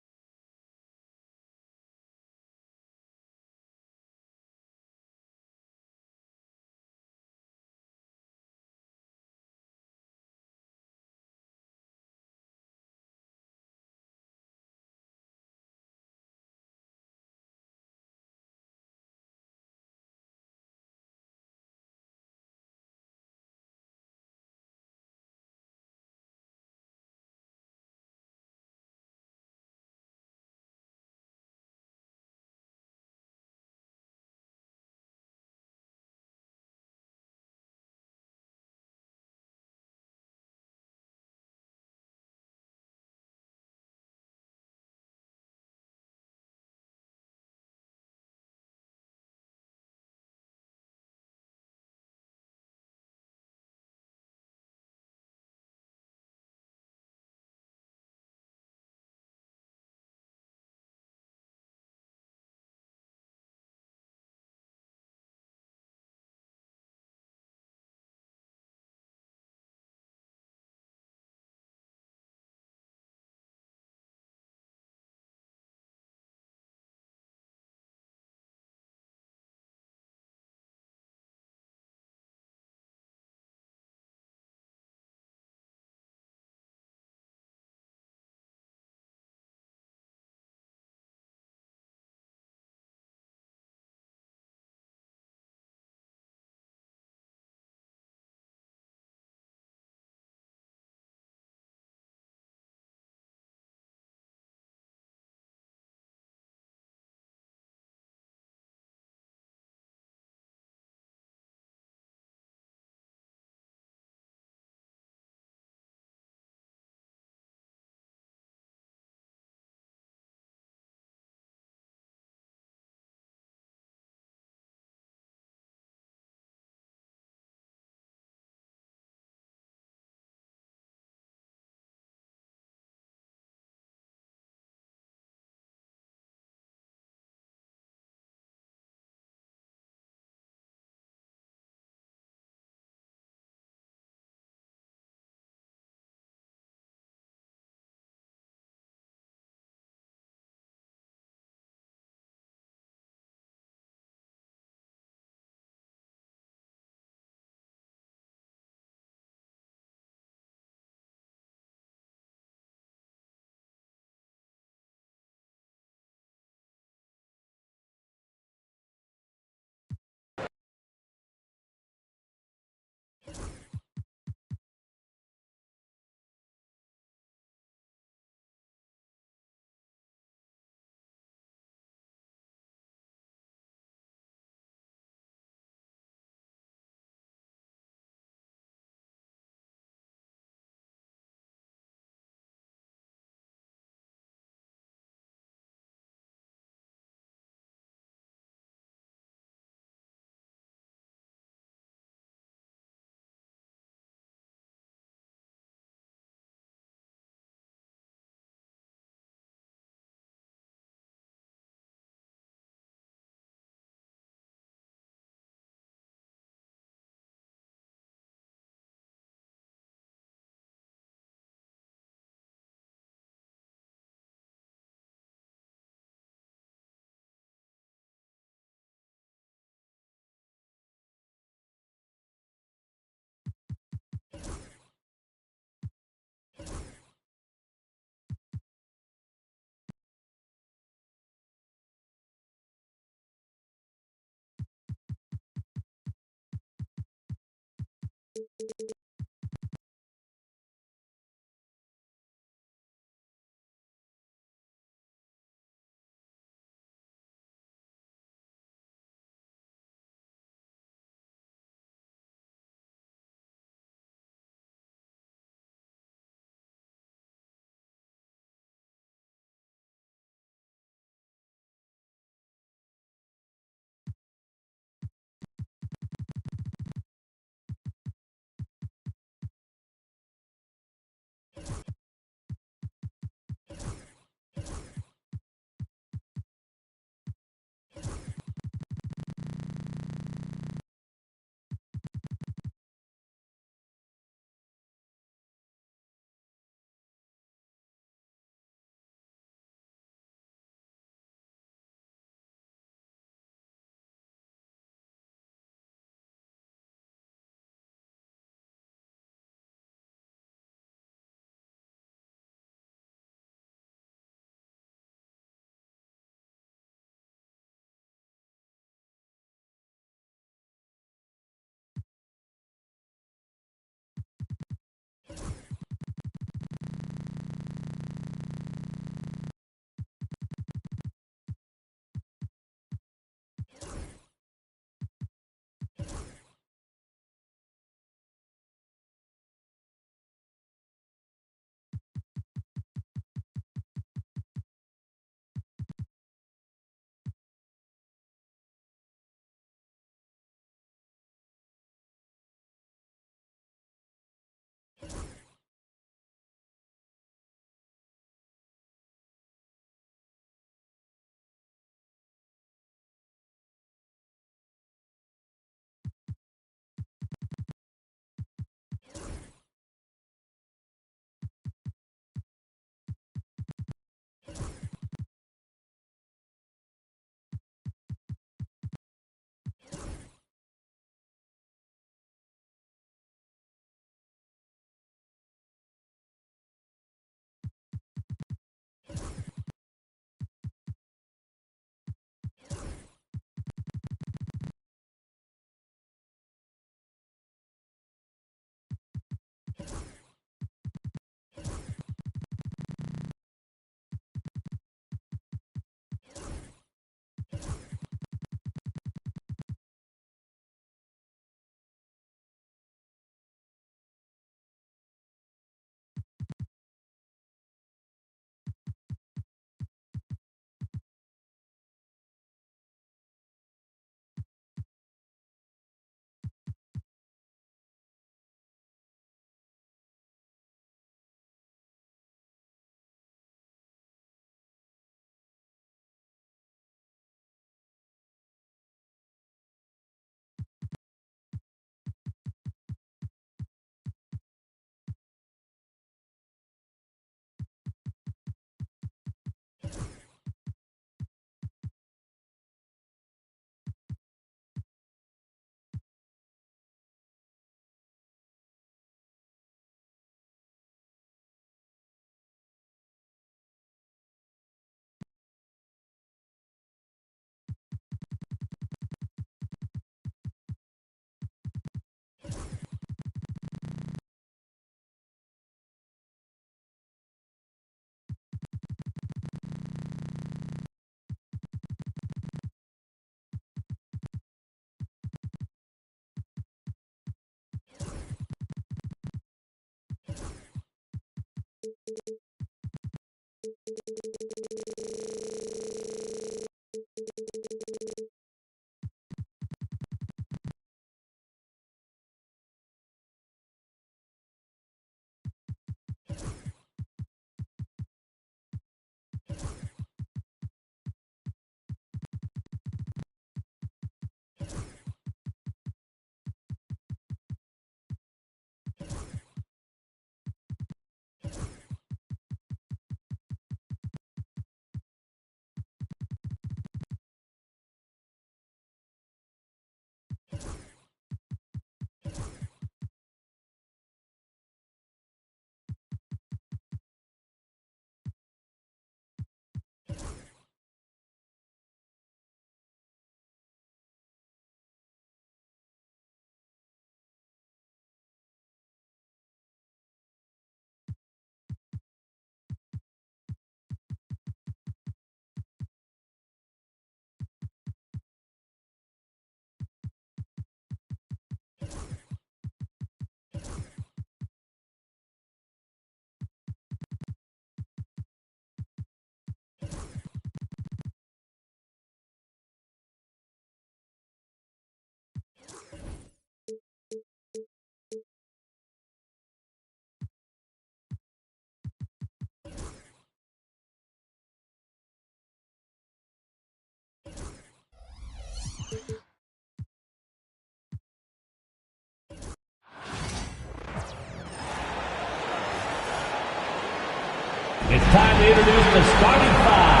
It's time to introduce the starting five.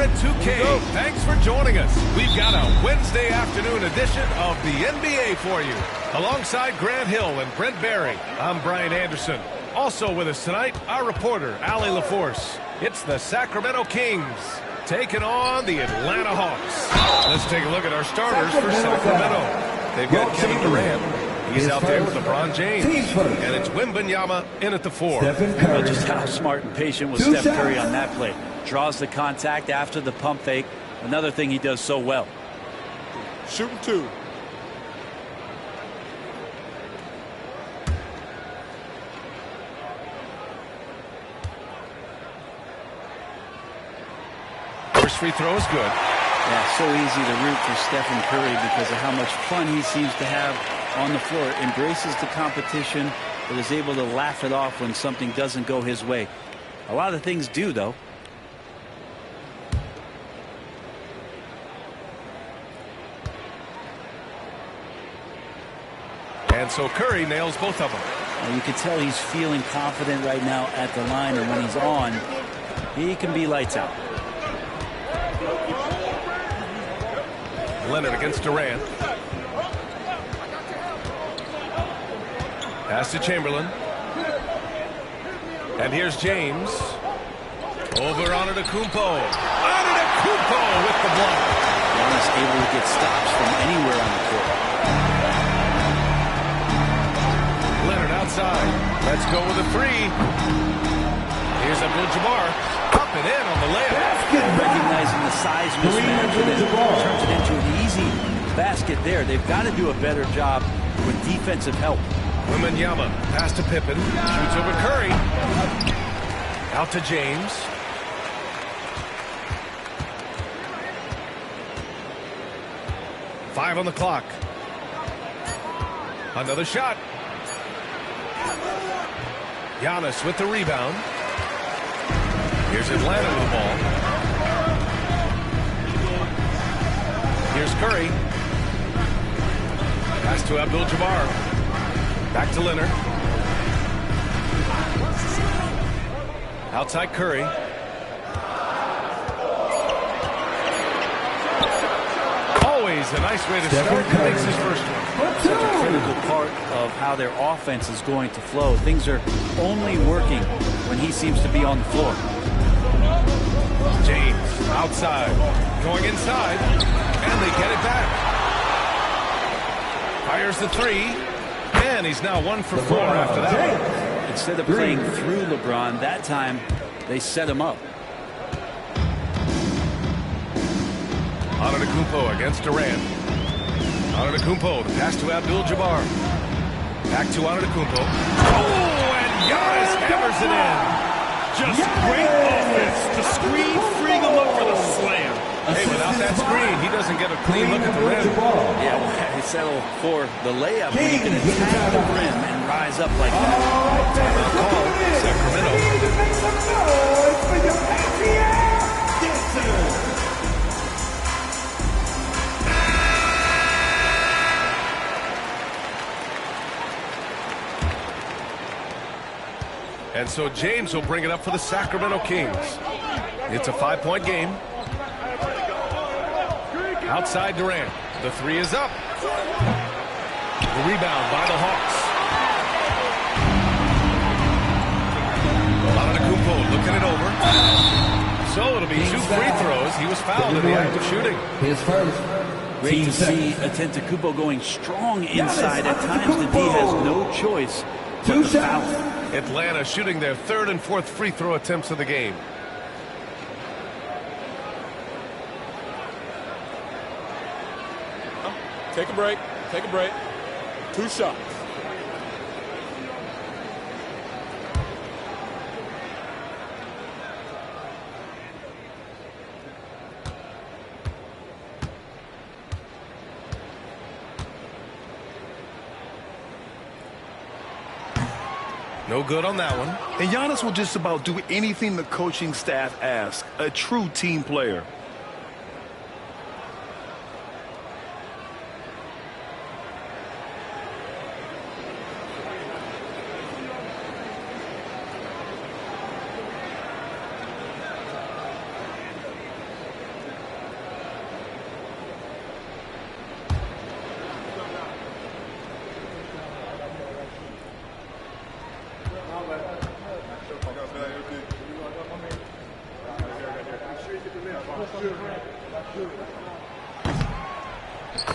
at 2K. Thanks for joining us. We've got a Wednesday afternoon edition of the NBA for you. Alongside Grant Hill and Brent Barry, I'm Brian Anderson. Also with us tonight, our reporter, Allie LaForce. It's the Sacramento Kings taking on the Atlanta Hawks. Let's take a look at our starters for Sacramento. They've got Kevin Durant. He's out there with LeBron James. And it's Wembanyama in at the 4. Just how smart and patient was Steph Curry on that play. Draws the contact after the pump fake. Another thing he does so well. Shooting 2. First free throw is good. Yeah, so easy to root for Stephen Curry because of how much fun he seems to have on the floor. Embraces the competition, but is able to laugh it off when something doesn't go his way. A lot of things do, though. And so Curry nails both of them. And you can tell he's feeling confident right now at the line, and when he's on, he can be lights out. Leonard against Durant. Pass to Chamberlain. And here's James. Over Antetokounmpo. Antetokounmpo with the block. Giannis able to get stops from anywhere on the court. Leonard outside. Let's go with a 3. Here's Abdul-Jabbar. Up and in on the layup. Recognizing the size mismatch and turns it into an easy basket there. They've got to do a better job with defensive help. Wembanyama pass to Pippen. Shoots over Curry. Out to James. Five on the clock. Another shot. Giannis with the rebound. Here's Atlanta with the ball. Here's Curry. Pass to Abdul-Jabbar. Back to Leonard. Outside Curry. Always a nice way to start. He makes his first one. Such a critical part of how their offense is going to flow. Things are only working when he seems to be on the floor. James outside, going inside, and they get it back. Fires the 3, and he's now 1 for 4 after that. Instead of playing through LeBron, that time they set him up. Antetokounmpo against Durant. Antetokounmpo, the pass to Abdul-Jabbar. Back to Antetokounmpo. Oh, and Giannis hammers it in. Just great offense to screen, freeing him up for the slam. Hey, without that screen, he doesn't get a clean look at the rim. Yeah, well, he settled for the layup when he can attack the rim and rise up like that. Timeout call, Sacramento. And so James will bring it up for the Sacramento Kings. It's a 5-point game. Outside Durant. The 3 is up. The rebound by the Hawks. Antetokounmpo looking it over. So it'll be 2 free throws. He was fouled in the act of shooting. His first. Great to see Antetokounmpo going strong inside. At times the D has no choice but to foul. Atlanta shooting their 3rd and 4th free throw attempts of the game. Take a break. Take a break. 2 shots. No good on that one. And Giannis will just about do anything the coaching staff asks. A true team player.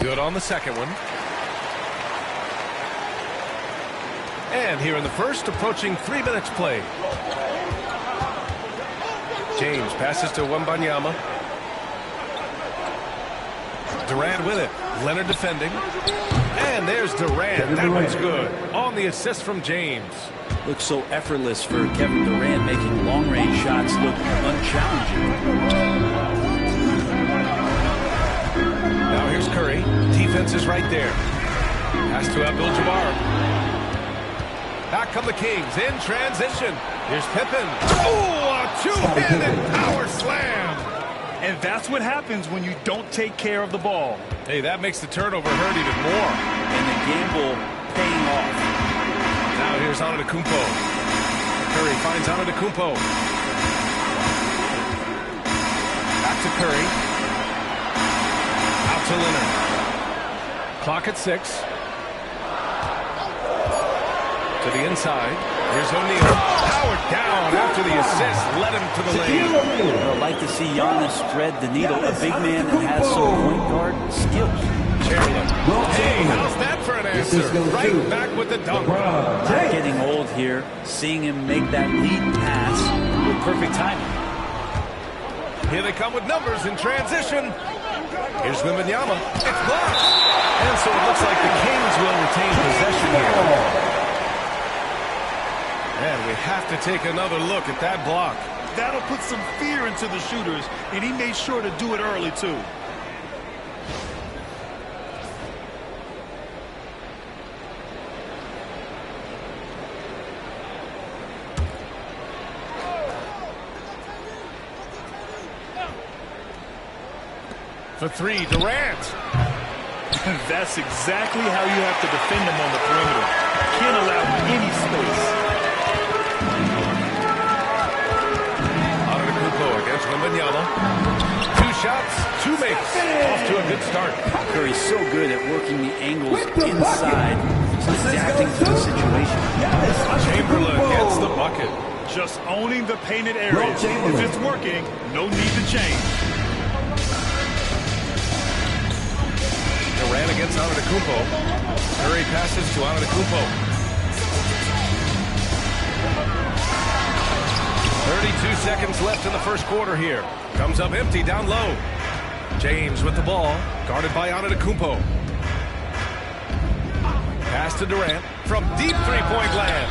Good on the second one. And here in the first, approaching 3 minutes played. James passes to Wembanyama. Durant with it. Leonard defending. And there's Durant. That one's good. On the assist from James. Looks so effortless for Kevin Durant, making long-range shots look unchallenging. Now here's Curry. Defense is right there. Pass to Abdul-Jabbar. Back come the Kings in transition. Here's Pippen. Oh, a two-handed power slam. And that's what happens when you don't take care of the ball. Hey, that makes the turnover hurt even more. And the gamble paying off. Now here's Antetokounmpo. Curry finds Antetokounmpo. Back to Curry. Out to Leonard. Clock at 6. To the inside. Here's O'Neal. Powered down after the assist. Led him to the lane. I'd like to see Giannis thread the needle. A big man that has some point guard skills. Chamberlain. Hey, how's that for an answer? Right back with the dunk. Not getting old here. Seeing him make that lead pass with perfect timing. Here they come with numbers in transition. Here's Wembanyama. It's blocked. And so it looks like the Kings will retain possession here. And we have to take another look at that block. That'll put some fear into the shooters, and he made sure to do it early, too. For 3, Durant. That's exactly how you have to defend him on the perimeter. Can't allow any space. Against Wembanyama. 2 shots, 2 makes. Off to a good start. Curry's so good at working the angles inside, adapting to the situation. Chamberlain gets the bucket. Just owning the painted areas. If it's working, no need to change. Durant against Antetokounmpo. Curry passes to Antetokounmpo. 32 seconds left in the first quarter here. Comes up empty down low. James with the ball, guarded by Antetokounmpo. Pass to Durant from deep three-point land.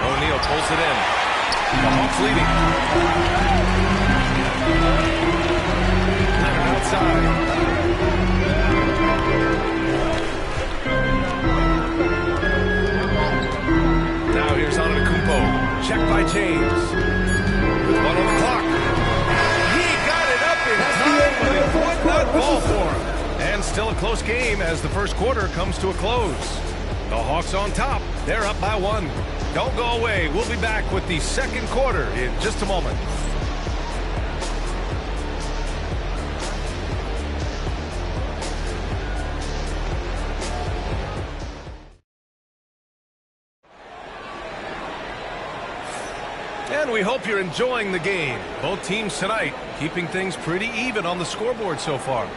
O'Neal pulls it in. The Hawks leading. Leonard outside. Now here's Antetokounmpo. Checked by James. With 1 on the clock. He got it up in time, but it would not fall for him. And still a close game as the first quarter comes to a close. The Hawks on top. They're up by 1. Don't go away. We'll be back with the second quarter in just a moment. And we hope you're enjoying the game. Both teams tonight keeping things pretty even on the scoreboard so far.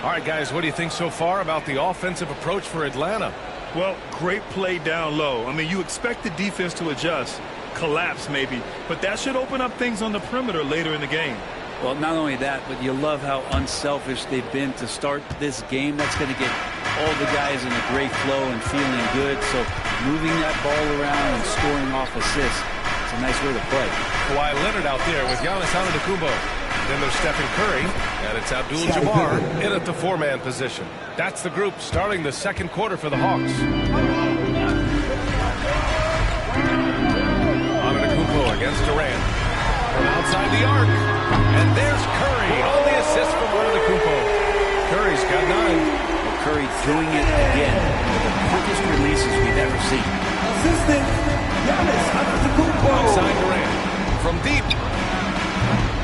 All right, guys, what do you think so far about the offensive approach for Atlanta? Well, great play down low. I mean, you expect the defense to adjust, collapse maybe, but that should open up things on the perimeter later in the game. Well, not only that, but you love how unselfish they've been to start this game. That's going to get all the guys in a great flow and feeling good. So moving that ball around and scoring off assists, it's a nice way to play. Kawhi Leonard out there with Giannis Antetokounmpo. Then there's Stephen Curry, and it's Abdul-Jabbar in at the 4-man position. That's the group starting the second quarter for the Hawks. Antetokounmpo against Durant. From outside the arc. And there's Curry on the assist from Antetokounmpo. Curry's got 9. Well, Curry doing it again with the quickest releases we've ever seen. Assistant, Giannis Antetokounmpo. Outside Durant. From deep.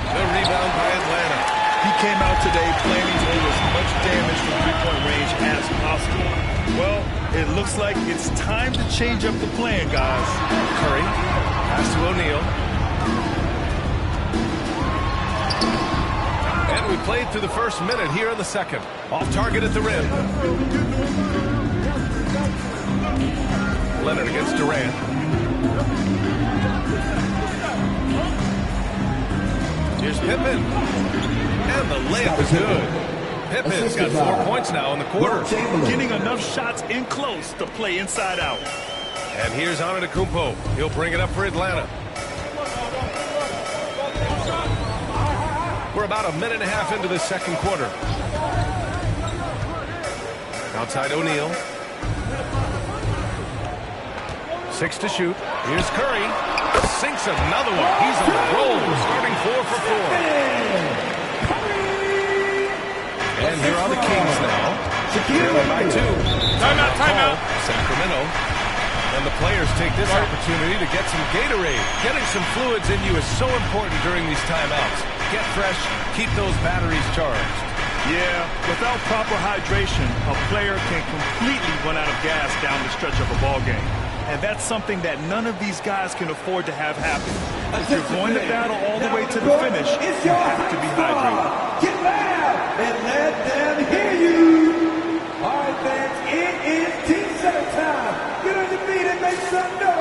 The rebound by Atlanta. He came out today planning to do as much damage from three-point range as possible. Well, It looks like it's time to change up the plan, guys. Curry, pass to O'Neal. And we played through the first minute here in the second. Off target at the rim. Leonard against Durant. Here's Pippen. And the layup is good. Pippen's got 4 points now in the quarter. Getting enough shots in close to play inside out. And here's Antetokounmpo. He'll bring it up for Atlanta. We're about a minute and a half into the second quarter. Outside O'Neal. 6 to shoot. Here's Curry. Sinks another one. He's on a roll. Starting 4 for 4. And here are the Kings now. Trailing by 2. Timeout. Sacramento. And the players take this opportunity to get some Gatorade. Getting some fluids in you is so important during these timeouts. Get fresh, keep those batteries charged. Yeah, without proper hydration, a player can completely run out of gas down the stretch of a ball game. And that's something that none of these guys can afford to have happen. If you're going to battle all the way to the finish, you have to be hydrated. Get loud and let them hear you. All right, fans, it is Team 7 time. Get on your feet and make some noise.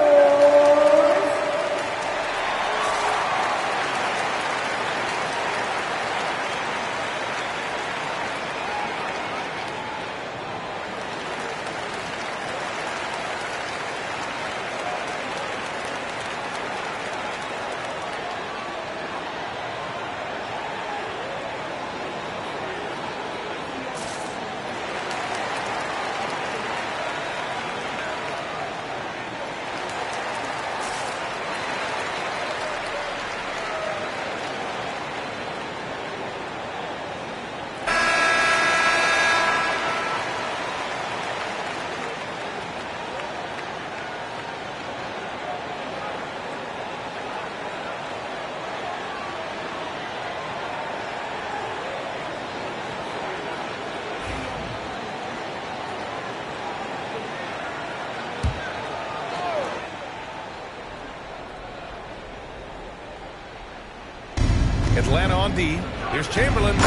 Atlanta on D. Here's Chamberlain. Oh,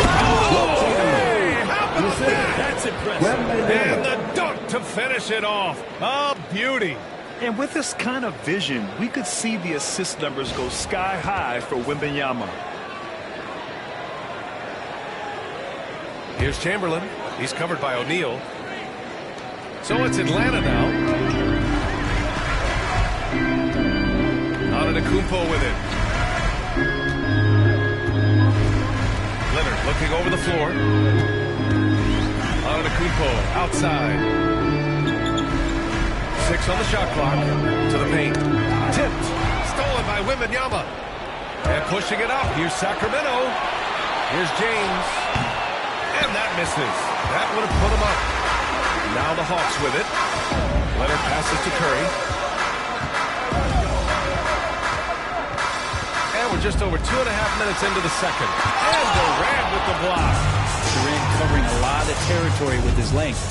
how about that? That's impressive. And the dunk to finish it off. A beauty. And with this kind of vision, we could see the assist numbers go sky high for Wembanyama. Here's Chamberlain. He's covered by O'Neal. So it's Atlanta now. Antetokounmpo with it. Leonard looking over the floor. Antetokounmpo outside. 6 on the shot clock. To the paint. Tipped. Stolen by Wembanyama. And pushing it up. Here's Sacramento. Here's James. And that misses. That would have put him up. Now the Hawks with it. Leonard passes to Curry. And we're just over 2.5 minutes into the second. And Durant with the block. Durant covering a lot of territory with his length.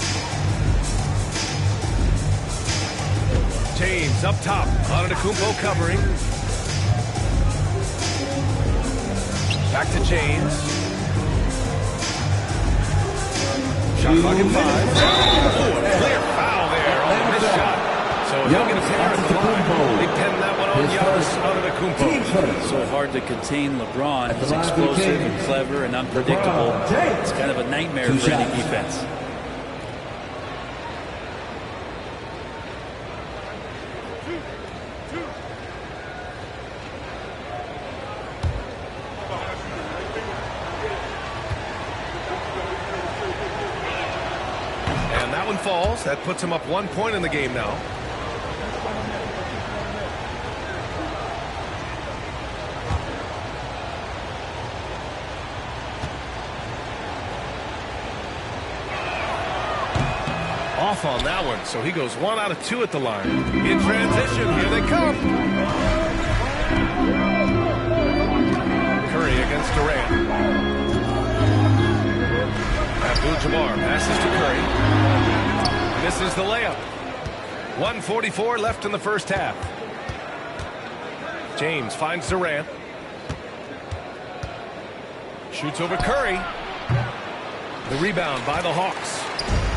James up top. Antetokounmpo covering. Back to James. Shot clock at 5. Oh, a clear foul there on the missed shot. So he'll get a foul at the line. They pin that one on Giannis Antetokounmpo. So hard to contain LeBron. He's explosive and clever and unpredictable. It's kind of a nightmare for any defense. And that one falls. That puts him up 1 point in the game now. Off on that one, so he goes 1 out of 2 at the line. In transition, here they come. Curry against Durant. Abdul-Jabbar passes to Curry. Misses the layup. 1:44 left in the first half. James finds Durant. Shoots over Curry. The rebound by the Hawks.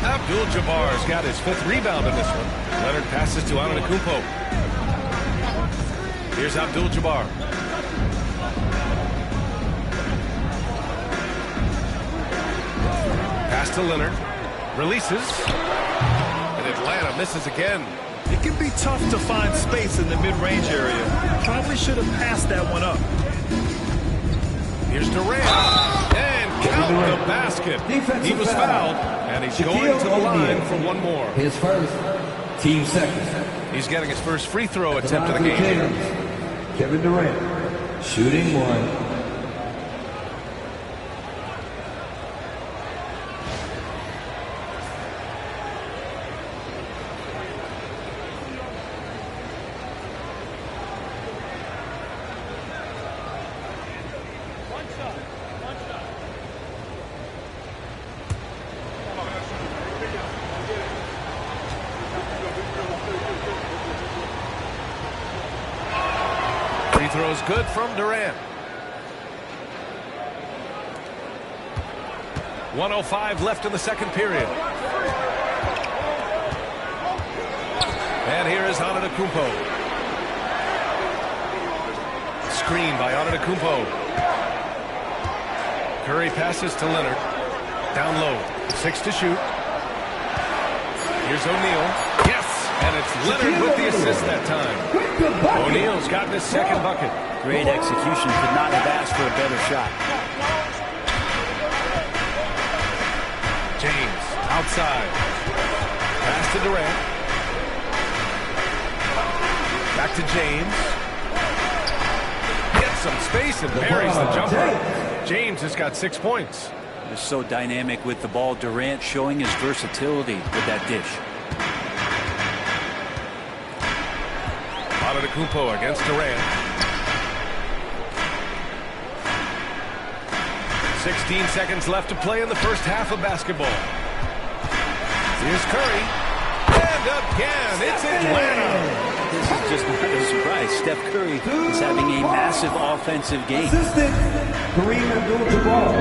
Abdul-Jabbar's got his 5th rebound in this one. Leonard passes to Antetokounmpo. Here's Abdul-Jabbar. Pass to Leonard. Releases. And Atlanta misses again. It can be tough to find space in the mid-range area. Probably should have passed that one up. Here's Durant. And count the basket. He was fouled, and he's going to the line for one more. His first, team second. He's getting his first free throw attempt of the game. Kevin Durant, shooting 1. Free throw's good from Durant. 1:05 left in the second period. And here is Antetokounmpo. Screen by Antetokounmpo. Curry passes to Leonard. Down low. 6 to shoot. Here's O'Neal. Yes! And it's Leonard with the assist that time. O'Neal's gotten his second bucket. Great execution. Could not have asked for a better shot. James outside. Pass to Durant. Back to James. Gets some space and buries the jumper. James has got 6 points. They're so dynamic with the ball. Durant showing his versatility with that dish. Antetokounmpo against Durant. 16 seconds left to play in the first half of basketball. Here's Curry. And again, it's Atlanta. This is just not a surprise. Steph Curry is having a massive offensive game. Assistant, Kareem Abdul-Jabbar.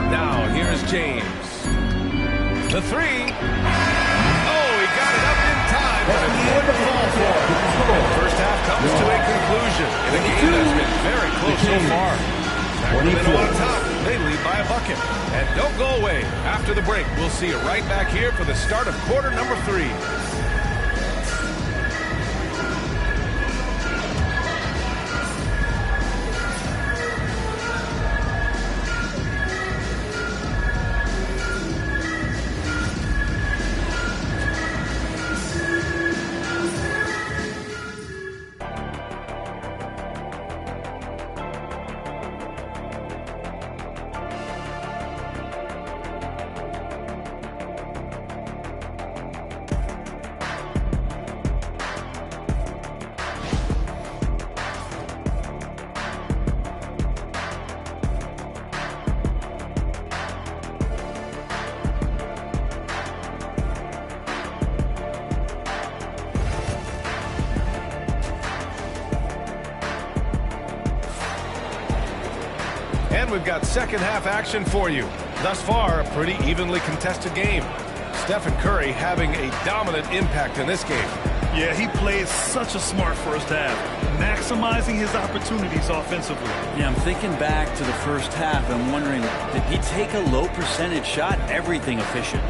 Now, here's James. The 3. Oh, he got it up in time, but it's more to fall for. And the first half comes to a conclusion in a game that's been very close so far. Sacramento on top. They lead by a bucket. And don't go away. After the break, we'll see you right back here for the start of quarter number 3. And we've got second half action for you. Thus far, a pretty evenly contested game. Stephen Curry having a dominant impact in this game. Yeah, he played such a smart first half, maximizing his opportunities offensively. Yeah, I'm thinking back to the first half and wondering, did he take a low percentage shot? Everything efficient.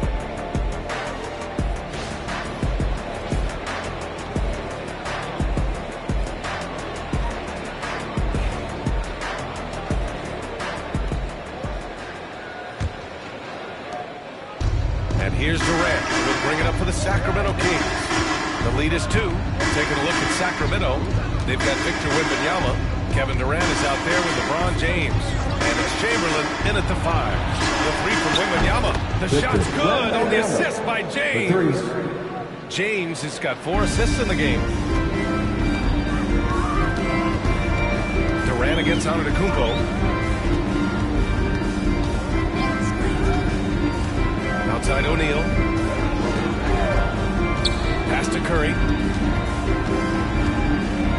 And here's Durant, who will bring it up for the Sacramento Kings. The lead is 2. Taking a look at Sacramento, they've got Victor Wembanyama. Kevin Durant is out there with LeBron James. And it's Chamberlain in at the 5. The 3 from Wembanyama. The shot's good on the assist by James. James has got 4 assists in the game. Durant against Antetokounmpo. Outside O'Neal. Curry.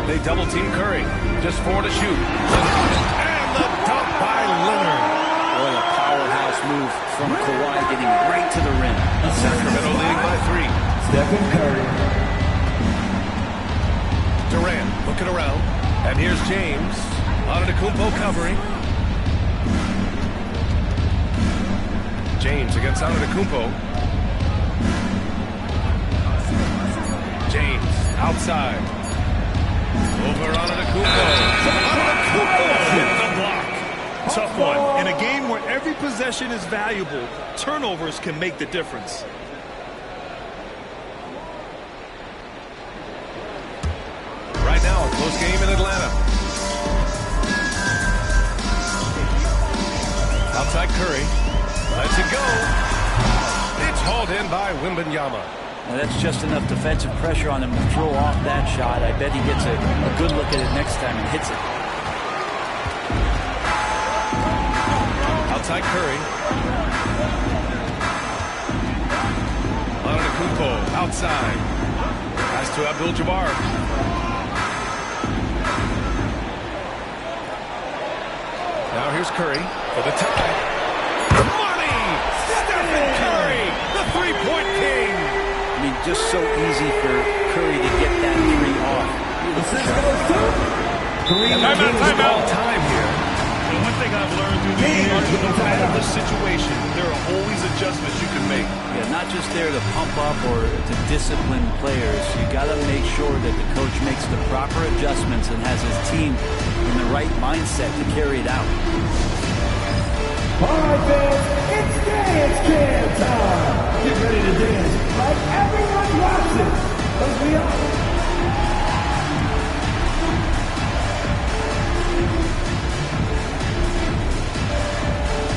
They double team Curry. Just 4 to shoot. And the dunk by Leonard. What a powerhouse move from Kawhi, getting right to the rim. Sacramento leading by 3. Stephen Curry. Durant looking around. And here's James. Antetokounmpo covering. James against Antetokounmpo. James outside. Over Antetokounmpo. Antetokounmpo hit the block. Tough one. In a game where every possession is valuable, turnovers can make the difference. Right now, a close game in Atlanta. Outside Curry. Lets it go. It's hauled in by Wembanyama. Now that's just enough defensive pressure on him to throw off that shot. I bet he gets a good look at it next time and hits it. Outside Curry. Antetokounmpo outside. Pass to Abdul-Jabbar. Now here's Curry for the tie. Money! Stephen Curry, the three-point king. I mean, just so easy for Curry to get that three off. Timeout. Time here. And one thing I've learned through the years, no matter the situation, there are always adjustments you can make. Yeah, not just there to pump up or to discipline players. You got to make sure that the coach makes the proper adjustments and has his team in the right mindset to carry it out. All right, fans, it's dance can time. Get ready to dance like everyone watching, because we are.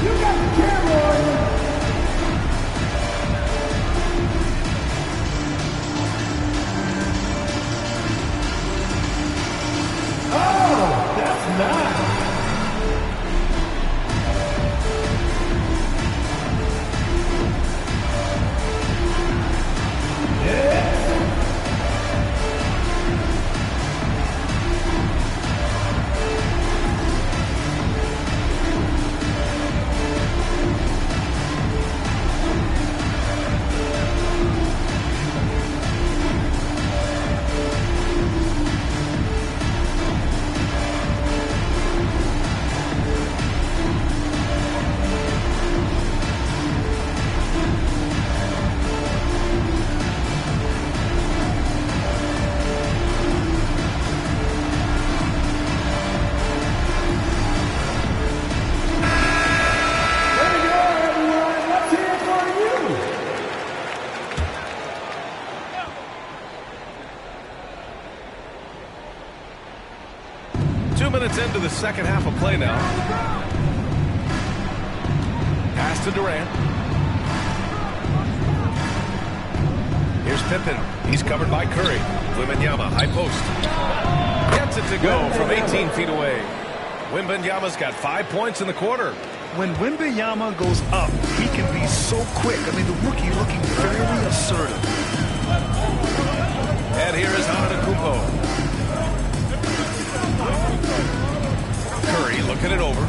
You got the camera on you. Oh, that's nice. Into the second half of play now. Pass to Durant. Here's Pippen. He's covered by Curry. Wembanyama, high post. Gets it to go from 18 feet away. Wembanyama's got 5 points in the quarter. When Wembanyama goes up, he can be so quick. I mean, the rookie looking very assertive. And here is Antetokounmpo. Curry looking it over.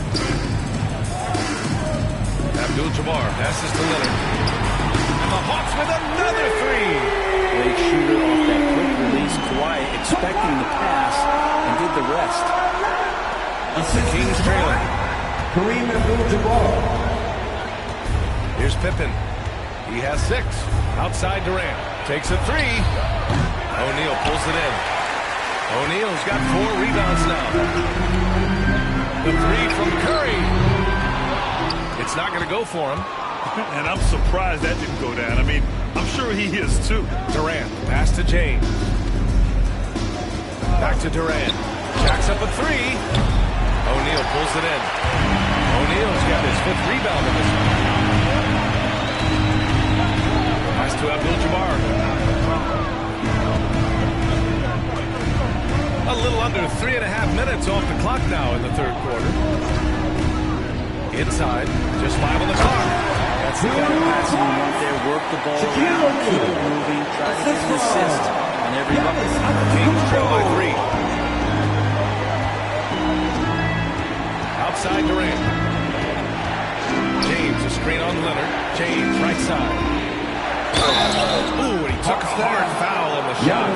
Abdul-Jabbar passes to Leonard. And the Hawks with another three. Great shooter off that quick release. Kawhi expecting the pass and did the rest. The Kings trailing. Kareem Abdul-Jabbar. Here's Pippen. He has 6. Outside Durant. Takes a three. O'Neal pulls it in. O'Neal's got 4 rebounds now. The three from Curry. It's not going to go for him. And I'm surprised that didn't go down. I mean, I'm sure he is too. Durant, pass to James. Back to Durant. Jacks up a three. O'Neal pulls it in. O'Neal's got his 5th rebound in this one. Pass to Abdul-Jabbar. A little under 3.5 minutes off the clock now in the third quarter. Inside, just 5 on the clock. That's the kind of passing you want there. Work the ball around, keep it moving, try to get an assist, on every bucket. Kings trail by 3. Outside Durant. James, a screen on Leonard. James, right side. Ooh, and he took a hard foul on the shot.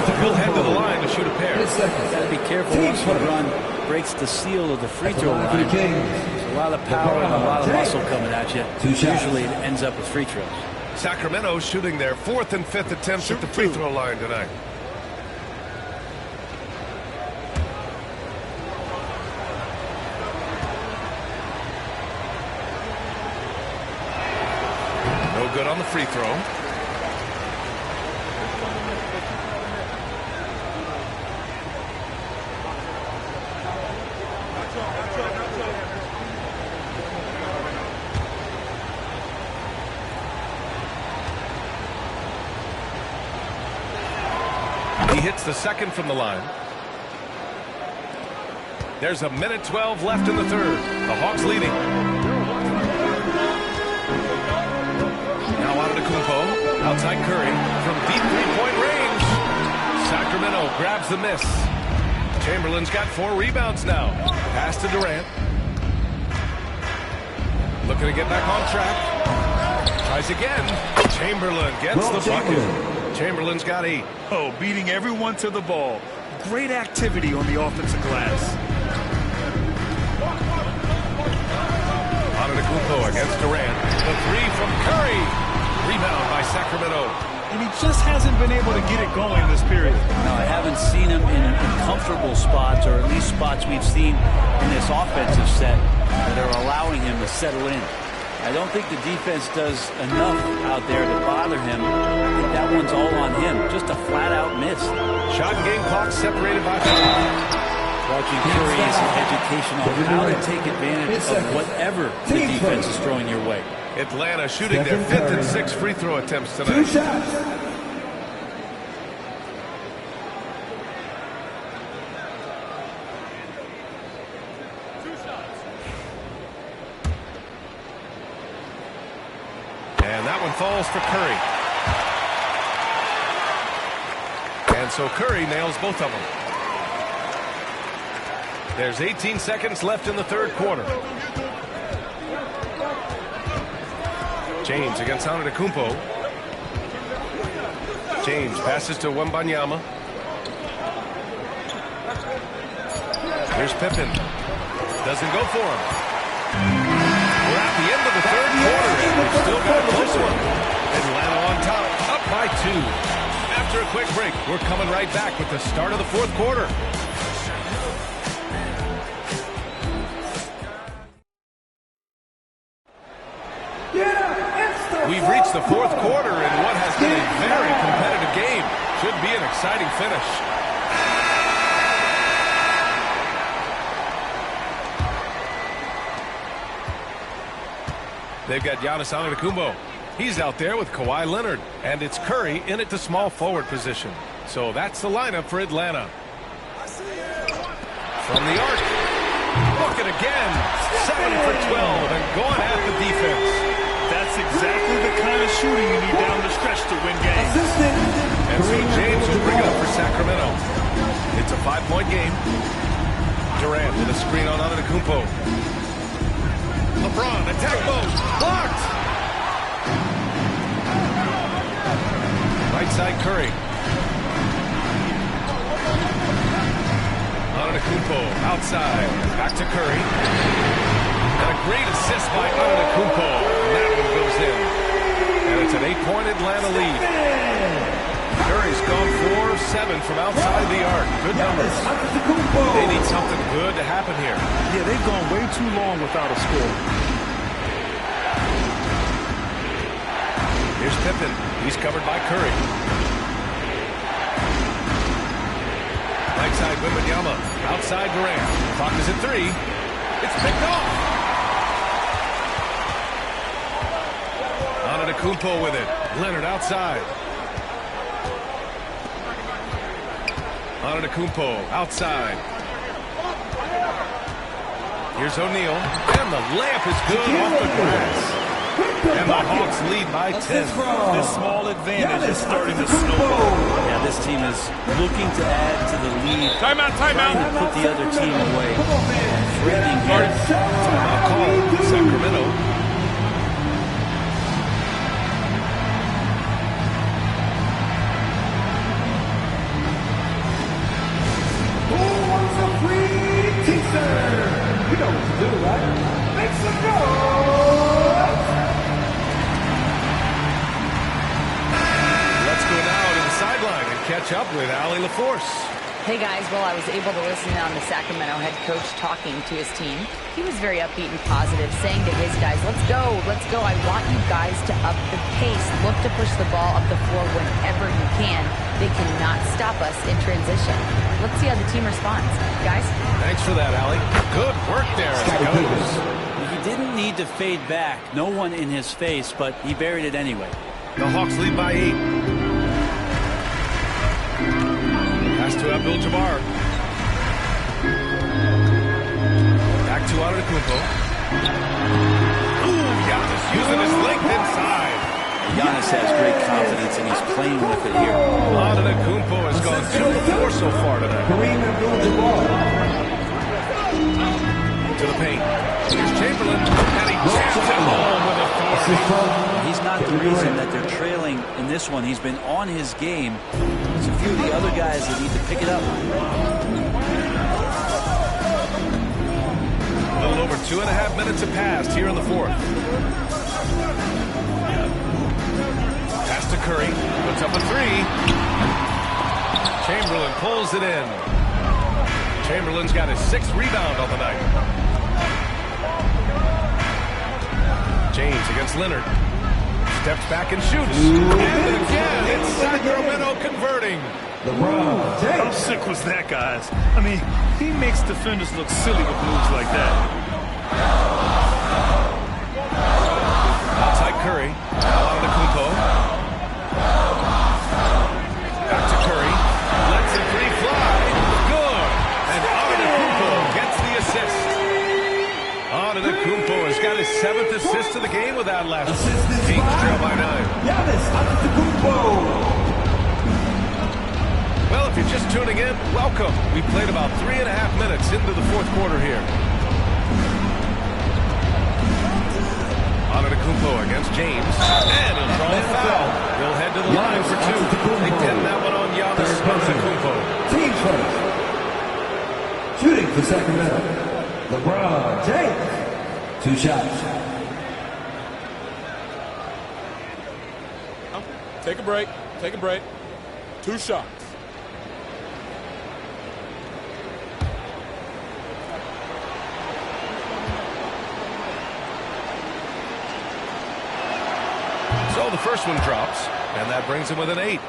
So he'll head to the line to shoot a pair. Got to be careful once LeBron breaks the seal of the free throw line. There's a lot of power and a lot of muscle coming at you. Usually it ends up with free throws. Sacramento shooting their 4th and 5th attempts at the free throw line tonight. No good on the free throw. He hits the second from the line. There's a minute 12 left in the third. The Hawks leading. Now Antetokounmpo, outside Curry, from deep three-point range. Sacramento grabs the miss. Chamberlain's got 4 rebounds now. Pass to Durant. Looking to get back on track. Tries again. Chamberlain gets the bucket. Chamberlain's got 8. Oh, beating everyone to the ball. Great activity on the offensive glass. Antetokounmpo against Durant. The 3 from Curry. Rebound by Sacramento. And he just hasn't been able to get it going this period. No, I haven't seen him in comfortable spots, or at least spots we've seen in this offensive set that are allowing him to settle in. I don't think the defense does enough out there to bother him. I think that one's all on him. Just a flat-out miss. Shot and game clock separated by 5. Watching Curry is an education on how to take advantage of whatever the defense is throwing your way. Atlanta shooting their 5th and 6th free throw attempts tonight. 2 shots. And that one falls for Curry. And so Curry nails both of them. There's 18 seconds left in the third quarter. James against Antetokounmpo. James passes to Wembanyama. Here's Pippen. Doesn't go for him. We're at the end of the third quarter, and we've still got a close one. Atlanta on top, up by 2. After a quick break, we're coming right back with the start of the fourth quarter. We've reached the fourth quarter in what has been a very competitive game. Should be an exciting finish. They've got Giannis Antetokounmpo. He's out there with Kawhi Leonard. And it's Curry in at the small forward position. So that's the lineup for Atlanta. From the arc. Look at again. 7 for 12 and going at the defense. That's exactly the kind of shooting you need down the stretch to win games. And so James will bring it up for Sacramento. It's a 5-point game. Durant with a screen on Antetokounmpo. LeBron, attack mode. Blocked. Right side Curry. Antetokounmpo outside. Back to Curry. And a great assist by Antetokounmpo. And that one goes in. And it's an 8-point Atlanta lead. Curry's gone 4-7 from outside the arc. Good numbers. They need something good to happen here. Yeah, they've gone way too long without a score. Here's Pippen. He's covered by Curry. Right side Wembanyama. Outside Durant. Clock is at 3. It's picked off. Antetokounmpo with it. Leonard outside. Antetokounmpo outside. Here's O'Neal. And the layup is good off the glass. And the Hawks lead by 10. This small advantage is starting to snowball. Yeah, this team is looking to add to the lead. Timeout, timeout. Trying to put the other team away. Threatening here. Timeout call, Sacramento. Who wants a free teaser? You know what to do, right? Make some noise! Let's go now to the sideline and catch up with Allie LaForce. Hey guys, well, I was able to listen on the Sacramento head coach talking to his team. He was very upbeat and positive, saying to his guys, let's go. I want you guys to up the pace. Look to push the ball up the floor whenever you can. They cannot stop us in transition. Let's see how the team responds. Guys? Thanks for that, Allie. Good work there as it goes. He didn't need to fade back. No one in his face, but he buried it anyway. The Hawks lead by 8. Pass to Abdul-Jabbar. Back to Antetokounmpo. Ooh, Giannis using his length inside. Giannis has great confidence, and he's playing with it here. Antetokounmpo has gone 2 of 4 so far tonight. Kareem Abdul-Jabbar. To the paint. Here's Chamberlain, and he jams it home with authority. He's not the reason that they're trailing in this one. He's been on his game. There's a few of the other guys that need to pick it up. A little over 2.5 minutes have passed here in the fourth. Pass to Curry. Puts up a 3. Chamberlain pulls it in. Chamberlain's got his 6th rebound on the night. James against Leonard. Steps back and shoots. And again, it's Sacramento converting. How sick was that, guys? I mean, he makes defenders look silly with moves like that. Outside Curry. Antetokounmpo. Back to Curry. Lets the 3 fly. Good. And Antetokounmpo gets the assist. Antetokounmpo has got his 7th assist of the game with that last one. Kings trail by 9. Giannis Antetokounmpo. Well, if you're just tuning in, welcome. We played about 3.5 minutes into the fourth quarter here. Antetokounmpo against James. And he'll draw a foul. He'll head to the line for 2. They pin that one on Giannis Antetokounmpo. Team first. Shooting for Sacramento. LeBron James. 2 shots. Take a break. Take a break. 2 shots. So the first one drops, and that brings him with an 8.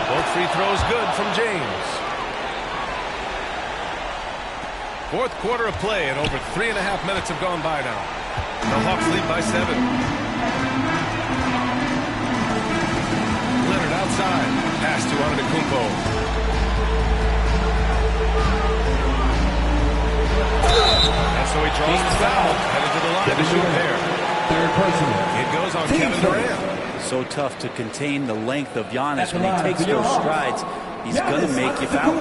Both free throws good from James. Fourth quarter of play, and over 3.5 minutes have gone by now. The Hawks lead by 7. Leonard outside. Pass to Antetokounmpo. And so he draws the foul. Headed to the line to shoot there. Third personal. It goes on Kevin Durant. So tough to contain the length of Giannis when he takes those strides. He's going to make you foul.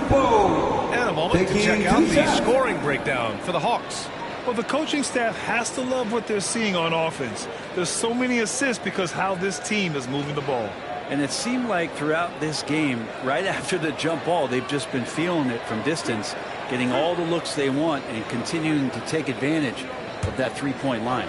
And a moment to check out the scoring breakdown for the Hawks. Well, the coaching staff has to love what they're seeing on offense. There's so many assists because how this team is moving the ball. And it seemed like throughout this game, right after the jump ball, they've just been feeling it from distance, getting all the looks they want and continuing to take advantage of that three-point line.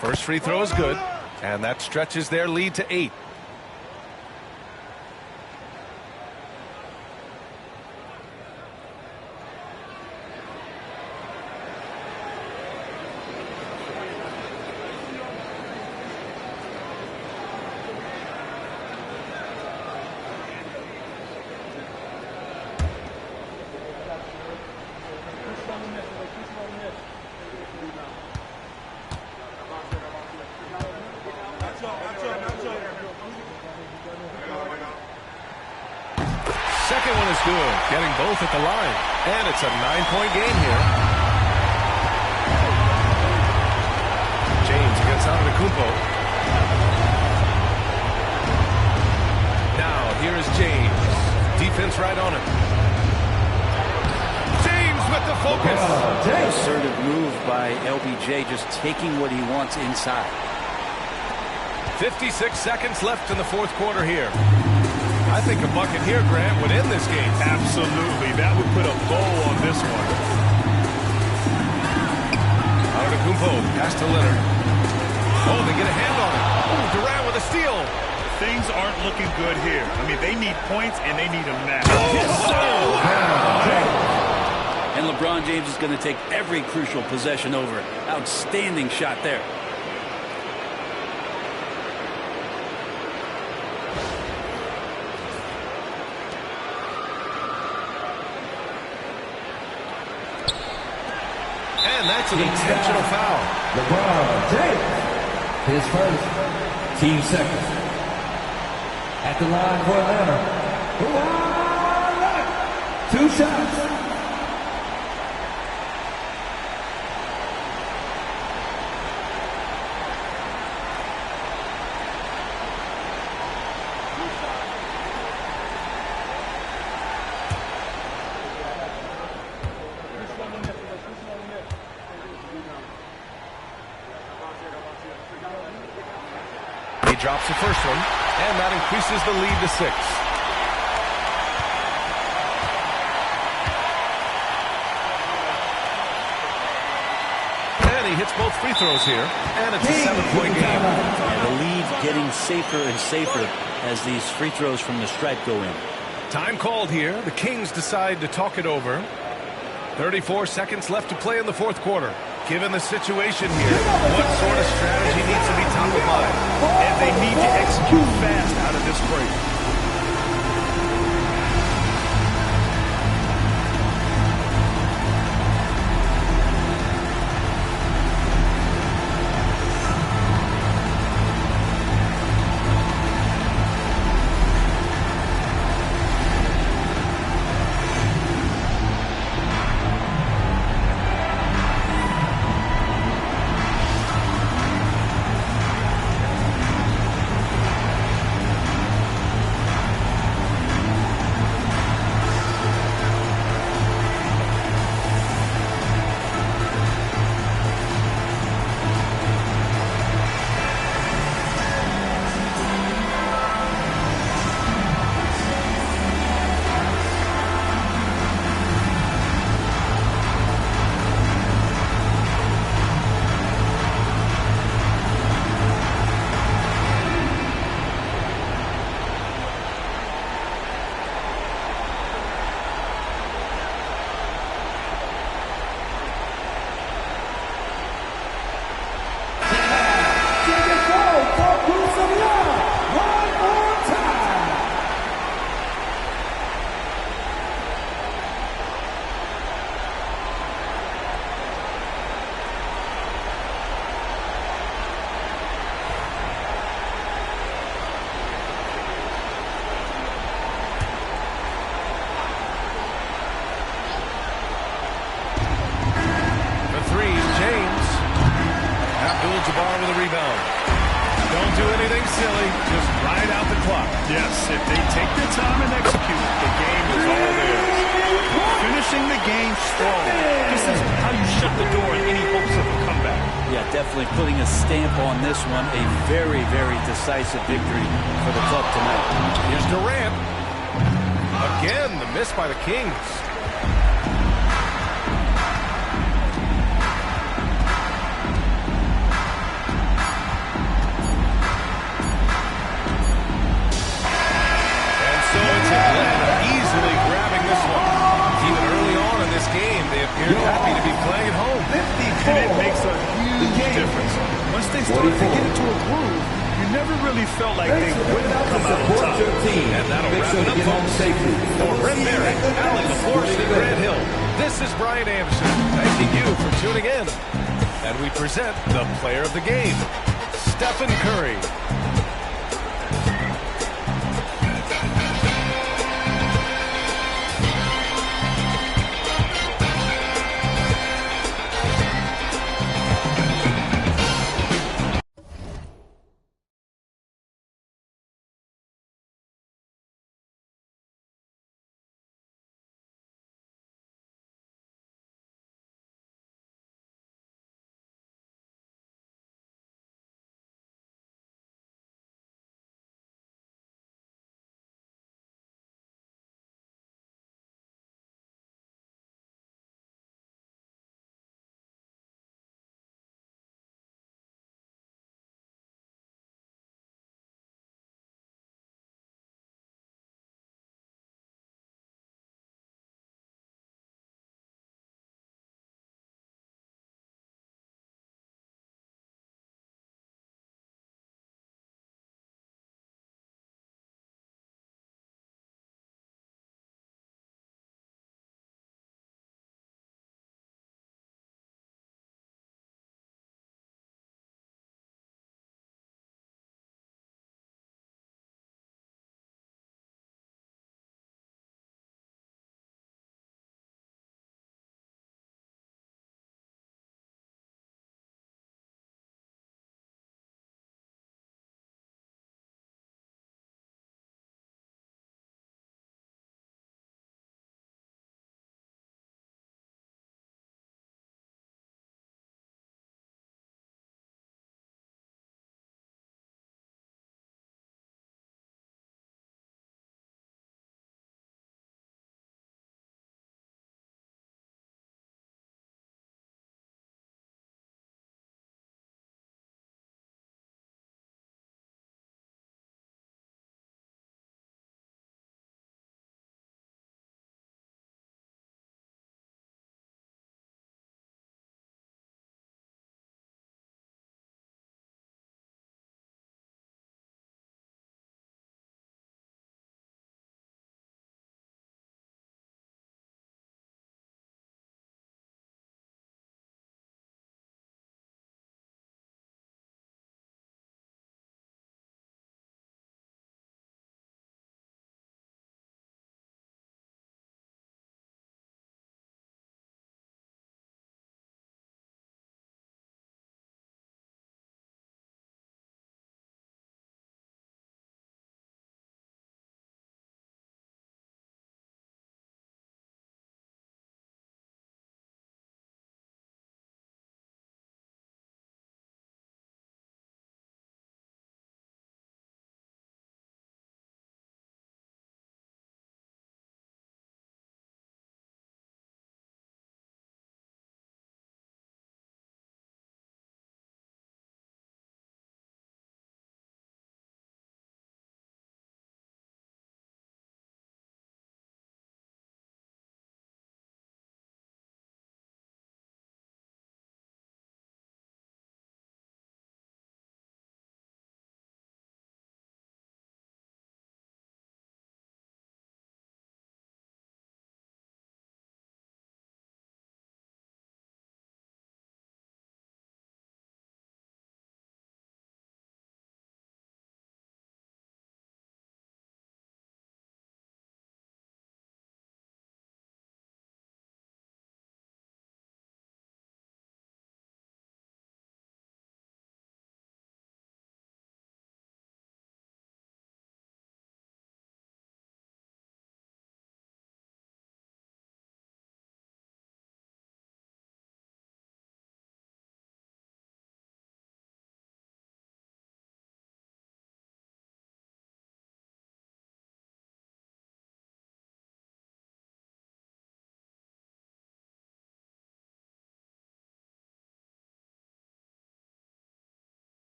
First free throw is good, and that stretches their lead to 8. second one is good, getting both at the line. And it's a 9-point game here. James against Antetokounmpo. Now, here is James. Defense right on him. James with the focus. Assertive move by LBJ, just taking what he wants inside. 56 seconds left in the fourth quarter here. I think a bucket here, Grant, would end this game. Absolutely. That would put a bow on this one. Antetokounmpo, pass to Leonard. Oh, they get a hand on it. Oh, Durant with a steal. Things aren't looking good here. I mean, they need points, and they need them now. And LeBron James is going to take every crucial possession over. Outstanding shot there. And that's an intentional foul. LeBron James. His first. Team second. At the line for Atlanta. 2 shots. He drops the first one, and that increases the lead to 6. And he hits both free throws here, and it's a 7-point game. The lead getting safer and safer as these free throws from the stripe go in. Time called here. The Kings decide to talk it over. 34 seconds left to play in the fourth quarter. Given the situation here, what sort of strategy needs to be top of mind? And they need to execute fast out of this break. Abdul-Jabbar with a rebound. Don't do anything silly. Just ride out the clock. Yes, if they take their time and execute, the game is all theirs. Finishing the game strong. This is how you shut the door in any hopes of a comeback. Yeah, definitely putting a stamp on this one. A very, very decisive victory for the club tonight. Here's Durant. Again, the miss by the Kings. You're happy to be playing at home. And it makes a huge difference. Once they start to get into a groove, you never really felt like they wouldn't come out on top. And that'll wrap it up, folks. For Brent Barry, Allen LaForce, and Grant Hill, this is Brian Anderson thanking you for tuning in. And we present the player of the game, Stephen Curry.